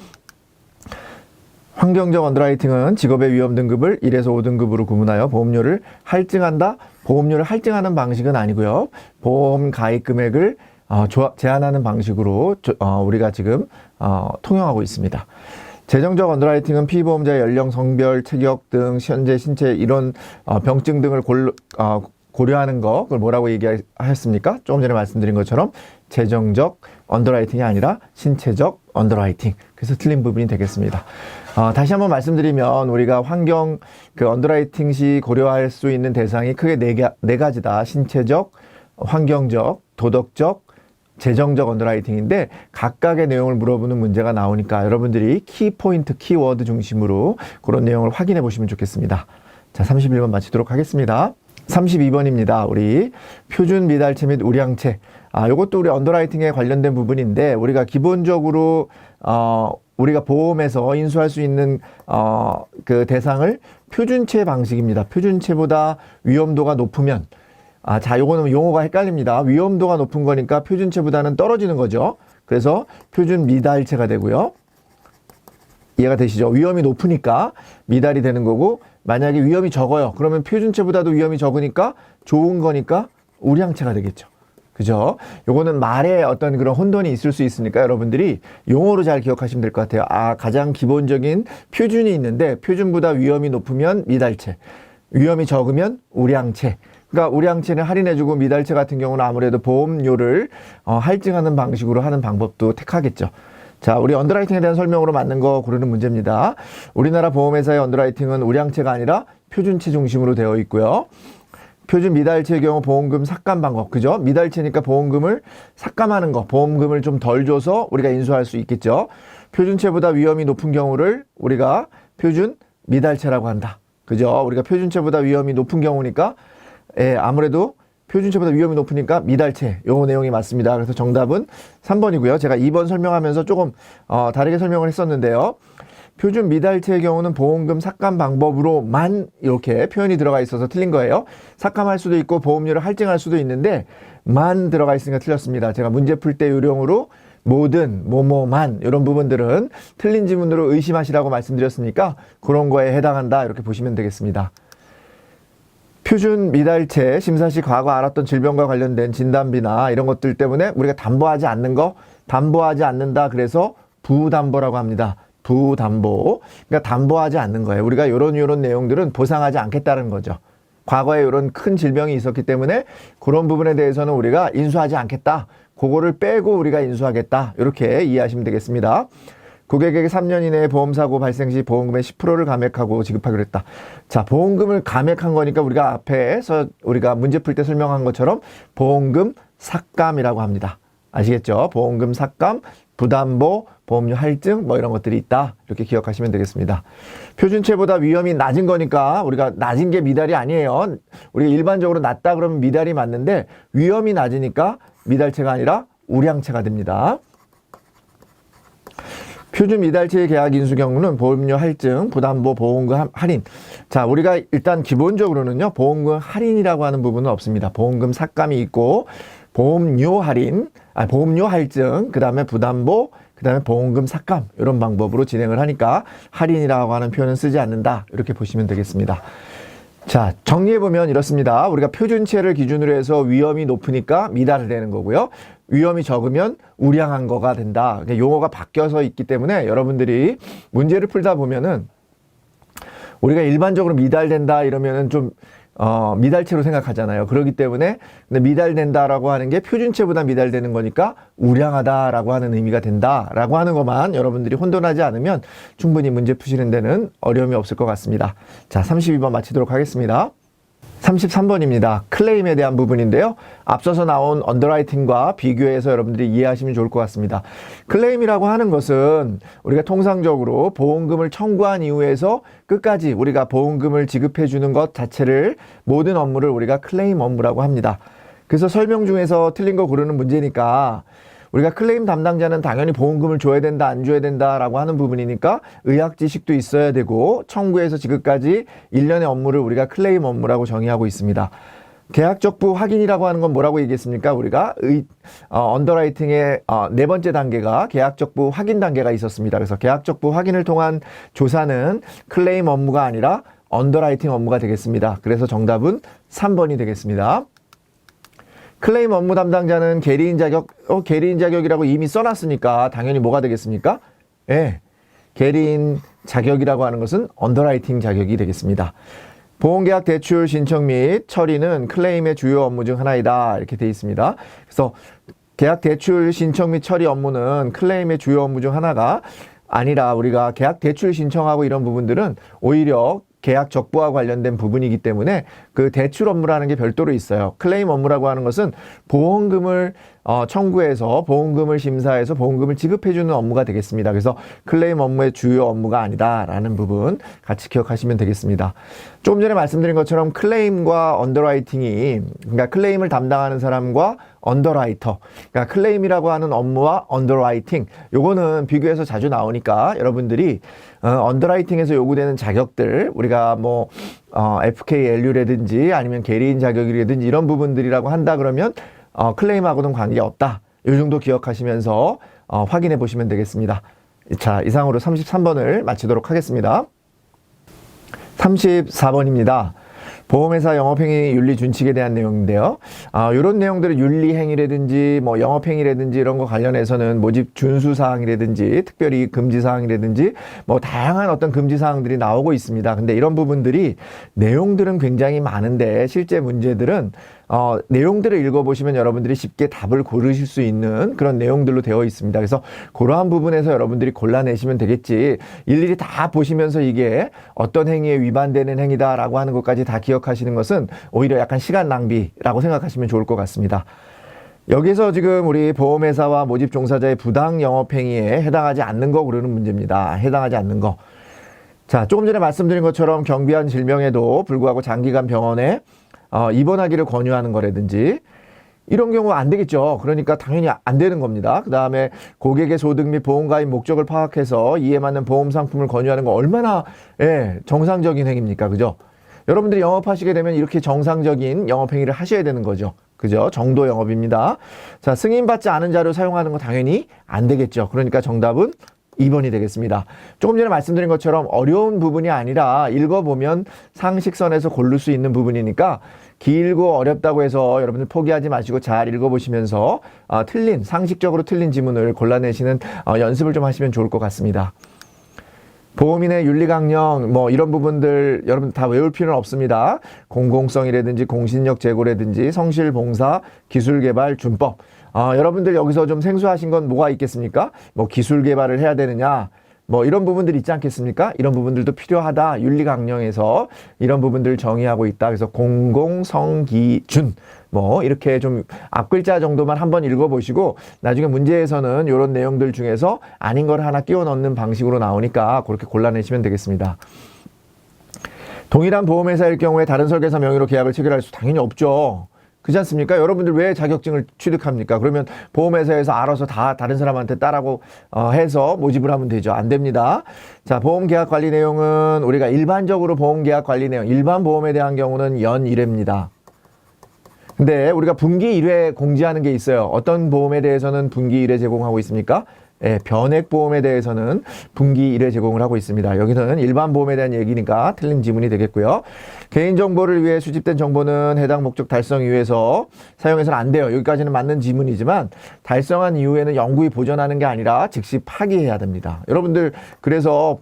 환경적 언더라이팅은 직업의 위험 등급을 1에서 5등급으로 구분하여 보험료를 할증한다. 보험료를 할증하는 방식은 아니고요. 보험 가입 금액을 제한하는 방식으로 우리가 지금 통용하고 있습니다. 재정적 언더라이팅은 피보험자의 연령, 성별, 체격 등 현재 신체 이런 병증 등을 고려하는 거, 그걸 뭐라고 얘기하셨습니까? 조금 전에 말씀드린 것처럼 재정적 언더라이팅이 아니라 신체적 언더라이팅. 그래서 틀린 부분이 되겠습니다. 다시 한번 말씀드리면 우리가 환경 언더라이팅 시 고려할 수 있는 대상이 크게 네 가지다. 신체적, 환경적, 도덕적, 재정적 언더라이팅인데 각각의 내용을 물어보는 문제가 나오니까 여러분들이 키포인트, 키워드 중심으로 그런 내용을 확인해 보시면 좋겠습니다. 자, 31번 마치도록 하겠습니다. 32번입니다. 우리 표준 미달체 및 우량체. 이것도 우리 언더라이팅에 관련된 부분인데 우리가 기본적으로 우리가 보험에서 인수할 수 있는 그 대상을 표준체 방식입니다. 표준체보다 위험도가 높으면 자, 요거는 용어가 헷갈립니다. 위험도가 높은 거니까 표준체보다는 떨어지는 거죠. 그래서 표준 미달체가 되고요. 이해가 되시죠? 위험이 높으니까 미달이 되는 거고, 만약에 위험이 적어요. 그러면 표준체보다도 위험이 적으니까 좋은 거니까 우량체가 되겠죠. 그죠? 요거는 말에 어떤 그런 혼돈이 있을 수 있으니까 여러분들이 용어로 잘 기억하시면 될 것 같아요. 가장 기본적인 표준이 있는데 표준보다 위험이 높으면 미달체, 위험이 적으면 우량체. 그러니까 우량체는 할인해주고 미달체 같은 경우는 아무래도 보험료를 할증하는 방식으로 하는 방법도 택하겠죠. 자, 우리 언더라이팅에 대한 설명으로 맞는 거 고르는 문제입니다. 우리나라 보험회사의 언더라이팅은 우량체가 아니라 표준체 중심으로 되어 있고요. 표준 미달체의 경우 보험금 삭감 방법, 그죠? 미달체니까 보험금을 삭감하는 거, 보험금을 좀 덜 줘서 우리가 인수할 수 있겠죠. 표준체보다 위험이 높은 경우를 우리가 표준 미달체라고 한다. 그죠? 우리가 표준체보다 위험이 높은 경우니까 아무래도 표준체보다 위험이 높으니까 미달체, 요 내용이 맞습니다. 그래서 정답은 3번이고요. 제가 2번 설명하면서 조금 다르게 설명을 했었는데요. 표준 미달체의 경우는 보험금 삭감 방법으로만 이렇게 표현이 들어가 있어서 틀린 거예요. 삭감할 수도 있고 보험료를 할증할 수도 있는데 만 들어가 있으니까 틀렸습니다. 제가 문제 풀 때 요령으로 모든, 뭐뭐만 이런 부분들은 틀린 지문으로 의심하시라고 말씀드렸으니까 그런 거에 해당한다 이렇게 보시면 되겠습니다. 표준 미달체 심사 시 과거 알았던 질병과 관련된 진단비나 이런 것들 때문에 우리가 담보하지 않는 거, 담보하지 않는다. 그래서 부담보라고 합니다. 부담보. 그러니까 담보하지 않는 거예요. 우리가 이런 내용들은 보상하지 않겠다는 거죠. 과거에 이런 큰 질병이 있었기 때문에 그런 부분에 대해서는 우리가 인수하지 않겠다. 그거를 빼고 우리가 인수하겠다. 이렇게 이해하시면 되겠습니다. 고객에게 3년 이내에 보험사고 발생 시 보험금의 10%를 감액하고 지급하기로 했다. 자, 보험금을 감액한 거니까 우리가 앞에서 우리가 문제 풀 때 설명한 것처럼 보험금 삭감이라고 합니다. 아시겠죠? 보험금 삭감, 부담보, 보험료 할증 뭐 이런 것들이 있다. 이렇게 기억하시면 되겠습니다. 표준체보다 위험이 낮은 거니까 우리가 낮은 게 미달이 아니에요. 우리가 일반적으로 낮다 그러면 미달이 맞는데 위험이 낮으니까 미달체가 아니라 우량체가 됩니다. 표준 미달체 계약 인수 경우는 보험료 할증, 부담보, 보험금 할인. 자, 우리가 일단 기본적으로는요, 보험금 할인이라고 하는 부분은 없습니다. 보험금 삭감이 있고, 보험료 할인, 보험료 할증, 그 다음에 부담보, 그 다음에 보험금 삭감, 이런 방법으로 진행을 하니까 할인이라고 하는 표현은 쓰지 않는다. 이렇게 보시면 되겠습니다. 자, 정리해보면 이렇습니다. 우리가 표준체를 기준으로 해서 위험이 높으니까 미달을 내는 거고요. 위험이 적으면 우량한 거가 된다. 그러니까 용어가 바뀌어서 있기 때문에 여러분들이 문제를 풀다 보면은 우리가 일반적으로 미달된다 이러면은 좀 미달체로 생각하잖아요. 그렇기 때문에 근데 미달된다라고 하는 게 표준체보다 미달되는 거니까 우량하다라고 하는 의미가 된다라고 하는 것만 여러분들이 혼돈하지 않으면 충분히 문제 푸시는 데는 어려움이 없을 것 같습니다. 자, 32번 마치도록 하겠습니다. 33번입니다. 클레임에 대한 부분인데요. 앞서서 나온 언더라이팅과 비교해서 여러분들이 이해하시면 좋을 것 같습니다. 클레임이라고 하는 것은 우리가 통상적으로 보험금을 청구한 이후에서 끝까지 우리가 보험금을 지급해 주는 것 자체를 모든 업무를 우리가 클레임 업무라고 합니다. 그래서 설명 중에서 틀린 거 고르는 문제니까 우리가 클레임 담당자는 당연히 보험금을 줘야 된다, 안 줘야 된다라고 하는 부분이니까 의학 지식도 있어야 되고 청구에서 지급까지 일련의 업무를 우리가 클레임 업무라고 정의하고 있습니다. 계약적부 확인이라고 하는 건 뭐라고 얘기했습니까? 우리가 언더라이팅의 네 번째 단계가 계약적부 확인 단계가 있었습니다. 그래서 계약적부 확인을 통한 조사는 클레임 업무가 아니라 언더라이팅 업무가 되겠습니다. 그래서 정답은 3번이 되겠습니다. 클레임 업무 담당자는 계리인 자격, 계리인 자격이라고 이미 써놨으니까 당연히 뭐가 되겠습니까? 예, 계리인 자격이라고 하는 것은 언더라이팅 자격이 되겠습니다. 보험계약 대출 신청 및 처리는 클레임의 주요 업무 중 하나이다. 이렇게 되어 있습니다. 그래서 계약 대출 신청 및 처리 업무는 클레임의 주요 업무 중 하나가 아니라 우리가 계약 대출 신청하고 이런 부분들은 오히려 계약 적부와 관련된 부분이기 때문에 그 대출 업무라는 게 별도로 있어요. 클레임 업무라고 하는 것은 보험금을 청구해서 보험금을 심사해서 보험금을 지급해주는 업무가 되겠습니다. 그래서 클레임 업무의 주요 업무가 아니다라는 부분 같이 기억하시면 되겠습니다. 조금 전에 말씀드린 것처럼 클레임과 언더라이팅이 그러니까 클레임을 담당하는 사람과 언더라이터, 그러니까 클레임이라고 하는 업무와 언더라이팅, 요거는 비교해서 자주 나오니까 여러분들이 언더라이팅에서 요구되는 자격들, 우리가 뭐 FKLU라든지 아니면 계리인 자격이라든지 이런 부분들이라고 한다 그러면 클레임하고는 관계없다. 요 정도 기억하시면서 확인해 보시면 되겠습니다. 자, 이상으로 33번을 마치도록 하겠습니다. 34번입니다. 보험회사 영업행위 윤리 준칙에 대한 내용인데요. 이런 내용들은 윤리행위라든지 뭐 영업행위라든지 이런 거 관련해서는 모집 준수사항이라든지 특별히 금지사항이라든지 뭐 다양한 어떤 금지사항들이 나오고 있습니다. 근데 이런 부분들이 내용들은 굉장히 많은데 실제 문제들은 내용들을 읽어보시면 여러분들이 쉽게 답을 고르실 수 있는 그런 내용들로 되어 있습니다. 그래서 그러한 부분에서 여러분들이 골라내시면 되겠지. 일일이 다 보시면서 이게 어떤 행위에 위반되는 행위다라고 하는 것까지 다 기억하시는 것은 오히려 약간 시간 낭비라고 생각하시면 좋을 것 같습니다. 여기서 지금 우리 보험회사와 모집 종사자의 부당 영업행위에 해당하지 않는 거 고르는 문제입니다. 해당하지 않는 거. 자, 조금 전에 말씀드린 것처럼 경비한 질병에도 불구하고 장기간 병원에 입원하기를 권유하는 거라든지 이런 경우 안 되겠죠. 그러니까 당연히 안 되는 겁니다. 그 다음에 고객의 소득 및 보험가입 목적을 파악해서 이에 맞는 보험 상품을 권유하는 거 얼마나 정상적인 행위입니까? 그죠? 여러분들이 영업하시게 되면 이렇게 정상적인 영업행위를 하셔야 되는 거죠. 그죠? 정도 영업입니다. 자, 승인받지 않은 자료 사용하는 거 당연히 안 되겠죠. 그러니까 정답은 2번이 되겠습니다. 조금 전에 말씀드린 것처럼 어려운 부분이 아니라 읽어보면 상식선에서 고를 수 있는 부분이니까 길고 어렵다고 해서 여러분들 포기하지 마시고 잘 읽어보시면서 상식적으로 틀린 지문을 골라내시는 연습을 좀 하시면 좋을 것 같습니다. 보험인의 윤리강령 이런 부분들 여러분 다 외울 필요는 없습니다. 공공성이라든지 공신력 제고라든지 성실봉사, 기술개발, 준법 여러분들 여기서 좀 생소하신 건 뭐가 있겠습니까? 기술개발을 해야 되느냐 이런 부분들 있지 않겠습니까? 이런 부분들도 필요하다. 윤리강령에서 이런 부분들을 정의하고 있다. 그래서 공공성기준 이렇게 좀 앞글자 정도만 한번 읽어보시고 나중에 문제에서는 이런 내용들 중에서 아닌 걸 하나 끼워 넣는 방식으로 나오니까 그렇게 골라내시면 되겠습니다. 동일한 보험회사일 경우에 다른 설계사 명의로 계약을 체결할 수 당연히 없죠. 그렇지 않습니까? 여러분들 왜 자격증을 취득합니까? 그러면 보험회사에서 알아서 다 다른 사람한테 따라고 해서 모집을 하면 되죠. 안 됩니다. 자, 보험계약 관리 내용은 우리가 일반적으로 보험계약 관리 내용, 일반 보험에 대한 경우는 연 1회입니다. 근데 우리가 분기 1회 공지하는 게 있어요. 어떤 보험에 대해서는 분기 1회 제공하고 있습니까? 예, 변액보험에 대해서는 분기 1회 제공을 하고 있습니다. 여기는 일반 보험에 대한 얘기니까 틀린 지문이 되겠고요. 개인정보를 위해 수집된 정보는 해당 목적 달성 이후에서 사용해서는 안 돼요. 여기까지는 맞는 지문이지만 달성한 이후에는 영구히 보존하는 게 아니라 즉시 파기해야 됩니다. 여러분들 그래서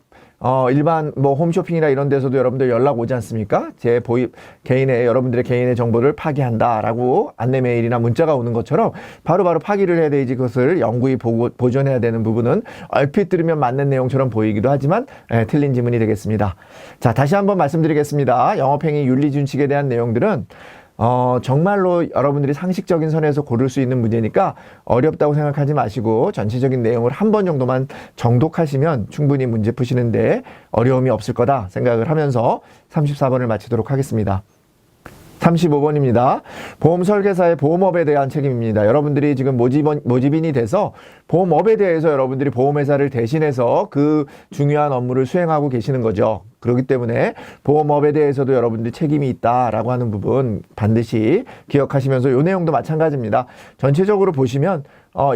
일반 홈쇼핑이나 이런 데서도 여러분들 연락 오지 않습니까? 여러분들의 개인의 정보를 파기한다라고 안내 메일이나 문자가 오는 것처럼 바로바로 파기를 해야 되지 그것을 영구히 보존해야 되는 부분은 얼핏 들으면 맞는 내용처럼 보이기도 하지만 틀린 지문이 되겠습니다. 자, 다시 한번 말씀드리겠습니다. 영업행위 윤리준칙에 대한 내용들은 정말로 여러분들이 상식적인 선에서 고를 수 있는 문제니까 어렵다고 생각하지 마시고 전체적인 내용을 한 번 정도만 정독하시면 충분히 문제 푸시는데 어려움이 없을 거다 생각을 하면서 34번을 마치도록 하겠습니다. 35번입니다. 보험 설계사의 보험업에 대한 책임입니다. 여러분들이 지금 모집인이 돼서 보험업에 대해서 여러분들이 보험회사를 대신해서 그 중요한 업무를 수행하고 계시는 거죠. 그렇기 때문에 보험업에 대해서도 여러분들이 책임이 있다라고 하는 부분 반드시 기억하시면서 이 내용도 마찬가지입니다. 전체적으로 보시면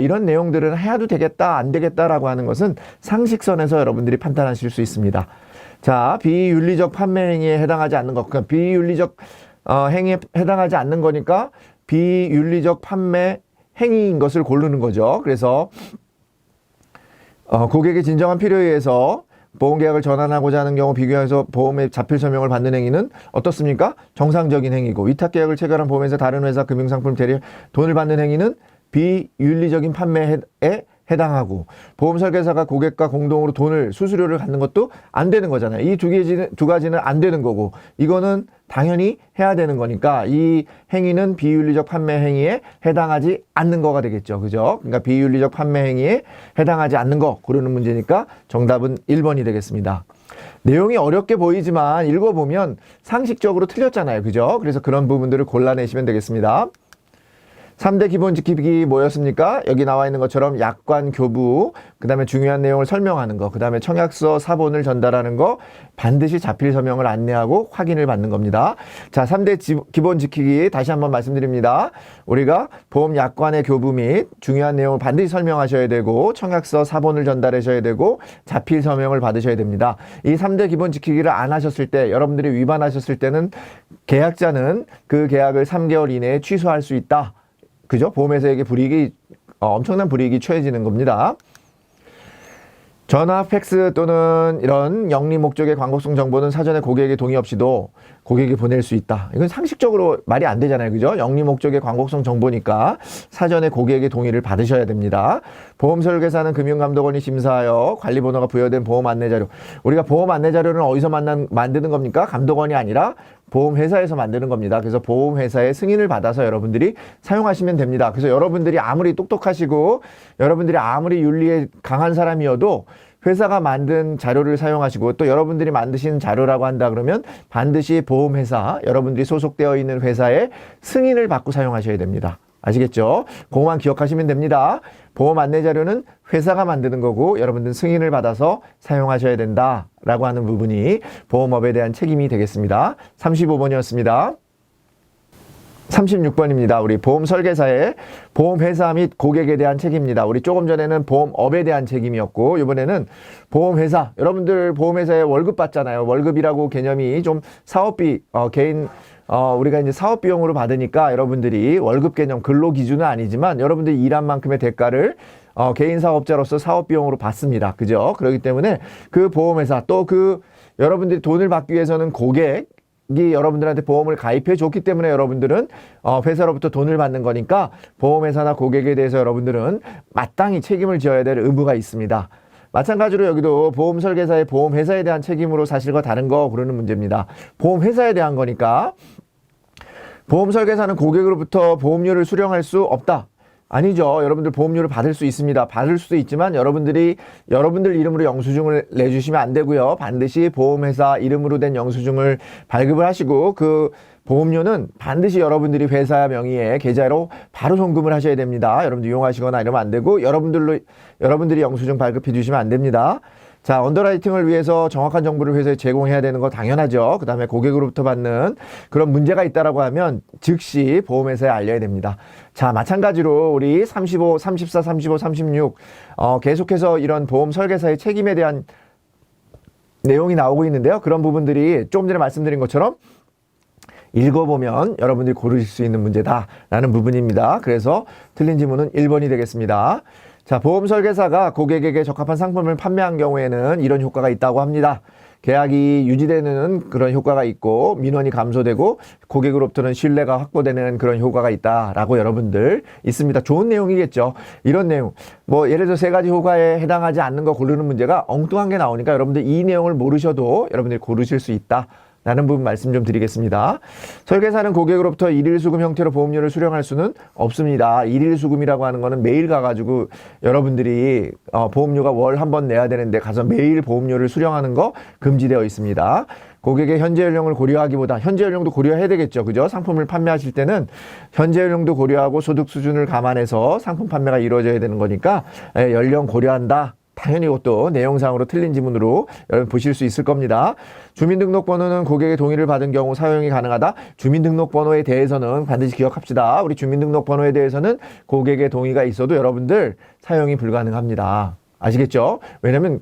이런 내용들은 해도 되겠다 안 되겠다라고 하는 것은 상식선에서 여러분들이 판단하실 수 있습니다. 자, 비윤리적 판매 행위에 해당하지 않는 것, 그러니까 비윤리적 행위에 해당하지 않는 거니까 비윤리적 판매 행위인 것을 고르는 거죠. 그래서 고객의 진정한 필요에 의해서 보험계약을 전환하고자 하는 경우 비교해서 보험의 자필 서명을 받는 행위는 어떻습니까? 정상적인 행위고, 위탁계약을 체결한 보험에서 다른 회사 금융상품 대리 돈을 받는 행위는 비윤리적인 판매에 해당하고, 보험 설계사가 고객과 공동으로 수수료를 갖는 것도 안 되는 거잖아요. 이 두 가지는 안 되는 거고, 이거는 당연히 해야 되는 거니까 이 행위는 비윤리적 판매 행위에 해당하지 않는 거가 되겠죠. 그죠? 그러니까 비윤리적 판매 행위에 해당하지 않는 거 고르는 문제니까 정답은 1번이 되겠습니다. 내용이 어렵게 보이지만 읽어보면 상식적으로 틀렸잖아요. 그죠? 그래서 그런 부분들을 골라내시면 되겠습니다. 3대 기본 지키기 뭐였습니까? 여기 나와 있는 것처럼 약관 교부, 그 다음에 중요한 내용을 설명하는 거, 그 다음에 청약서 사본을 전달하는 거, 반드시 자필 서명을 안내하고 확인을 받는 겁니다. 자, 3대 기본 지키기 다시 한번 말씀드립니다. 우리가 보험 약관의 교부 및 중요한 내용을 반드시 설명하셔야 되고, 청약서 사본을 전달하셔야 되고, 자필 서명을 받으셔야 됩니다. 이 3대 기본 지키기를 안 하셨을 때, 여러분들이 위반하셨을 때는 계약자는 그 계약을 3개월 이내에 취소할 수 있다. 그죠? 보험회사에게 엄청난 불이익이 처해지는 겁니다. 전화, 팩스 또는 이런 영리 목적의 광고성 정보는 사전에 고객의 동의 없이도 고객이 보낼 수 있다. 이건 상식적으로 말이 안 되잖아요. 그죠? 영리 목적의 광고성 정보니까 사전에 고객의 동의를 받으셔야 됩니다. 보험 설계사는 금융감독원이 심사하여 관리번호가 부여된 보험 안내자료. 우리가 보험 안내자료는 어디서 만드는 겁니까? 감독원이 아니라 보험회사에서 만드는 겁니다. 그래서 보험회사의 승인을 받아서 여러분들이 사용하시면 됩니다. 그래서 여러분들이 아무리 똑똑하시고 여러분들이 아무리 윤리에 강한 사람이어도 회사가 만든 자료를 사용하시고, 또 여러분들이 만드신 자료라고 한다 그러면 반드시 보험회사, 여러분들이 소속되어 있는 회사의 승인을 받고 사용하셔야 됩니다. 아시겠죠? 그것만 기억하시면 됩니다. 보험 안내 자료는 회사가 만드는 거고 여러분들은 승인을 받아서 사용하셔야 된다라고 하는 부분이 보험업에 대한 책임이 되겠습니다. 35번이었습니다. 36번입니다. 우리 보험 설계사의 보험회사 및 고객에 대한 책임입니다. 우리 조금 전에는 보험업에 대한 책임이었고, 이번에는 보험회사. 여러분들 보험회사에 월급 받잖아요. 월급이라고 개념이 좀 사업비, 개인, 우리가 이제 사업 비용으로 받으니까 여러분들이 월급 개념 근로 기준은 아니지만 여러분들이 일한 만큼의 대가를 개인 사업자로서 사업 비용으로 받습니다. 그죠? 그렇기 때문에 그 보험회사 또 그 여러분들이 돈을 받기 위해서는 고객이 여러분들한테 보험을 가입해 줬기 때문에 여러분들은 회사로부터 돈을 받는 거니까 보험회사나 고객에 대해서 여러분들은 마땅히 책임을 지어야 될 의무가 있습니다. 마찬가지로 여기도 보험 설계사의 보험회사에 대한 책임으로 사실과 다른 거 고르는 문제입니다. 보험회사에 대한 거니까 보험 설계사는 고객으로부터 보험료를 수령할 수 없다. 아니죠. 여러분들 보험료를 받을 수 있습니다. 받을 수도 있지만 여러분들 이름으로 영수증을 내주시면 안 되고요. 반드시 보험회사 이름으로 된 영수증을 발급을 하시고 그 보험료는 반드시 여러분들이 회사 명의의 계좌로 바로 송금을 하셔야 됩니다. 여러분들 이용하시거나 이러면 안 되고 여러분들이 영수증 발급해 주시면 안 됩니다. 자, 언더라이팅을 위해서 정확한 정보를 회사에 제공해야 되는 거 당연하죠. 그 다음에 고객으로부터 받는 그런 문제가 있다라고 하면 즉시 보험회사에 알려야 됩니다. 자, 마찬가지로 우리 35, 34, 35, 36 계속해서 이런 보험 설계사의 책임에 대한 내용이 나오고 있는데요. 그런 부분들이 조금 전에 말씀드린 것처럼 읽어보면 여러분들이 고르실 수 있는 문제다라는 부분입니다. 그래서 틀린 지문은 1번이 되겠습니다. 자, 보험 설계사가 고객에게 적합한 상품을 판매한 경우에는 이런 효과가 있다고 합니다. 계약이 유지되는 그런 효과가 있고 민원이 감소되고 고객으로부터는 신뢰가 확보되는 그런 효과가 있다라고 여러분들 있습니다. 좋은 내용이겠죠. 이런 내용 뭐 예를 들어 3가지 효과에 해당하지 않는 거 고르는 문제가 엉뚱한 게 나오니까 여러분들 이 내용을 모르셔도 여러분들이 고르실 수 있다. 라는 부분 말씀 좀 드리겠습니다. 설계사는 고객으로부터 일일 수금 형태로 보험료를 수령할 수는 없습니다. 일일 수금이라고 하는 거는 매일 가가지고 여러분들이 보험료가 월 한 번 내야 되는데 가서 매일 보험료를 수령하는 거 금지되어 있습니다. 고객의 현재 연령을 고려하기보다 현재 연령도 고려해야 되겠죠. 그죠? 상품을 판매하실 때는 현재 연령도 고려하고 소득 수준을 감안해서 상품 판매가 이루어져야 되는 거니까 연령 고려한다. 당연히 이것도 내용상으로 틀린 지문으로 여러분 보실 수 있을 겁니다. 주민등록번호는 고객의 동의를 받은 경우 사용이 가능하다. 주민등록번호에 대해서는 반드시 기억합시다. 우리 주민등록번호에 대해서는 고객의 동의가 있어도 여러분들 사용이 불가능합니다. 아시겠죠? 왜냐면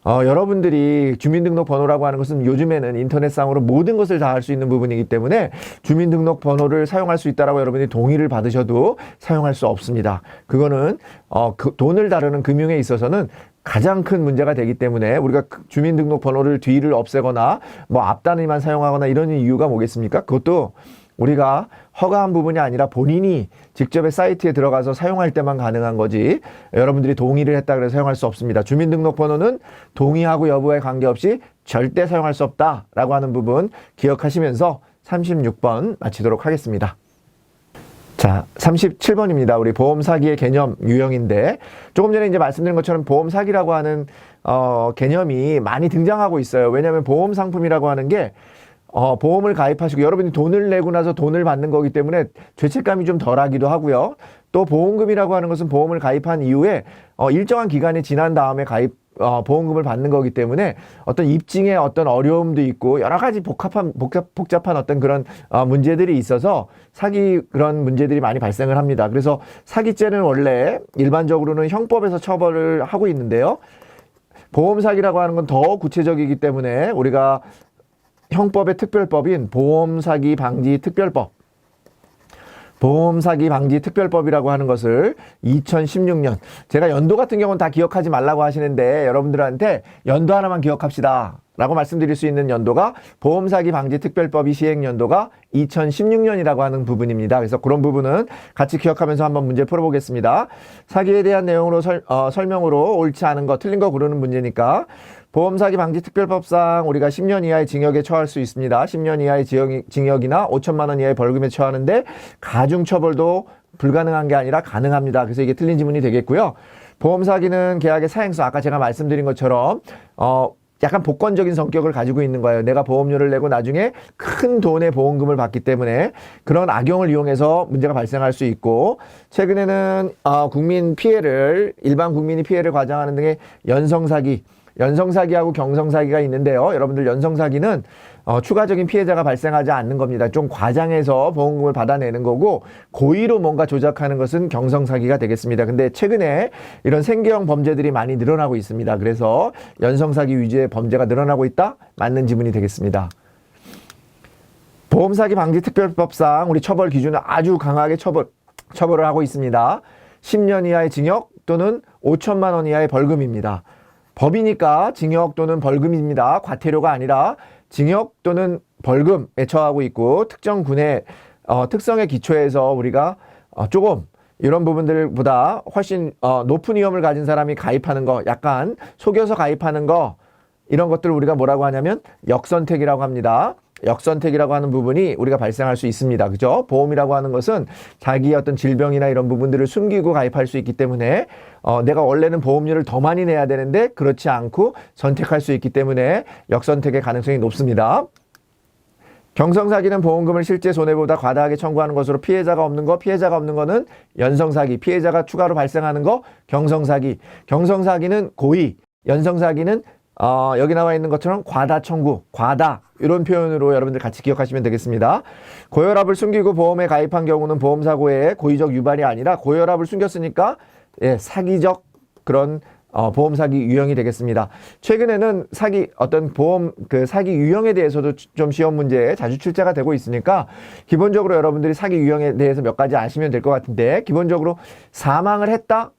여러분들이 주민등록번호라고 하는 것은 요즘에는 인터넷상으로 모든 것을 다 할 수 있는 부분이기 때문에 주민등록번호를 사용할 수 있다라고 여러분이 동의를 받으셔도 사용할 수 없습니다. 그거는 돈을 다루는 금융에 있어서는 가장 큰 문제가 되기 때문에 우리가 주민등록번호를 뒤를 없애거나 뭐 앞단위만 사용하거나 이런 이유가 뭐겠습니까? 그것도 우리가 허가한 부분이 아니라 본인이 직접의 사이트에 들어가서 사용할 때만 가능한 거지 여러분들이 동의를 했다 그래서 사용할 수 없습니다. 주민등록번호는 동의하고 여부에 관계없이 절대 사용할 수 없다라고 하는 부분 기억하시면서 36번 마치도록 하겠습니다. 자, 37번입니다. 우리 보험 사기의 개념 유형인데 조금 전에 이제 말씀드린 것처럼 보험 사기라고 하는 개념이 많이 등장하고 있어요. 왜냐하면 보험 상품이라고 하는 게 보험을 가입하시고 여러분이 돈을 내고 나서 돈을 받는 거기 때문에 죄책감이 좀 덜하기도 하고요. 또 보험금이라고 하는 것은 보험을 가입한 이후에 일정한 기간이 지난 다음에 보험금을 받는 거기 때문에 어떤 입증에 어떤 어려움도 있고 여러 가지 복잡한 어떤 그런 문제들이 있어서 사기 그런 문제들이 많이 발생을 합니다. 그래서 사기죄는 원래 일반적으로는 형법에서 처벌을 하고 있는데요. 보험 사기라고 하는 건 더 구체적이기 때문에 우리가 형법의 특별법인 보험사기 방지 특별법 보험사기 방지 특별법이라고 하는 것을 2016년 제가 연도 같은 경우는 다 기억하지 말라고 하시는데 여러분들한테 연도 하나만 기억합시다 라고 말씀드릴 수 있는 연도가 보험사기 방지 특별법이 시행 연도가 2016년이라고 하는 부분입니다. 그래서 그런 부분은 같이 기억하면서 한번 문제 풀어보겠습니다. 사기에 대한 내용으로 설명으로 옳지 않은 거 틀린 거 고르는 문제니까 보험사기 방지 특별법상 우리가 10년 이하의 징역에 처할 수 있습니다. 10년 이하의 징역이나 5천만 원 이하의 벌금에 처하는데 가중처벌도 불가능한 게 아니라 가능합니다. 그래서 이게 틀린 지문이 되겠고요. 보험사기는 계약의 사행성 아까 제가 말씀드린 것처럼 약간 복권적인 성격을 가지고 있는 거예요. 내가 보험료를 내고 나중에 큰 돈의 보험금을 받기 때문에 그런 악용을 이용해서 문제가 발생할 수 있고 최근에는 일반 국민이 피해를 과장하는 등의 연성사기 연성사기하고 경성사기가 있는데요. 여러분들 연성사기는 추가적인 피해자가 발생하지 않는 겁니다. 좀 과장해서 보험금을 받아내는 거고 고의로 뭔가 조작하는 것은 경성사기가 되겠습니다. 근데 최근에 이런 생계형 범죄들이 많이 늘어나고 있습니다. 그래서 연성사기 위주의 범죄가 늘어나고 있다? 맞는 지문이 되겠습니다. 보험사기 방지특별법상 우리 처벌 기준은 아주 강하게 처벌을 하고 있습니다. 10년 이하의 징역 또는 5천만 원 이하의 벌금입니다. 법이니까 징역 또는 벌금입니다. 과태료가 아니라 징역 또는 벌금에 처하고 있고 특정 군의 특성에 기초해서 우리가 조금 이런 부분들보다 훨씬 높은 위험을 가진 사람이 가입하는 거, 약간 속여서 가입하는 거, 이런 것들을 우리가 뭐라고 하냐면 역선택이라고 합니다. 역선택이라고 하는 부분이 우리가 발생할 수 있습니다. 그죠? 보험이라고 하는 것은 자기의 어떤 질병이나 이런 부분들을 숨기고 가입할 수 있기 때문에 내가 원래는 보험료를 더 많이 내야 되는데 그렇지 않고 선택할 수 있기 때문에 역선택의 가능성이 높습니다. 경성사기는 보험금을 실제 손해보다 과다하게 청구하는 것으로 피해자가 없는 거는 연성사기, 피해자가 추가로 발생하는 거 경성사기. 경성사기는 고의, 연성사기는 여기 나와 있는 것처럼 과다 청구, 과다, 이런 표현으로 여러분들 같이 기억하시면 되겠습니다. 고혈압을 숨기고 보험에 가입한 경우는 보험사고의 고의적 유발이 아니라 고혈압을 숨겼으니까 사기적 그런 보험 사기 유형이 되겠습니다. 최근에는 보험 사기 유형에 대해서도 좀 시험 문제에 자주 출제가 되고 있으니까 기본적으로 여러분들이 사기 유형에 대해서 몇 가지 아시면 될 것 같은데, 기본적으로 사망을 했다?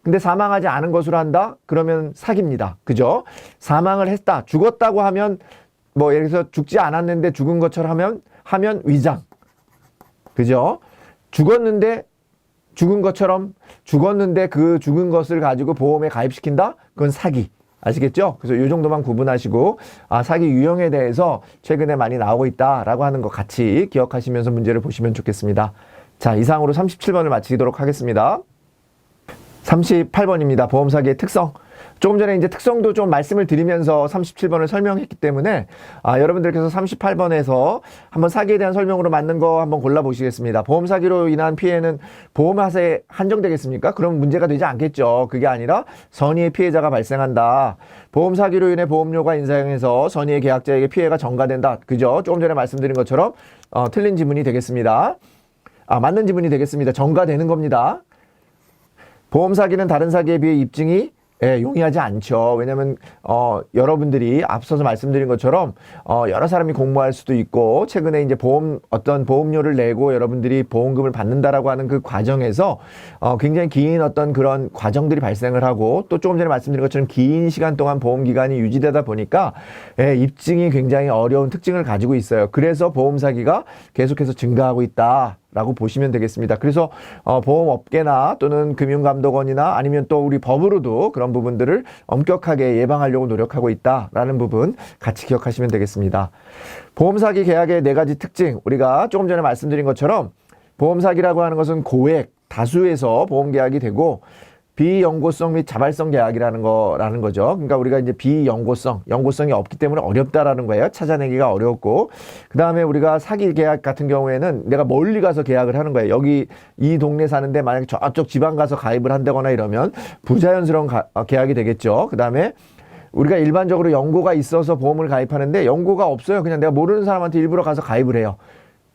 근데 사망하지 않은 것으로 한다? 그러면 사기입니다. 그죠? 사망을 했다. 죽었다고 하면 예를 들어서 죽지 않았는데 죽은 것처럼 하면 위장. 그죠? 죽었는데 죽은 것처럼 죽었는데 그 죽은 것을 가지고 보험에 가입시킨다? 그건 사기. 아시겠죠? 그래서 이 정도만 구분하시고 사기 유형에 대해서 최근에 많이 나오고 있다라고 하는 거 같이 기억하시면서 문제를 보시면 좋겠습니다. 자, 이상으로 37번을 마치도록 하겠습니다. 38번입니다. 보험사기의 특성. 조금 전에 이제 특성도 좀 말씀을 드리면서 37번을 설명했기 때문에 여러분들께서 38번에서 한번 사기에 대한 설명으로 맞는 거 한번 골라보시겠습니다. 보험사기로 인한 피해는 보험하세에 한정되겠습니까? 그럼 문제가 되지 않겠죠. 그게 아니라 선의의 피해자가 발생한다. 보험사기로 인해 보험료가 인상해서 선의의 계약자에게 피해가 전가된다. 그죠? 조금 전에 말씀드린 것처럼 틀린 지문이 되겠습니다. 맞는 지문이 되겠습니다. 전가되는 겁니다. 보험사기는 다른 사기에 비해 입증이 용이하지 않죠. 왜냐하면 여러분들이 앞서서 말씀드린 것처럼 여러 사람이 공모할 수도 있고, 최근에 이제 어떤 보험료를 내고 여러분들이 보험금을 받는다라고 하는 그 과정에서 굉장히 긴 어떤 그런 과정들이 발생을 하고, 또 조금 전에 말씀드린 것처럼 긴 시간 동안 보험 기간이 유지되다 보니까 입증이 굉장히 어려운 특징을 가지고 있어요. 그래서 보험 사기가 계속해서 증가하고 있다 라고 보시면 되겠습니다. 그래서 보험업계나 또는 금융감독원이나 아니면 또 우리 법으로도 그런 부분들을 엄격하게 예방하려고 노력하고 있다라는 부분 같이 기억하시면 되겠습니다. 보험사기 계약의 4가지 특징, 우리가 조금 전에 말씀드린 것처럼 보험사기라고 하는 것은 고액, 다수에서 보험계약이 되고 비연고성 및 자발성 계약이라는 거죠. 그러니까 우리가 이제 연고성이 없기 때문에 어렵다라는 거예요. 찾아내기가 어렵고, 그 다음에 우리가 사기 계약 같은 경우에는 내가 멀리 가서 계약을 하는 거예요. 여기 이 동네 사는데 만약에 저쪽 지방 가서 가입을 한다거나 이러면 부자연스러운 계약이 되겠죠. 그 다음에 우리가 일반적으로 연고가 있어서 보험을 가입하는데 연고가 없어요. 그냥 내가 모르는 사람한테 일부러 가서 가입을 해요.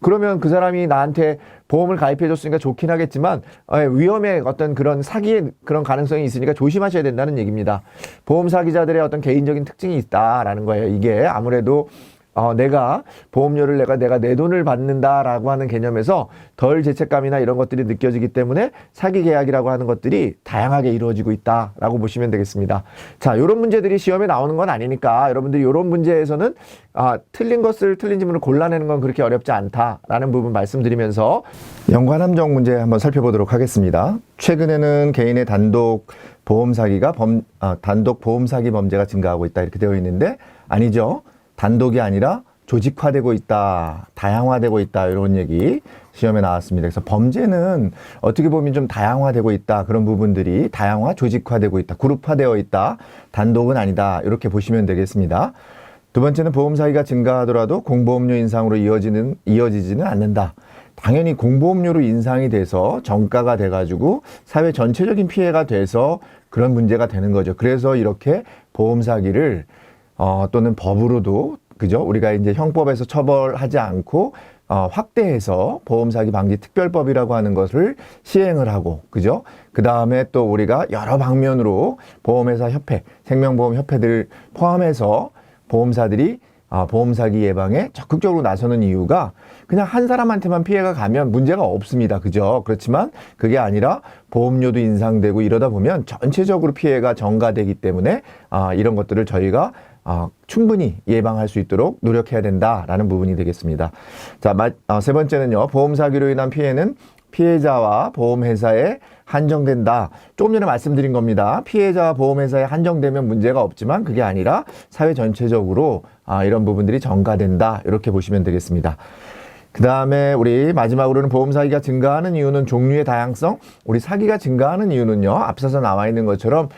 그러면 그 사람이 나한테 보험을 가입해 줬으니까 좋긴 하겠지만 위험의 어떤 그런 사기의 그런 가능성이 있으니까 조심하셔야 된다는 얘기입니다. 보험 사기자들의 어떤 개인적인 특징이 있다라는 거예요. 이게 아무래도 내가 보험료를 내가 내 돈을 받는다라고 하는 개념에서 덜 죄책감이나 이런 것들이 느껴지기 때문에 사기 계약이라고 하는 것들이 다양하게 이루어지고 있다라고 보시면 되겠습니다. 자, 이런 문제들이 시험에 나오는 건 아니니까 여러분들이 이런 문제에서는 틀린 지문을 골라내는 건 그렇게 어렵지 않다라는 부분 말씀드리면서 연관 함정 문제 한번 살펴보도록 하겠습니다. 최근에는 개인의 단독 보험 사기가 단독 보험 사기 범죄가 증가하고 있다 이렇게 되어 있는데 아니죠. 단독이 아니라 조직화되고 있다, 다양화되고 있다 이런 얘기 시험에 나왔습니다. 그래서 범죄는 어떻게 보면 좀 다양화되고 있다, 그런 부분들이 다양화, 조직화되고 있다, 그룹화되어 있다, 단독은 아니다 이렇게 보시면 되겠습니다. 두 번째는 보험 사기가 증가하더라도 공보험료 인상으로 이어지지는 않는다. 당연히 공보험료로 인상이 돼서 정가가 돼가지고 사회 전체적인 피해가 돼서 그런 문제가 되는 거죠. 그래서 이렇게 보험 사기를 또는 법으로도 그죠? 우리가 이제 형법에서 처벌하지 않고 확대해서 보험 사기 방지 특별법이라고 하는 것을 시행을 하고 그죠? 그 다음에 또 우리가 여러 방면으로 보험회사 협회, 생명보험 협회들 포함해서 보험사들이 보험 사기 예방에 적극적으로 나서는 이유가 그냥 한 사람한테만 피해가 가면 문제가 없습니다. 그죠? 그렇지만 그게 아니라 보험료도 인상되고 이러다 보면 전체적으로 피해가 전가되기 때문에 이런 것들을 저희가 충분히 예방할 수 있도록 노력해야 된다라는 부분이 되겠습니다. 자, 세 번째는요. 보험 사기로 인한 피해는 피해자와 보험회사에 한정된다. 조금 전에 말씀드린 겁니다. 피해자와 보험회사에 한정되면 문제가 없지만 그게 아니라 사회 전체적으로 이런 부분들이 전가된다. 이렇게 보시면 되겠습니다. 그 다음에 우리 마지막으로는 보험 사기가 증가하는 이유는 종류의 다양성. 우리 사기가 증가하는 이유는요. 앞서서 나와 있는 것처럼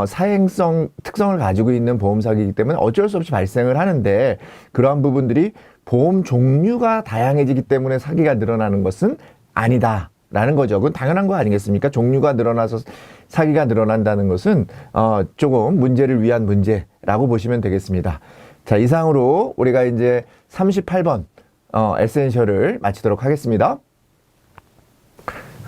사행성 특성을 가지고 있는 보험 사기이기 때문에 어쩔 수 없이 발생을 하는데 그러한 부분들이 보험 종류가 다양해지기 때문에 사기가 늘어나는 것은 아니다라는 거죠. 그건 당연한 거 아니겠습니까? 종류가 늘어나서 사기가 늘어난다는 것은 조금 문제를 위한 문제라고 보시면 되겠습니다. 자, 이상으로 우리가 이제 38번 에센셜을 마치도록 하겠습니다.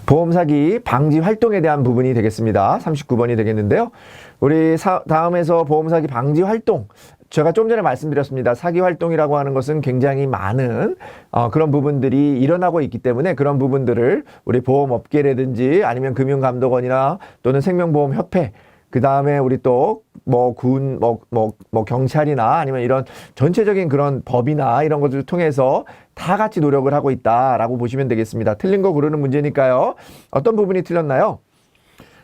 보험 사기 방지 활동에 대한 부분이 되겠습니다. 39번이 되겠는데요. 우리 다음에서 보험 사기 방지 활동. 제가 좀 전에 말씀드렸습니다. 사기 활동이라고 하는 것은 굉장히 많은 그런 부분들이 일어나고 있기 때문에 그런 부분들을 우리 보험업계라든지 아니면 금융감독원이나 또는 생명보험협회 그 다음에 우리 또 경찰이나 아니면 이런 전체적인 그런 법이나 이런 것들을 통해서 다 같이 노력을 하고 있다라고 보시면 되겠습니다. 틀린 거 고르는 문제니까요. 어떤 부분이 틀렸나요?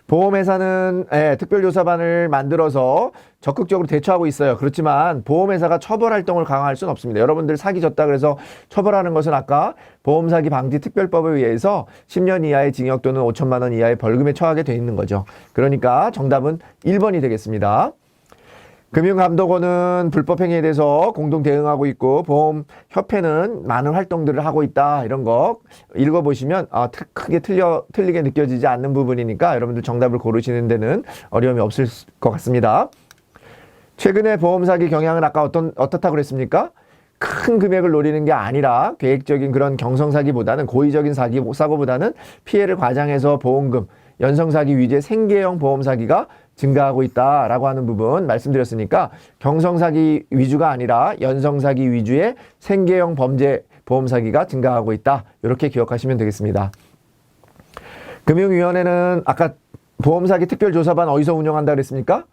보험회사는 특별조사반을 만들어서 적극적으로 대처하고 있어요. 그렇지만 보험회사가 처벌활동을 강화할 수는 없습니다. 여러분들 사기졌다 그래서 처벌하는 것은 아까 보험사기 방지 특별법에 의해서 10년 이하의 징역 또는 5천만 원 이하의 벌금에 처하게 돼 있는 거죠. 그러니까 정답은 1번이 되겠습니다. 금융감독원은 불법행위에 대해서 공동 대응하고 있고 보험협회는 많은 활동들을 하고 있다. 이런 거 읽어보시면 크게 틀리게 느껴지지 않는 부분이니까 여러분들 정답을 고르시는 데는 어려움이 없을 것 같습니다. 최근에 보험 사기 경향은 아까 어떻다고 그랬습니까? 큰 금액을 노리는 게 아니라 계획적인 그런 경성사기보다는 고의적인 사고보다는 피해를 과장해서 보험금, 연성사기 위주의 생계형 보험사기가 증가하고 있다라고 하는 부분 말씀드렸으니까 경성사기 위주가 아니라 연성사기 위주의 생계형 범죄 보험사기가 증가하고 있다. 이렇게 기억하시면 되겠습니다. 금융위원회는 아까 보험사기 특별조사반 어디서 운영한다 그랬습니까?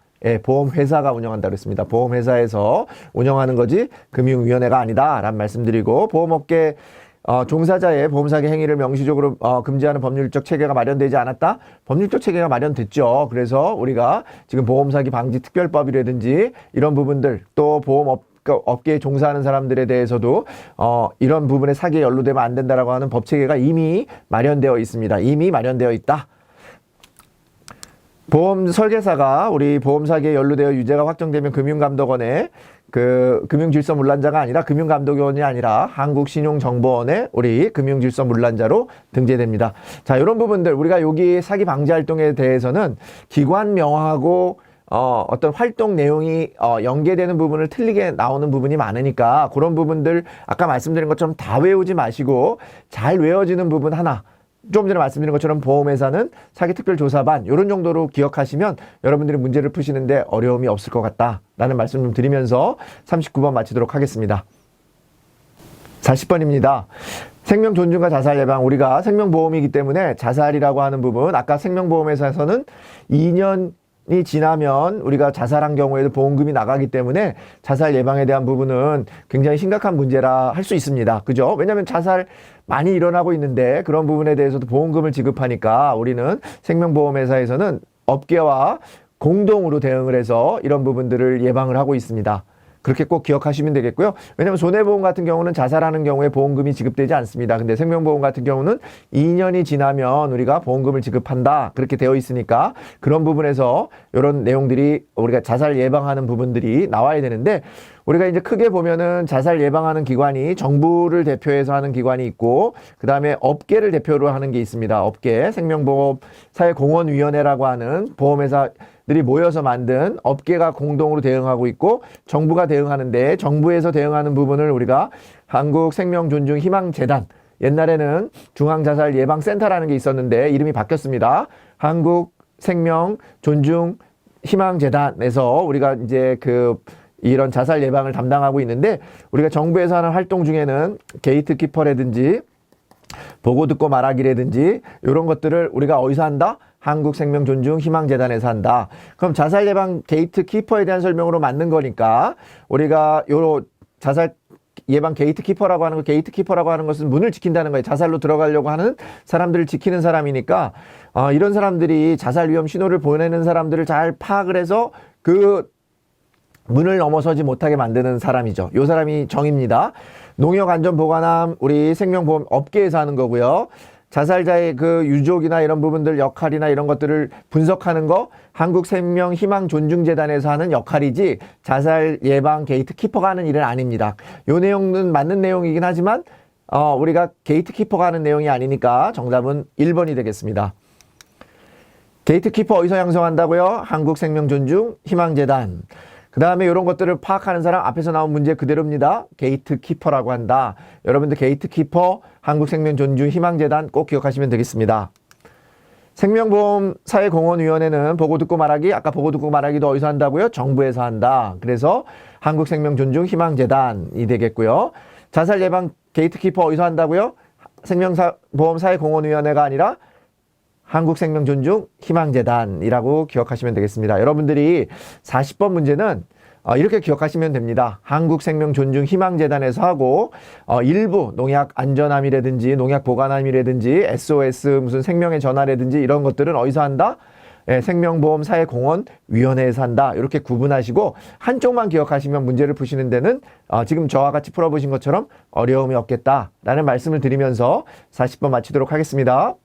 보험회사가 운영한다 그랬습니다. 보험회사에서 운영하는 거지 금융위원회가 아니다 라는 말씀드리고 보험업계 종사자의 보험사기 행위를 명시적으로 금지하는 법률적 체계가 마련되지 않았다? 법률적 체계가 마련됐죠. 그래서 우리가 지금 보험사기 방지 특별법이라든지 이런 부분들 또 보험업계에 종사하는 사람들에 대해서도 이런 부분에 사기에 연루되면 안 된다라고 하는 법 체계가 이미 마련되어 있습니다. 이미 마련되어 있다. 보험 설계사가 우리 보험 사기에 연루되어 유죄가 확정되면 금융감독원에 금융질서문란자가 아니라 금융감독원이 아니라 한국신용정보원에 우리 금융질서문란자로 등재됩니다. 자, 이런 부분들 우리가 여기 사기 방지 활동에 대해서는 기관명하고 어떤 활동 내용이 연계되는 부분을 틀리게 나오는 부분이 많으니까 그런 부분들 아까 말씀드린 것처럼 다 외우지 마시고 잘 외워지는 부분 하나 좀 전에 말씀드린 것처럼 보험회사는 사기특별조사반 이런 정도로 기억하시면 여러분들이 문제를 푸시는데 어려움이 없을 것 같다라는 말씀 좀 드리면서 39번 마치도록 하겠습니다. 40번입니다. 생명 존중과 자살 예방. 우리가 생명보험이기 때문에 자살이라고 하는 부분 아까 생명보험회사에서는 2년이 지나면 우리가 자살한 경우에도 보험금이 나가기 때문에 자살 예방에 대한 부분은 굉장히 심각한 문제라 할 수 있습니다. 그죠? 왜냐하면 자살 많이 일어나고 있는데 그런 부분에 대해서도 보험금을 지급하니까 우리는 생명보험회사에서는 업계와 공동으로 대응을 해서 이런 부분들을 예방을 하고 있습니다. 그렇게 꼭 기억하시면 되겠고요. 왜냐하면 손해보험 같은 경우는 자살하는 경우에 보험금이 지급되지 않습니다. 근데 생명보험 같은 경우는 2년이 지나면 우리가 보험금을 지급한다. 그렇게 되어 있으니까 그런 부분에서 이런 내용들이 우리가 자살 예방하는 부분들이 나와야 되는데 우리가 이제 크게 보면은 자살 예방하는 기관이 정부를 대표해서 하는 기관이 있고 그 다음에 업계를 대표로 하는 게 있습니다. 업계, 생명보험 사회공헌위원회라고 하는 보험회사들이 모여서 만든 업계가 공동으로 대응하고 있고 정부가 대응하는데 정부에서 대응하는 부분을 우리가 한국생명존중희망재단 옛날에는 중앙자살예방센터라는 게 있었는데 이름이 바뀌었습니다. 한국생명존중희망재단에서 우리가 이제 이런 자살 예방을 담당하고 있는데 우리가 정부에서 하는 활동 중에는 게이트키퍼라든지 보고 듣고 말하기라든지 이런 것들을 우리가 어디서 한다? 한국생명존중희망재단에서 한다. 그럼 자살 예방 게이트키퍼에 대한 설명으로 맞는 거니까 우리가 요 자살 예방 게이트키퍼라고 하는 게이트키퍼라고 하는 것은 문을 지킨다는 거예요. 자살로 들어가려고 하는 사람들을 지키는 사람이니까 이런 사람들이 자살 위험 신호를 보내는 사람들을 잘 파악을 해서 그 문을 넘어서지 못하게 만드는 사람이죠. 요 사람이 정입니다. 농협안전보관함 우리 생명보험 업계에서 하는 거고요. 자살자의 유족이나 이런 부분들 역할이나 이런 것들을 분석하는 거 한국생명희망존중재단에서 하는 역할이지 자살 예방 게이트키퍼가 하는 일은 아닙니다. 요 내용은 맞는 내용이긴 하지만 우리가 게이트키퍼가 하는 내용이 아니니까 정답은 1번이 되겠습니다. 게이트키퍼 어디서 양성한다고요? 한국생명존중희망재단. 그 다음에 이런 것들을 파악하는 사람 앞에서 나온 문제 그대로입니다. 게이트키퍼라고 한다. 여러분들 게이트키퍼 한국생명존중희망재단 꼭 기억하시면 되겠습니다. 생명보험 사회공헌위원회는 보고 듣고 말하기 아까 보고 듣고 말하기도 어디서 한다고요? 정부에서 한다. 그래서 한국생명존중희망재단이 되겠고요. 자살 예방 게이트키퍼 어디서 한다고요? 생명보험 사회공헌위원회가 아니라 한국생명존중희망재단이라고 기억하시면 되겠습니다. 여러분들이 40번 문제는 이렇게 기억하시면 됩니다. 한국생명존중희망재단에서 하고 일부 농약안전함이라든지 농약보관함이라든지 SOS 무슨 생명의 전화라든지 이런 것들은 어디서 한다? 생명보험 사회공헌위원회에서 한다. 이렇게 구분하시고 한쪽만 기억하시면 문제를 푸시는 데는 지금 저와 같이 풀어보신 것처럼 어려움이 없겠다라는 말씀을 드리면서 40번 마치도록 하겠습니다.